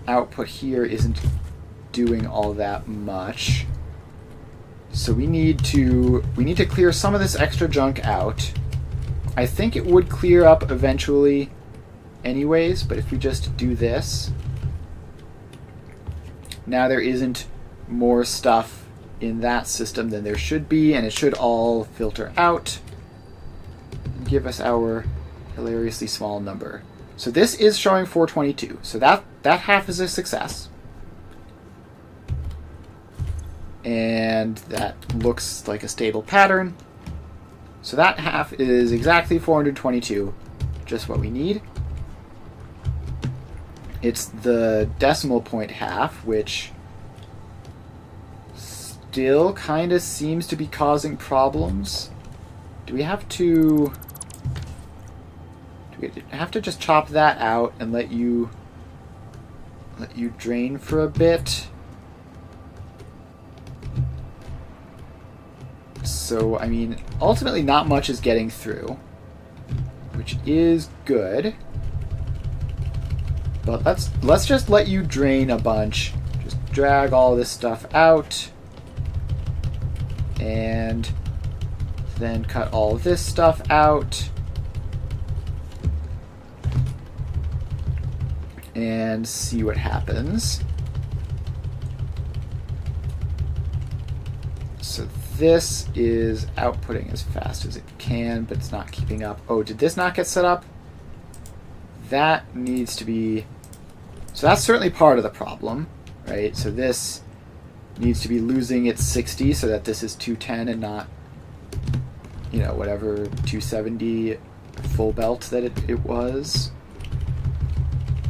Speaker 1: output here isn't doing all that much. So we need to clear some of this extra junk out. I think it would clear up eventually anyways, but if we just do this, now there isn't more stuff in that system than there should be, and it should all filter out and give us our hilariously small number. So this is showing 422, so that half is a success. And that looks like a stable pattern. So that half is exactly 422, just what we need. It's the decimal point half, which still kind of seems to be causing problems. Do we have to just chop that out and let you drain for a bit? So, I mean, ultimately not much is getting through, which is good. But let's just let you drain a bunch. Just drag all this stuff out. And then cut all this stuff out. And see what happens. So this is outputting as fast as it can, but it's not keeping up. Oh, did this not get set up? That needs to be... So that's certainly part of the problem, right? So this needs to be losing its 60 so that this is 210 and not, you know, whatever 270 full belt that it was.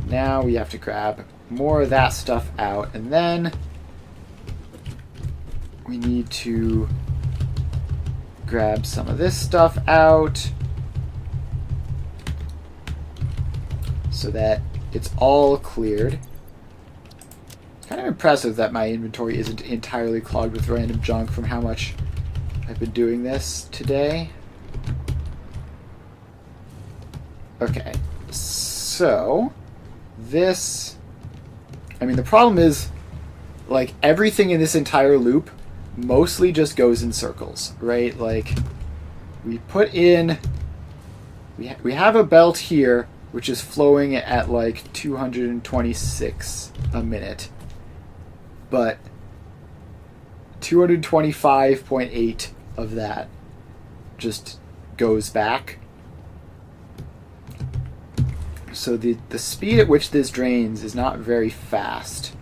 Speaker 1: Now we have to grab more of that stuff out, and then we need to grab some of this stuff out so that it's all cleared. It's kind of impressive that my inventory isn't entirely clogged with random junk from how much I've been doing this today. Okay, so this... I mean, the problem is, like, everything in this entire loop mostly just goes in circles, right? Like, we put in... We have a belt here, which is flowing at, like, 226 a minute. But 225.8 of that just goes back. So the speed at which this drains is not very fast.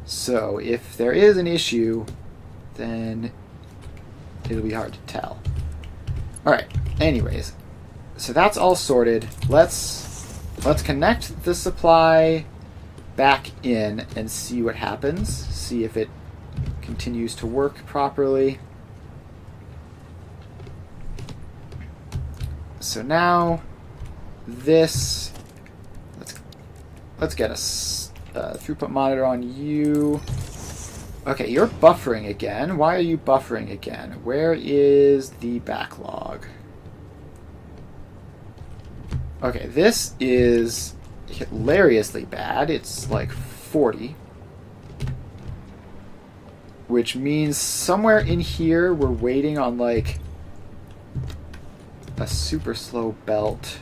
Speaker 1: So if there is an issue, then it'll be hard to tell. Alright, anyways. So that's all sorted. Let's connect the supply back in and see what happens. See if it continues to work properly. So now this... Let's get a throughput monitor on you. Okay, you're buffering again. Why are you buffering again? Where is the backlog? Okay, this is hilariously bad. It's like 40. Which means somewhere in here we're waiting on like a super slow belt.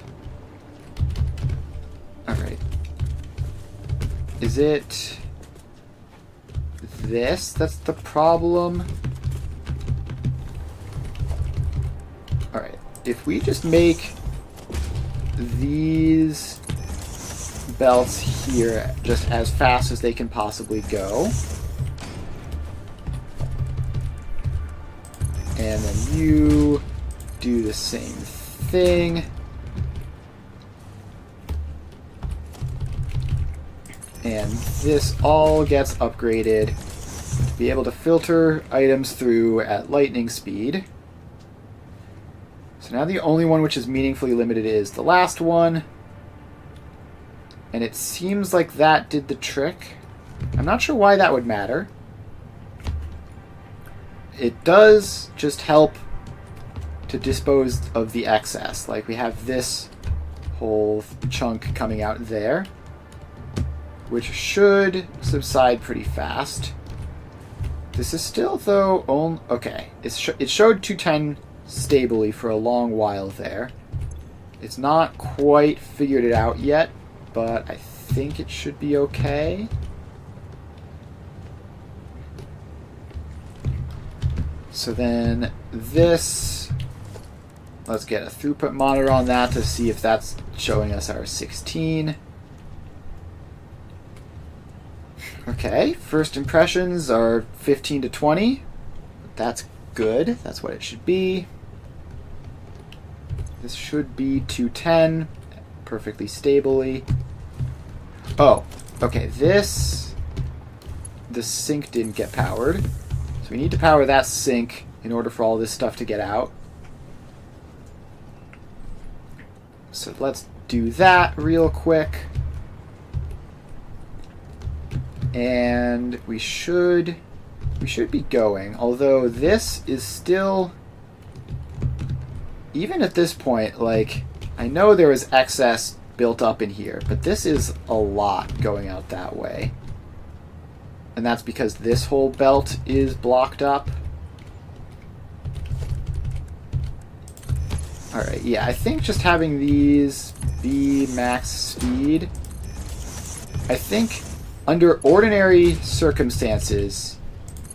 Speaker 1: Alright. Is it this that's the problem? Alright, if we just make these belts here just as fast as they can possibly go, and then you do the same thing. And this all gets upgraded to be able to filter items through at lightning speed. So now the only one which is meaningfully limited is the last one. And it seems like that did the trick. I'm not sure why that would matter. It does just help to dispose of the excess. Like we have this whole chunk coming out there, which should subside pretty fast. This is still, though, okay. It showed 210 stably for a long while there. It's not quite figured it out yet, but I think it should be okay. So then this, let's get a throughput monitor on that to see if that's showing us our 16. Okay, first impressions are 15 to 20. That's good. That's what it should be. This should be 210 perfectly stably. Oh, okay, the sink didn't get powered. So we need to power that sink in order for all this stuff to get out. So let's do that real quick. And we should be going. Although this is still, even at this point, like, I know there is excess built up in here, but this is a lot going out that way. And that's because this whole belt is blocked up. Alright, yeah, I think just having these be max speed, I think under ordinary circumstances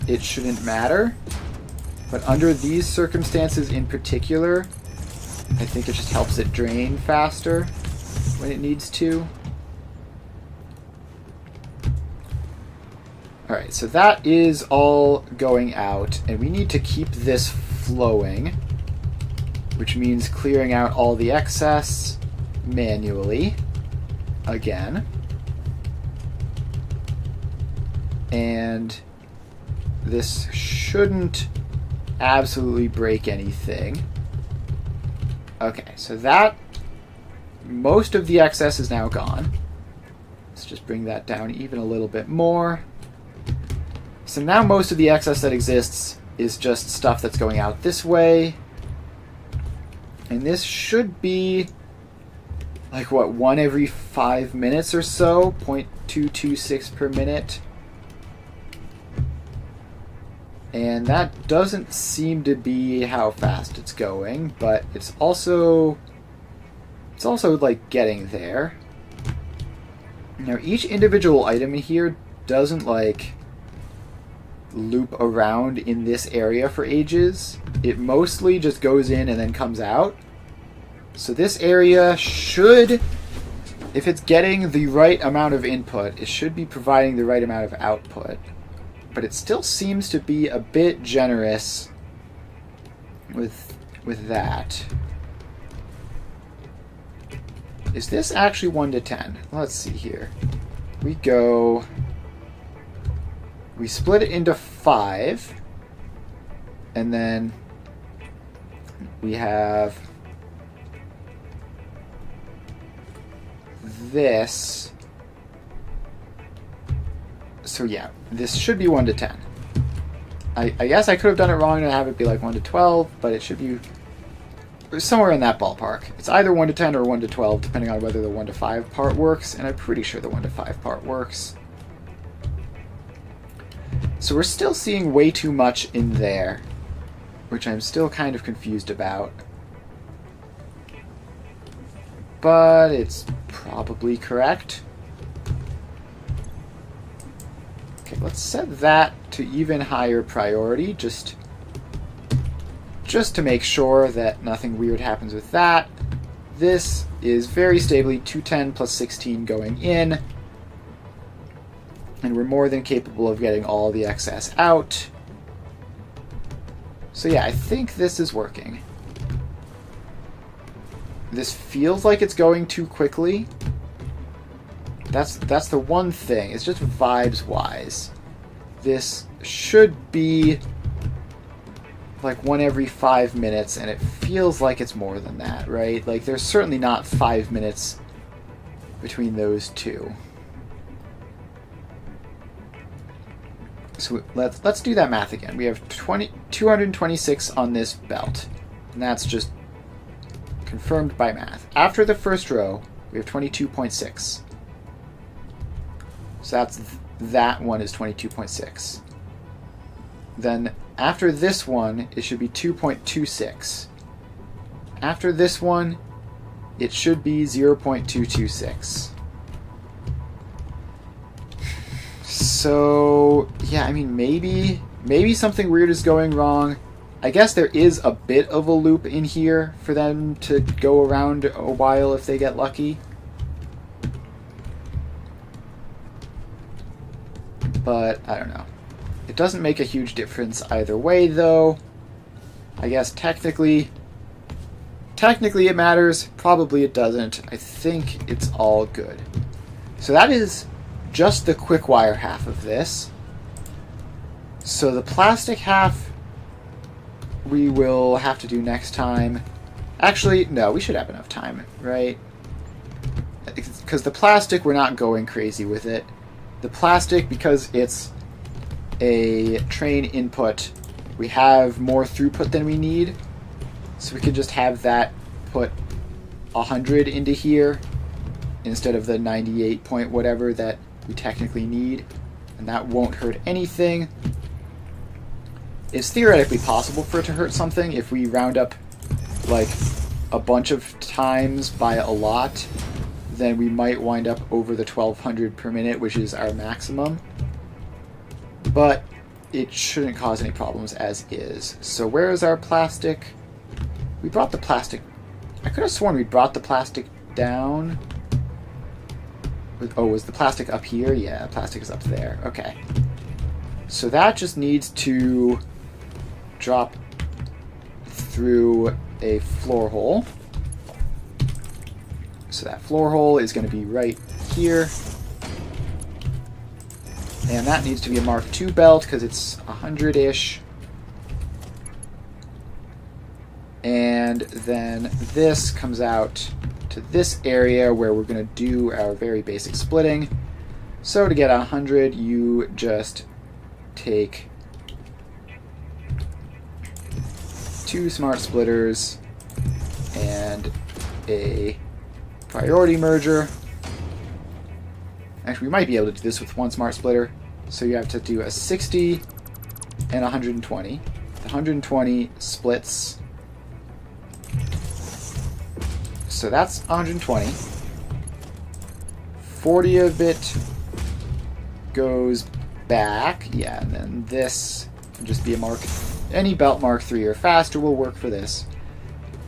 Speaker 1: it shouldn't matter. But under these circumstances in particular, I think it just helps it drain faster when it needs to. Alright, so that is all going out, and we need to keep this flowing, which means clearing out all the excess manually again. And this shouldn't absolutely break anything. Okay, so that, most of the excess is now gone. Let's just bring that down even a little bit more. So now most of the excess that exists is just stuff that's going out this way. And this should be like, what, 1 every 5 minutes or so? 0.226 per minute. And that doesn't seem to be how fast it's going, but it's also like getting there. Now each individual item in here doesn't like loop around in this area for ages. It mostly just goes in and then comes out. So this area should, if it's getting the right amount of input, it should be providing the right amount of output. But it still seems to be a bit generous with that. Is this actually 1 to 10? Let's see here. We split it into 5, and then we have this. So yeah, this should be 1 to 10. I guess I could have done it wrong and have it be like 1 to 12, but it should be somewhere in that ballpark. It's either 1 to 10 or 1 to 12, depending on whether the 1 to 5 part works, and I'm pretty sure the 1 to 5 part works. So we're still seeing way too much in there, which I'm still kind of confused about. But it's probably correct. Okay, let's set that to even higher priority, just to make sure that nothing weird happens with that. This is very stably 210 plus 16 going in, and we're more than capable of getting all the excess out. So yeah, I think this is working. This feels like it's going too quickly, That's the one thing. It's just vibes-wise. This should be like one every 5 minutes, and it feels like it's more than that, right? Like, there's certainly not 5 minutes between those two. So let's do that math again. We have 226 on this belt, and that's just confirmed by math. After the first row, we have 22.6. So that one is 22.6. Then after this one, it should be 2.26. After this one, it should be 0.226. So, yeah, I mean, maybe something weird is going wrong. I guess there is a bit of a loop in here for them to go around a while if they get lucky. But, I don't know. It doesn't make a huge difference either way, though. I guess technically it matters. Probably it doesn't. I think it's all good. So that is just the quick wire half of this. So the plastic half we will have to do next time. Actually, no, we should have enough time, right? Because the plastic, we're not going crazy with it. The plastic, because it's a train input, we have more throughput than we need. So we could just have that put 100 into here instead of the 98 point whatever that we technically need. And that won't hurt anything. It's theoretically possible for it to hurt something if we round up like a bunch of times by a lot. Then we might wind up over the 1200 per minute, which is our maximum. But it shouldn't cause any problems as is. So where is our plastic? We brought the plastic... I could have sworn we brought the plastic down. Oh, was the plastic up here? Yeah, plastic is up there. Okay. So that just needs to drop through a floor hole. So that floor hole is going to be right here. And that needs to be a Mark II belt because it's 100-ish. And then this comes out to this area where we're going to do our very basic splitting. So to get 100, you just take 2 smart splitters and a priority merger. Actually, we might be able to do this with 1 smart splitter. So you have to do a 60 and 120. The 120 splits. So that's 120. 40 of it goes back. Yeah, and then this can just be any belt Mark III or faster will work for this.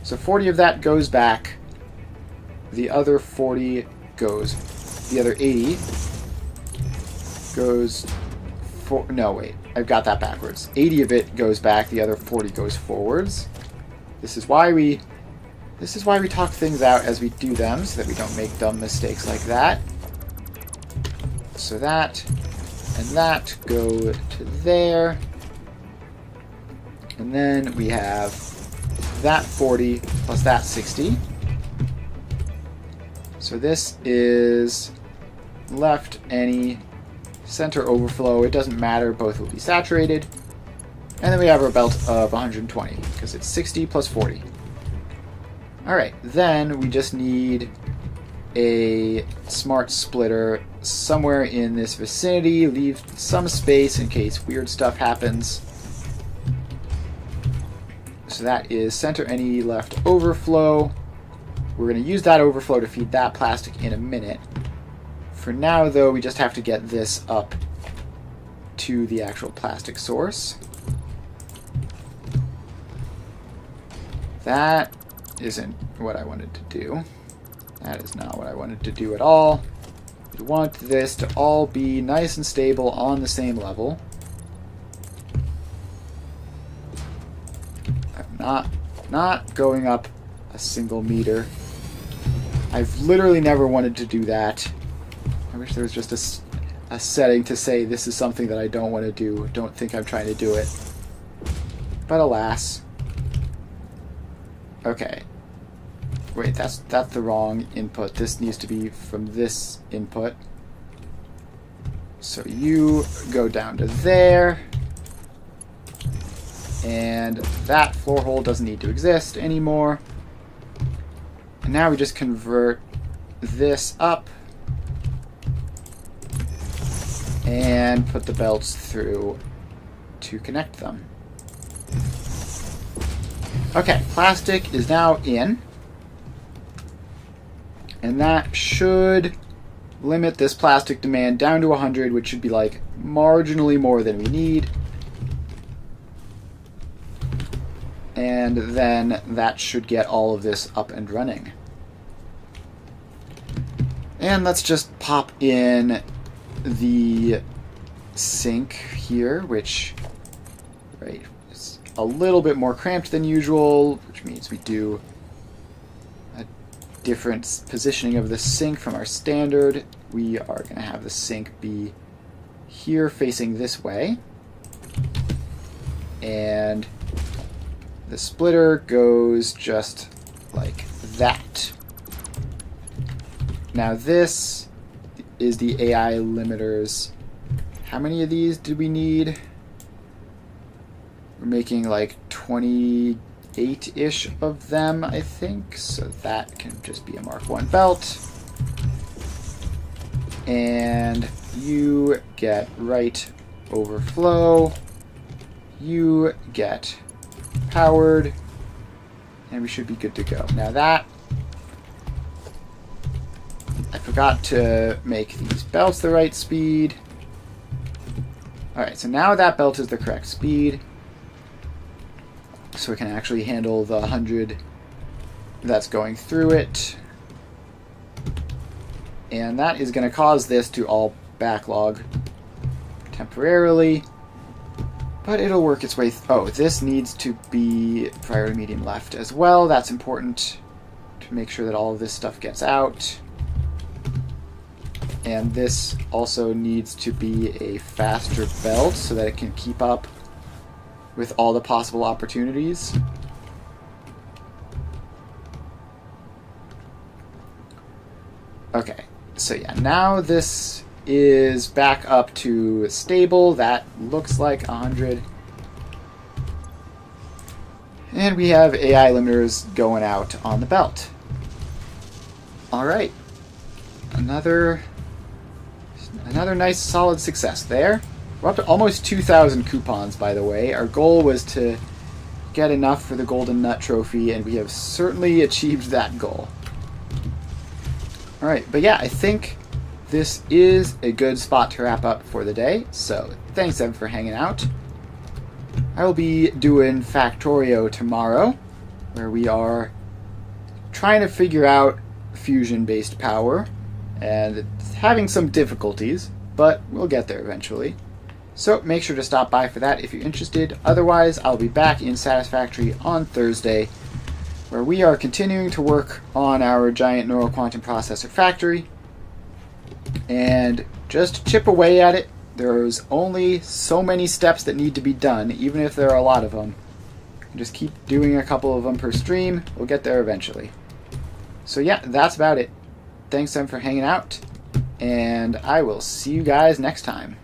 Speaker 1: So 40 of that goes back. The other 40 goes. The other 80 goes for... No, wait. I've got that backwards. 80 of it goes back. The other 40 goes forwards. This is why we talk things out as we do them, so that we don't make dumb mistakes like that. So that and that go to there. And then we have that 40 plus that 60. So this is left any center overflow. It doesn't matter. Both will be saturated. And then we have our belt of 120 because it's 60 plus 40. Alright, then we just need a smart splitter somewhere in this vicinity. Leave some space in case weird stuff happens. So that is center any left overflow. We're going to use that overflow to feed that plastic in a minute. For now, though, we just have to get this up to the actual plastic source. That isn't what I wanted to do. That is not what I wanted to do at all. We want this to all be nice and stable on the same level. I'm not going up a single meter. I've literally never wanted to do that. I wish there was just a setting to say this is something that I don't want to do. Don't think I'm trying to do it. But alas. Okay. Wait, that's the wrong input. This needs to be from this input. So you go down to there. And that floor hole doesn't need to exist anymore. And now we just convert this up and put the belts through to connect them. Okay, plastic is now in. And that should limit this plastic demand down to 100, which should be like marginally more than we need. And then that should get all of this up and running. And let's just pop in the sink here, which is a little bit more cramped than usual, which means we do a different positioning of the sink from our standard. We are going to have the sink be here facing this way. And the splitter goes just like that. Now this is the AI limiters. How many of these do we need? We're making like 28-ish of them, I think. So that can just be a Mark 1 belt. And you get right overflow. You get powered, and we should be good to go. Now that, I forgot to make these belts the right speed. Alright, so now that belt is the correct speed, so we can actually handle the 100 that's going through it. And that is going to cause this to all backlog temporarily. But it'll work its way. Oh, this needs to be priority medium left as well. That's important to make sure that all of this stuff gets out. And this also needs to be a faster belt so that it can keep up with all the possible opportunities. Okay, so yeah, now this is back up to stable. That looks like 100. And we have AI limiters going out on the belt. Alright. Another nice solid success there. We're up to almost 2,000 coupons, by the way. Our goal was to get enough for the Golden Nut Trophy, and we have certainly achieved that goal. Alright, but yeah, I think this is a good spot to wrap up for the day, so thanks everyone for hanging out. I will be doing Factorio tomorrow, where we are trying to figure out fusion-based power, and it's having some difficulties, but we'll get there eventually. So make sure to stop by for that if you're interested. Otherwise, I'll be back in Satisfactory on Thursday, where we are continuing to work on our giant neural quantum processor factory, and just chip away at it. There's only so many steps that need to be done, even if there are a lot of them. Just keep doing a couple of them per stream. We'll get there eventually. So yeah, that's about it. Thanks, everyone, for hanging out, and I will see you guys next time.